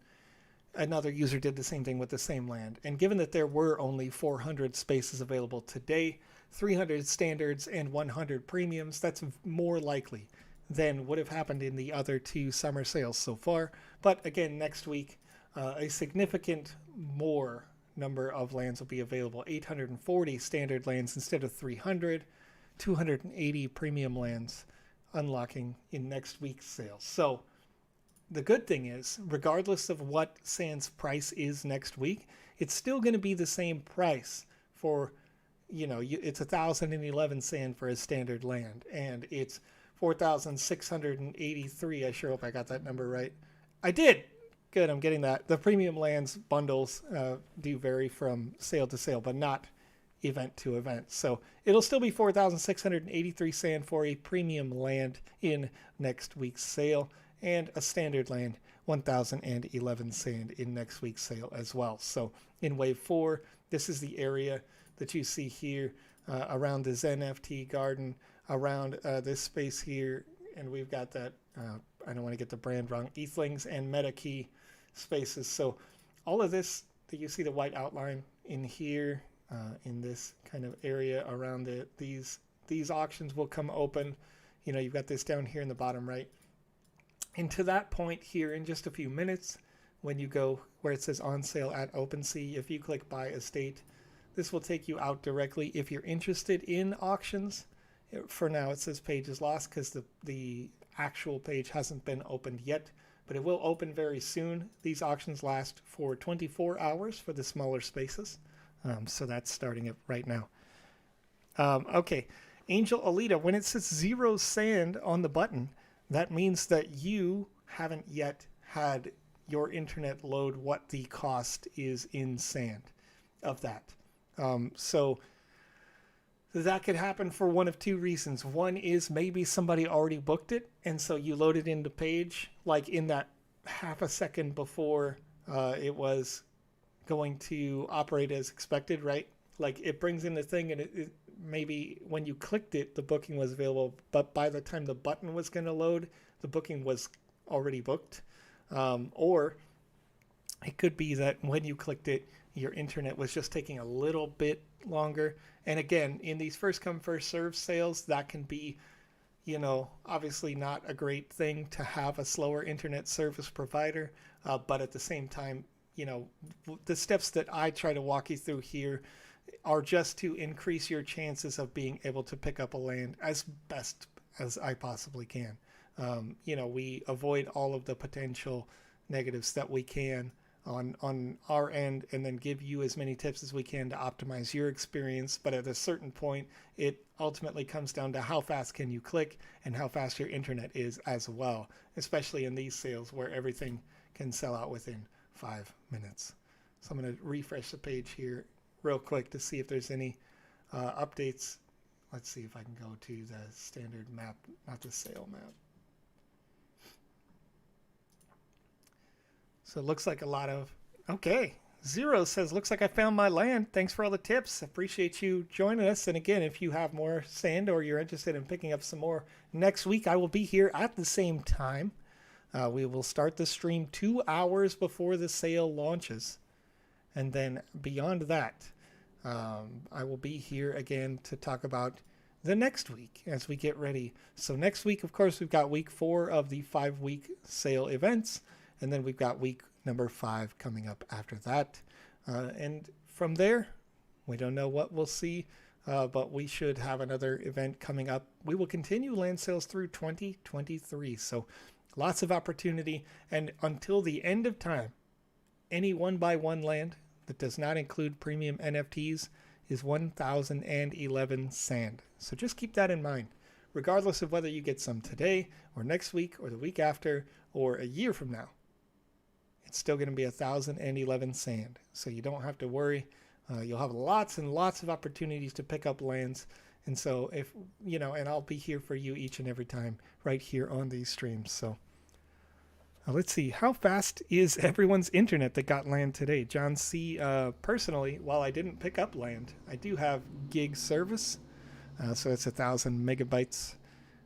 another user did the same thing with the same land. And given that there were only 400 spaces available today, 300 standards and 100 premiums, that's more likely than would have happened in the other two summer sales so far. But again, next week, a significant more number of lands will be available. 840 standard lands instead of 300, 280 premium lands unlocking in next week's sales. So the good thing is, regardless of what Sand's price is next week, it's still going to be the same price for, you know, it's 1,011 Sand for a standard land, and it's 4,683. I sure hope I got that number right. I did. Good, I'm getting that. The premium lands bundles do vary from sale to sale, but not event to event. So it'll still be 4,683 Sand for a premium land in next week's sale, and a standard land 1,011 Sand in next week's sale as well. So in wave 4, this is the area that you see here around the NFT garden, around this space here, and we've got that, I don't want to get the brand wrong, Ethlings and MetaKey spaces. So all of this that you see the white outline in here, in this kind of area around these auctions will come open. You know, you've got this down here in the bottom right. And to that point here in just a few minutes, when you go where it says on sale at OpenSea, if you click buy estate, this will take you out directly. If you're interested in auctions, for now it says page is lost because the actual page hasn't been opened yet, but it will open very soon. These auctions last for 24 hours for the smaller spaces. So that's starting it right now. Okay, Angel Alita, when it says 0 Sand on the button, that means that you haven't yet had your internet load what the cost is in Sand of that. So that could happen for one of two reasons. One is maybe somebody already booked it, and so you load it into page like in that half a second before it was going to operate as expected, right? Like it brings in the thing, and it maybe when you clicked it, the booking was available, but by the time the button was going to load, the booking was already booked. Or it could be that when you clicked it, your internet was just taking a little bit longer. And again, in these first come first serve sales, that can be, you know, obviously not a great thing to have a slower internet service provider, but at the same time, you know, the steps that I try to walk you through here are just to increase your chances of being able to pick up a land as best as I possibly can. You know, we avoid all of the potential negatives that we can on our end, and then give you as many tips as we can to optimize your experience. But at a certain point, it ultimately comes down to how fast can you click and how fast your internet is as well, especially in these sales where everything can sell out within 5 minutes. So I'm going to refresh the page here real quick to see if there's any updates. Let's see if I can go to the standard map, not the sale map. So it looks like a lot of, okay. Zero says, looks like I found my land. Thanks for all the tips. Appreciate you joining us. And again, if you have more sand or you're interested in picking up some more next week, I will be here at the same time. We will start the stream 2 hours before the sale launches. And then beyond that, I will be here again to talk about the next week as we get ready. So next week, of course, we've got week 4 of the 5-week sale events, and then we've got week number 5 coming up after that. And from there, we don't know what we'll see, but we should have another event coming up. We will continue land sales through 2023. So lots of opportunity. And until the end of time, any 1x1 land that does not include premium NFTs is 1,011 sand. So just keep that in mind. Regardless of whether you get some today or next week or the week after or a year from now, it's still going to be 1,011 sand. So you don't have to worry. You'll have lots and lots of opportunities to pick up lands. And so if, and I'll be here for you each and every time right here on these streams. So let's see, how fast is everyone's internet that got land today? John C. Personally, while I didn't pick up land, I do have gig service. So it's 1,000 megabytes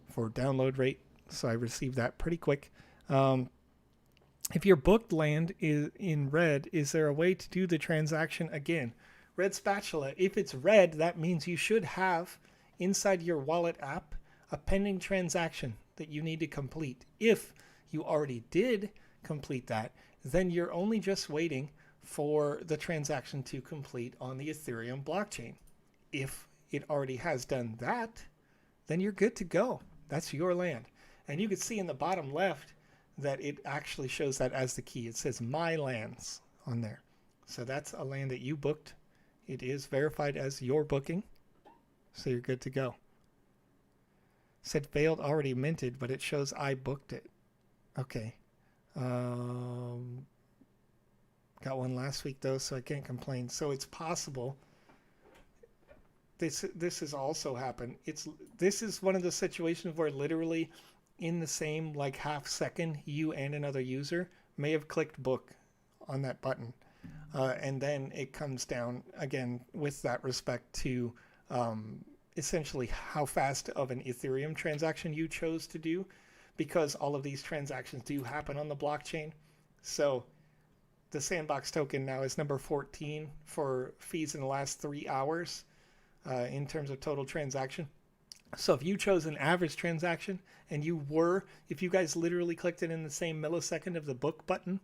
for download rate. So I received that pretty quick. If your booked land is in red, is there a way to do the transaction again? Red Spatula, if it's red, that means you should have inside your wallet app a pending transaction that you need to complete. If you already did complete that, then you're only just waiting for the transaction to complete on the Ethereum blockchain. If it already has done that, then you're good to go. That's your land. And you can see in the bottom left that it actually shows that as the key. It says My Lands on there. So that's a land that you booked. It is verified as your booking. So you're good to go. Said failed already minted, but it shows I booked it. Okay. Got one last week though, so I can't complain. So it's possible. This has also happened. This is one of the situations where literally in the same like half second, you and another user may have clicked book on that button. And then it comes down again with that respect to essentially how fast of an Ethereum transaction you chose to do, because all of these transactions do happen on the blockchain. So the Sandbox token now is number 14 for fees in the last 3 hours in terms of total transaction. So if you chose an average transaction and if you guys literally clicked it in the same millisecond of the book button,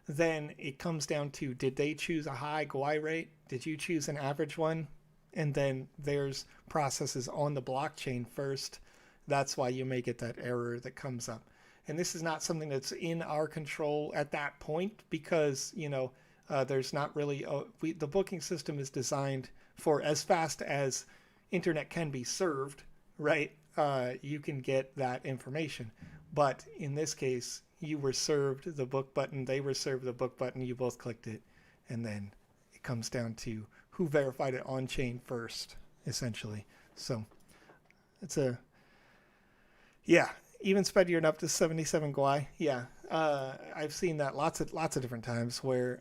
then it comes down to, did they choose a high GUI rate? Did you choose an average one? And then there's processes on the blockchain first. That's why you may get that error that comes up. And this is not something that's in our control at that point because, there's not really, the booking system is designed for as fast as internet can be served, right? You can get that information. But in this case, you were served the book button, they were served the book button, you both clicked it, and then it comes down to who verified it on chain first, essentially. So it's even spedier up to 77 GUI. Yeah, I've seen that lots of different times where,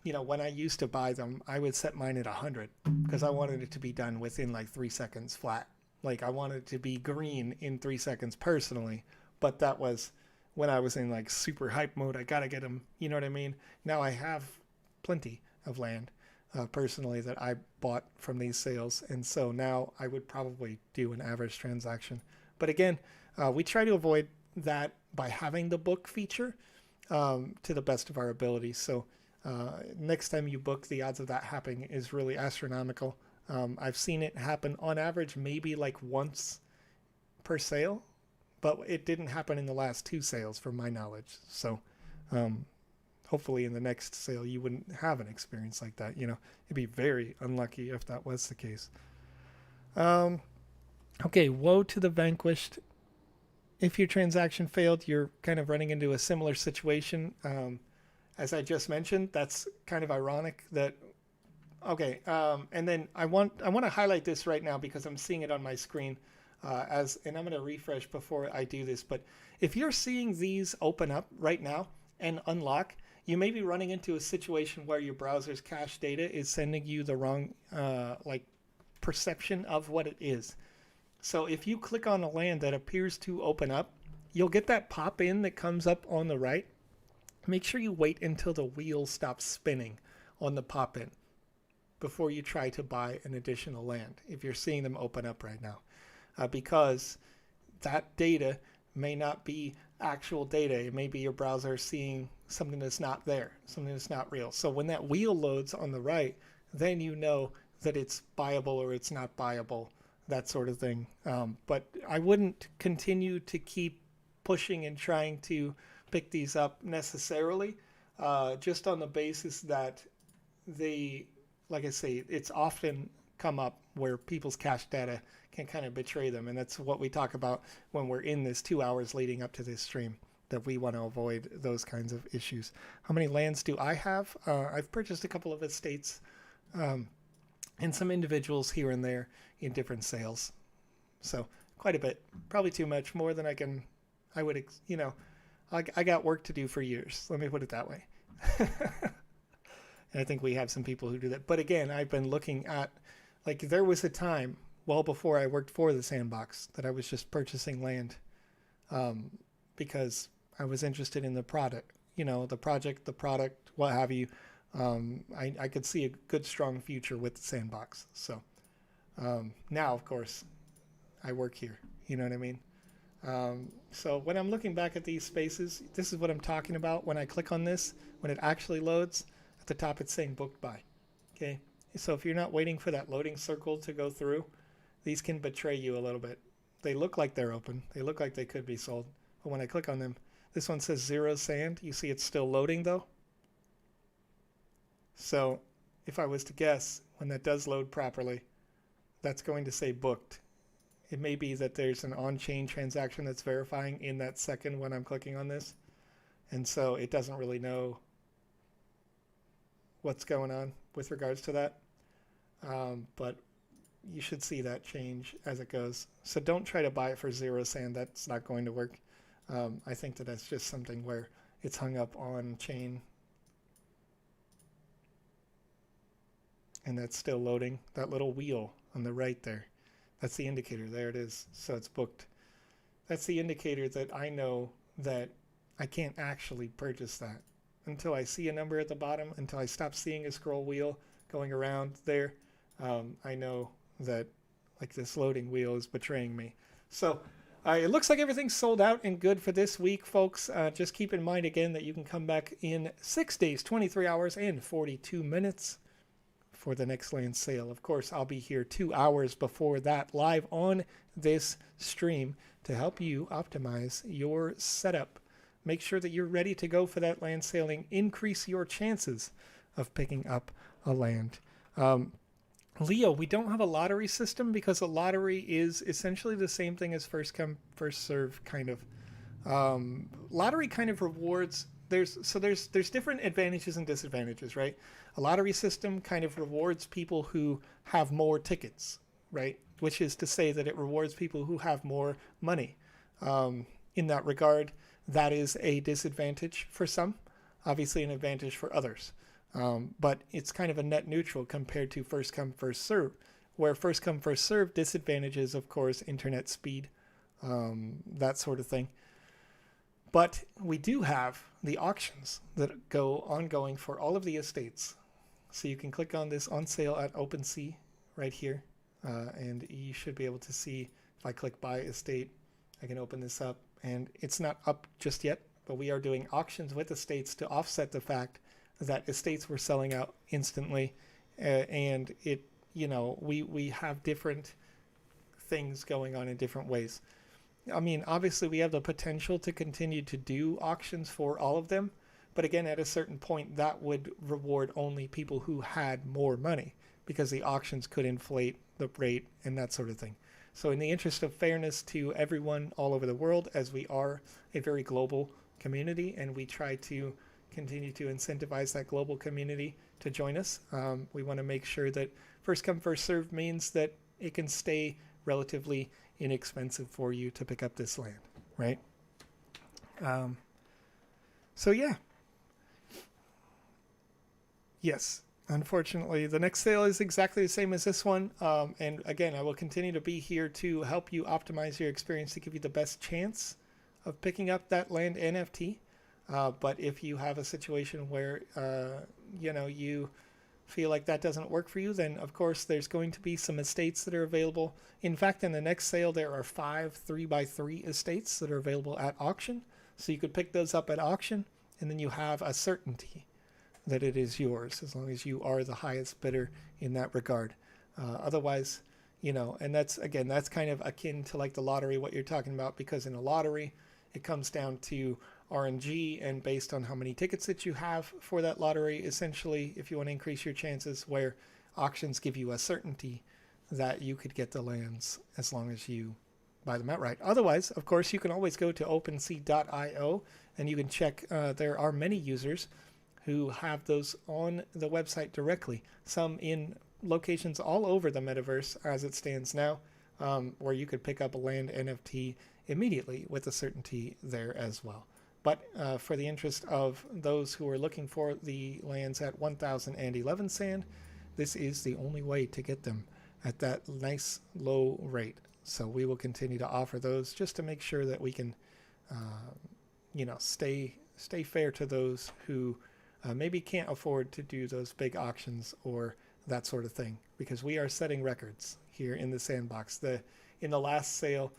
when I used to buy them, I would set mine at 100 because I wanted it to be done within like 3 seconds flat. Like I wanted it to be green in 3 seconds personally, but that was when I was in like super hype mode. I gotta get them, you know what I mean? Now I have plenty of land personally that I bought from these sales, and so now I would probably do an average transaction. But again, we try to avoid that by having the book feature to the best of our ability. So next time you book, the odds of that happening is really astronomical. I've seen it happen on average maybe like once per sale, but it didn't happen in the last 2 sales from my knowledge. So hopefully in the next sale you wouldn't have an experience like that. It'd be very unlucky if that was the case. Okay, woe to the vanquished. If your transaction failed, you're kind of running into a similar situation. As I just mentioned, that's kind of ironic that, okay, and then I want to highlight this right now because I'm seeing it on my screen and I'm going to refresh before I do this. But if you're seeing these open up right now and unlock, you may be running into a situation where your browser's cache data is sending you the wrong perception of what it is. So if you click on a land that appears to open up, you'll get that pop in that comes up on the right. Make sure you wait until the wheel stops spinning on the pop in. before you try to buy an additional land if you're seeing them open up right now, because that data may not be actual data. It may be your browser seeing something that's not there, something that's not real. So when that wheel loads on the right, then you know that it's buyable or it's not buyable, that sort of thing. But I wouldn't continue to keep pushing and trying to pick these up necessarily, just on the basis that they, like I say, it's often come up where people's cache data can kind of betray them. And that's what we talk about when we're in this 2 hours leading up to this stream, that we want to avoid those kinds of issues. How many lands do I have? I've purchased a couple of estates, and some individuals here and there in different sales. So quite a bit, probably too much, more than I would, I got work to do for years. Let me put it that way. And I think we have some people who do that. But again, I've been looking at, like, there was a time well before I worked for the Sandbox that I was just purchasing land, because I was interested in the product, the project, the product, what have you. I could see a good, strong future with the Sandbox. So now, of course, I work here. You know what I mean? So when I'm looking back at these spaces, this is what I'm talking about. When I click on this, when it actually loads, at the top it's saying booked by. Okay? So if you're not waiting for that loading circle to go through, these can betray you a little bit. They look like they're open. They look like they could be sold. But when I click on them, this one says 0 sand. You see it's still loading though. So if I was to guess, when that does load properly, that's going to say booked. It may be that there's an on-chain transaction that's verifying in that second when I'm clicking on this. And so it doesn't really know what's going on with regards to that. But you should see that change as it goes. So don't try to buy it for 0 sand. That's not going to work. I think that that's just something where it's hung up on chain. And that's still loading. That little wheel on the right there, that's the indicator. There it is. So it's booked. That's the indicator that I know that I can't actually purchase that until I see a number at the bottom, until I stop seeing a scroll wheel going around there. I know that, like, this loading wheel is betraying me. So it looks like everything's sold out and good for this week, folks. Just keep in mind again that you can come back in 6 days, 23 hours, and 42 minutes for the next land sale. Of course, I'll be here 2 hours before that, live on this stream, to help you optimize your setup. Make sure that you're ready to go for that land sailing. Increase your chances of picking up a land. Leo, we don't have a lottery system because a lottery is essentially the same thing as first come, first serve kind of. Lottery kind of rewards, there's different advantages and disadvantages, right? A lottery system kind of rewards people who have more tickets, right? Which is to say that it rewards people who have more money. In that regard, that is a disadvantage for some, obviously an advantage for others. But it's kind of a net neutral compared to first come, first serve, where first come, first serve disadvantages, of course, internet speed, that sort of thing. But we do have the auctions that go ongoing for all of the estates. So you can click on this on sale at OpenSea right here. And you should be able to see, if I click buy estate, I can open this up, and it's not up just yet, but we are doing auctions with estates to offset the fact that estates were selling out instantly. And it, we have different things going on in different ways. I mean, obviously we have the potential to continue to do auctions for all of them, but again, at a certain point, that would reward only people who had more money, because the auctions could inflate the rate and that sort of thing. So in the interest of fairness to everyone all over the world, as we are a very global community and we try to continue to incentivize that global community to join us, we want to make sure that first come, first serve means that it can stay relatively inexpensive for you to pick up this land, right? So yeah. Yes, unfortunately, the next sale is exactly the same as this one. And again, I will continue to be here to help you optimize your experience to give you the best chance of picking up that land NFT. But if you have a situation where, you feel like that doesn't work for you, then of course there's going to be some estates that are available. In fact, in the next sale, there are 5 3x3 estates that are available at auction. So you could pick those up at auction, and then you have a certainty that it is yours as long as you are the highest bidder in that regard. Otherwise, and that's kind of akin to like the lottery, what you're talking about, because in a lottery, it comes down to RNG and based on how many tickets that you have for that lottery, essentially, if you want to increase your chances, where auctions give you a certainty that you could get the lands as long as you buy them outright. Otherwise, of course, you can always go to OpenSea.io and you can check. There are many users who have those on the website directly, some in locations all over the metaverse as it stands now, where you could pick up a land NFT immediately with a certainty there as well. But for the interest of those who are looking for the lands at 1011 sand, this is the only way to get them at that nice low rate. So we will continue to offer those just to make sure that we can, stay fair to those who maybe can't afford to do those big auctions or that sort of thing, because we are setting records here in the Sandbox. In the last sale,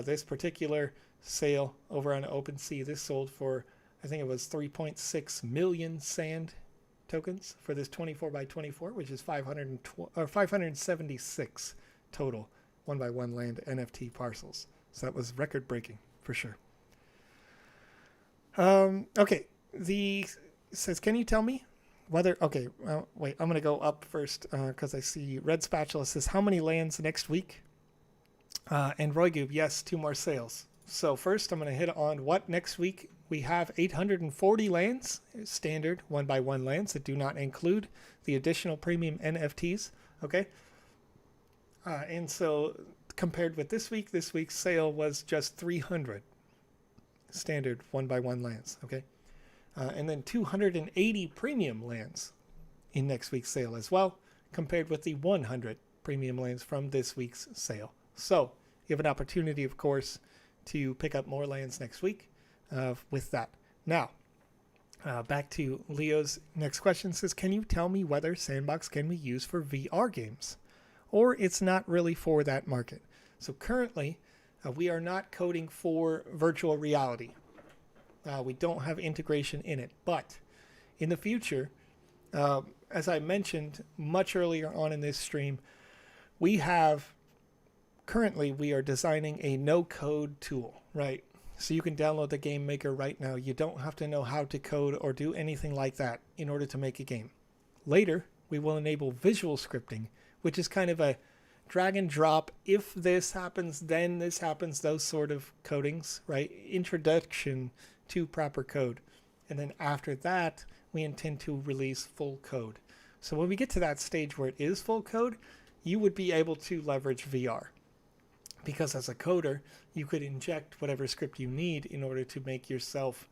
this particular sale over on OpenSea, this sold for, I think it was 3.6 million sand tokens for this 24x24, which is 576 total 1x1 land NFT parcels. So that was record breaking for sure. Okay, says, can you tell me whether, wait, I'm going to go up first because I see Red Spatula says, how many lands next week? And Roygoob, yes, 2 more sales. So first I'm going to hit on what next week. We have 840 lands, standard 1x1 lands that do not include the additional premium NFTs. Okay. And so compared with this week's sale was just 300 standard 1x1 lands. Okay. And then 280 premium lands in next week's sale as well, compared with the 100 premium lands from this week's sale. So you have an opportunity, of course, to pick up more lands next week with that. Now, back to Leo's next question. Says, can you tell me whether Sandbox can be used for VR games, or it's not really for that market? So currently, we are not coding for virtual reality. We don't have integration in it, but in the future, as I mentioned much earlier on in this stream, currently we are designing a no-code tool, right? So you can download the game maker right now. You don't have to know how to code or do anything like that in order to make a game. Later, we will enable visual scripting, which is kind of a drag and drop. If this happens, then this happens, those sort of codings, right? Introduction to proper code. And then after that, we intend to release full code. So when we get to that stage where it is full code, you would be able to leverage VR. Because as a coder, you could inject whatever script you need in order to make yourself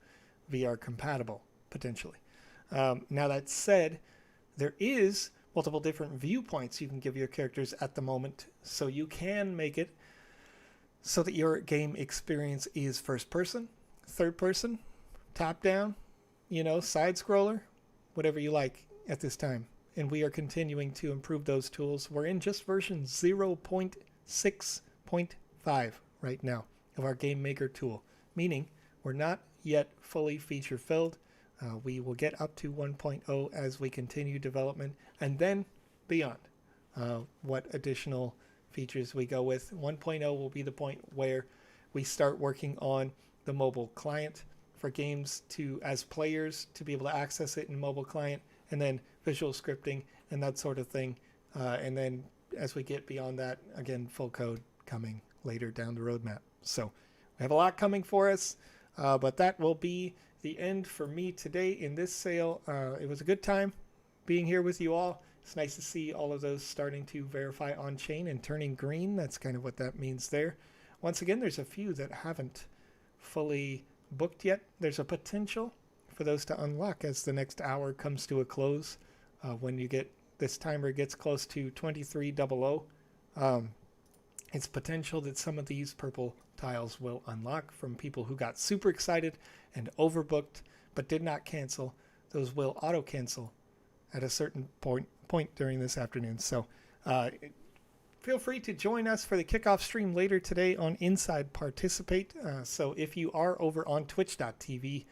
VR compatible, potentially. Now that said, there is multiple different viewpoints you can give your characters at the moment, so you can make it so that your game experience is first person, third person, top down, side scroller, whatever you like at this time. And we are continuing to improve those tools. We're in just version 0.6.5 right now of our game maker tool, meaning we're not yet fully feature filled. We will get up to 1.0 as we continue development, and then beyond what additional features we go with. 1.0 will be the point where we start working on the mobile client for games as players to be able to access it in mobile client, and then visual scripting and that sort of thing. And then as we get beyond that, again, full code coming later down the roadmap. So we have a lot coming for us, but that will be the end for me today in this sale. It was a good time being here with you all. It's nice to see all of those starting to verify on chain and turning green. That's kind of what that means there. Once again, there's a few that haven't fully booked yet. There's a potential for those to unlock as the next hour comes to a close. When this timer gets close to 23:00, it's potential that some of these purple tiles will unlock from people who got super excited and overbooked but did not cancel. Those will auto cancel at a certain point point during this afternoon. So feel free to join us for the kickoff stream later today on Inside Participate. So if you are over on twitch.tv,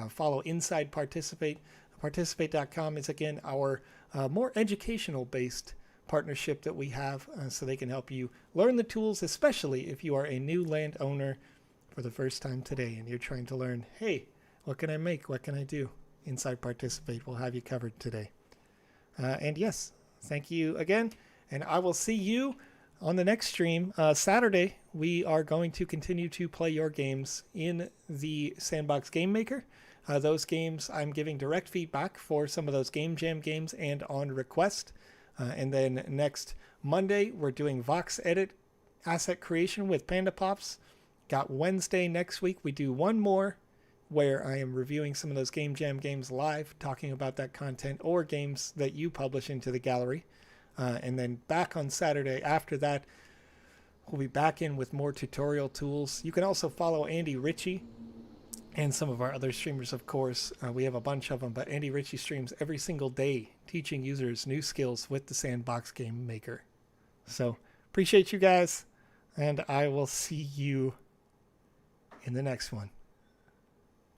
follow Inside Participate. Participate.com is, again, our more educational-based partnership that we have, so they can help you learn the tools, especially if you are a new landowner for the first time today and you're trying to learn, hey, what can I make? What can I do? Inside Participate will have you covered today. And yes, thank you again. And I will see you on the next stream. Saturday, we are going to continue to play your games in the Sandbox Game Maker. Those games, I'm giving direct feedback for some of those Game Jam games and on request. And then next Monday, we're doing Vox Edit asset creation with Panda Pops. Got Wednesday next week. We do one more where I am reviewing some of those Game Jam games live, talking about that content or games that you publish into the gallery. And then back on Saturday after that, we'll be back in with more tutorial tools. You can also follow Andy Ritchie and some of our other streamers, of course. We have a bunch of them, but Andy Ritchie streams every single day, teaching users new skills with the Sandbox Game Maker. So appreciate you guys, and I will see you in the next one.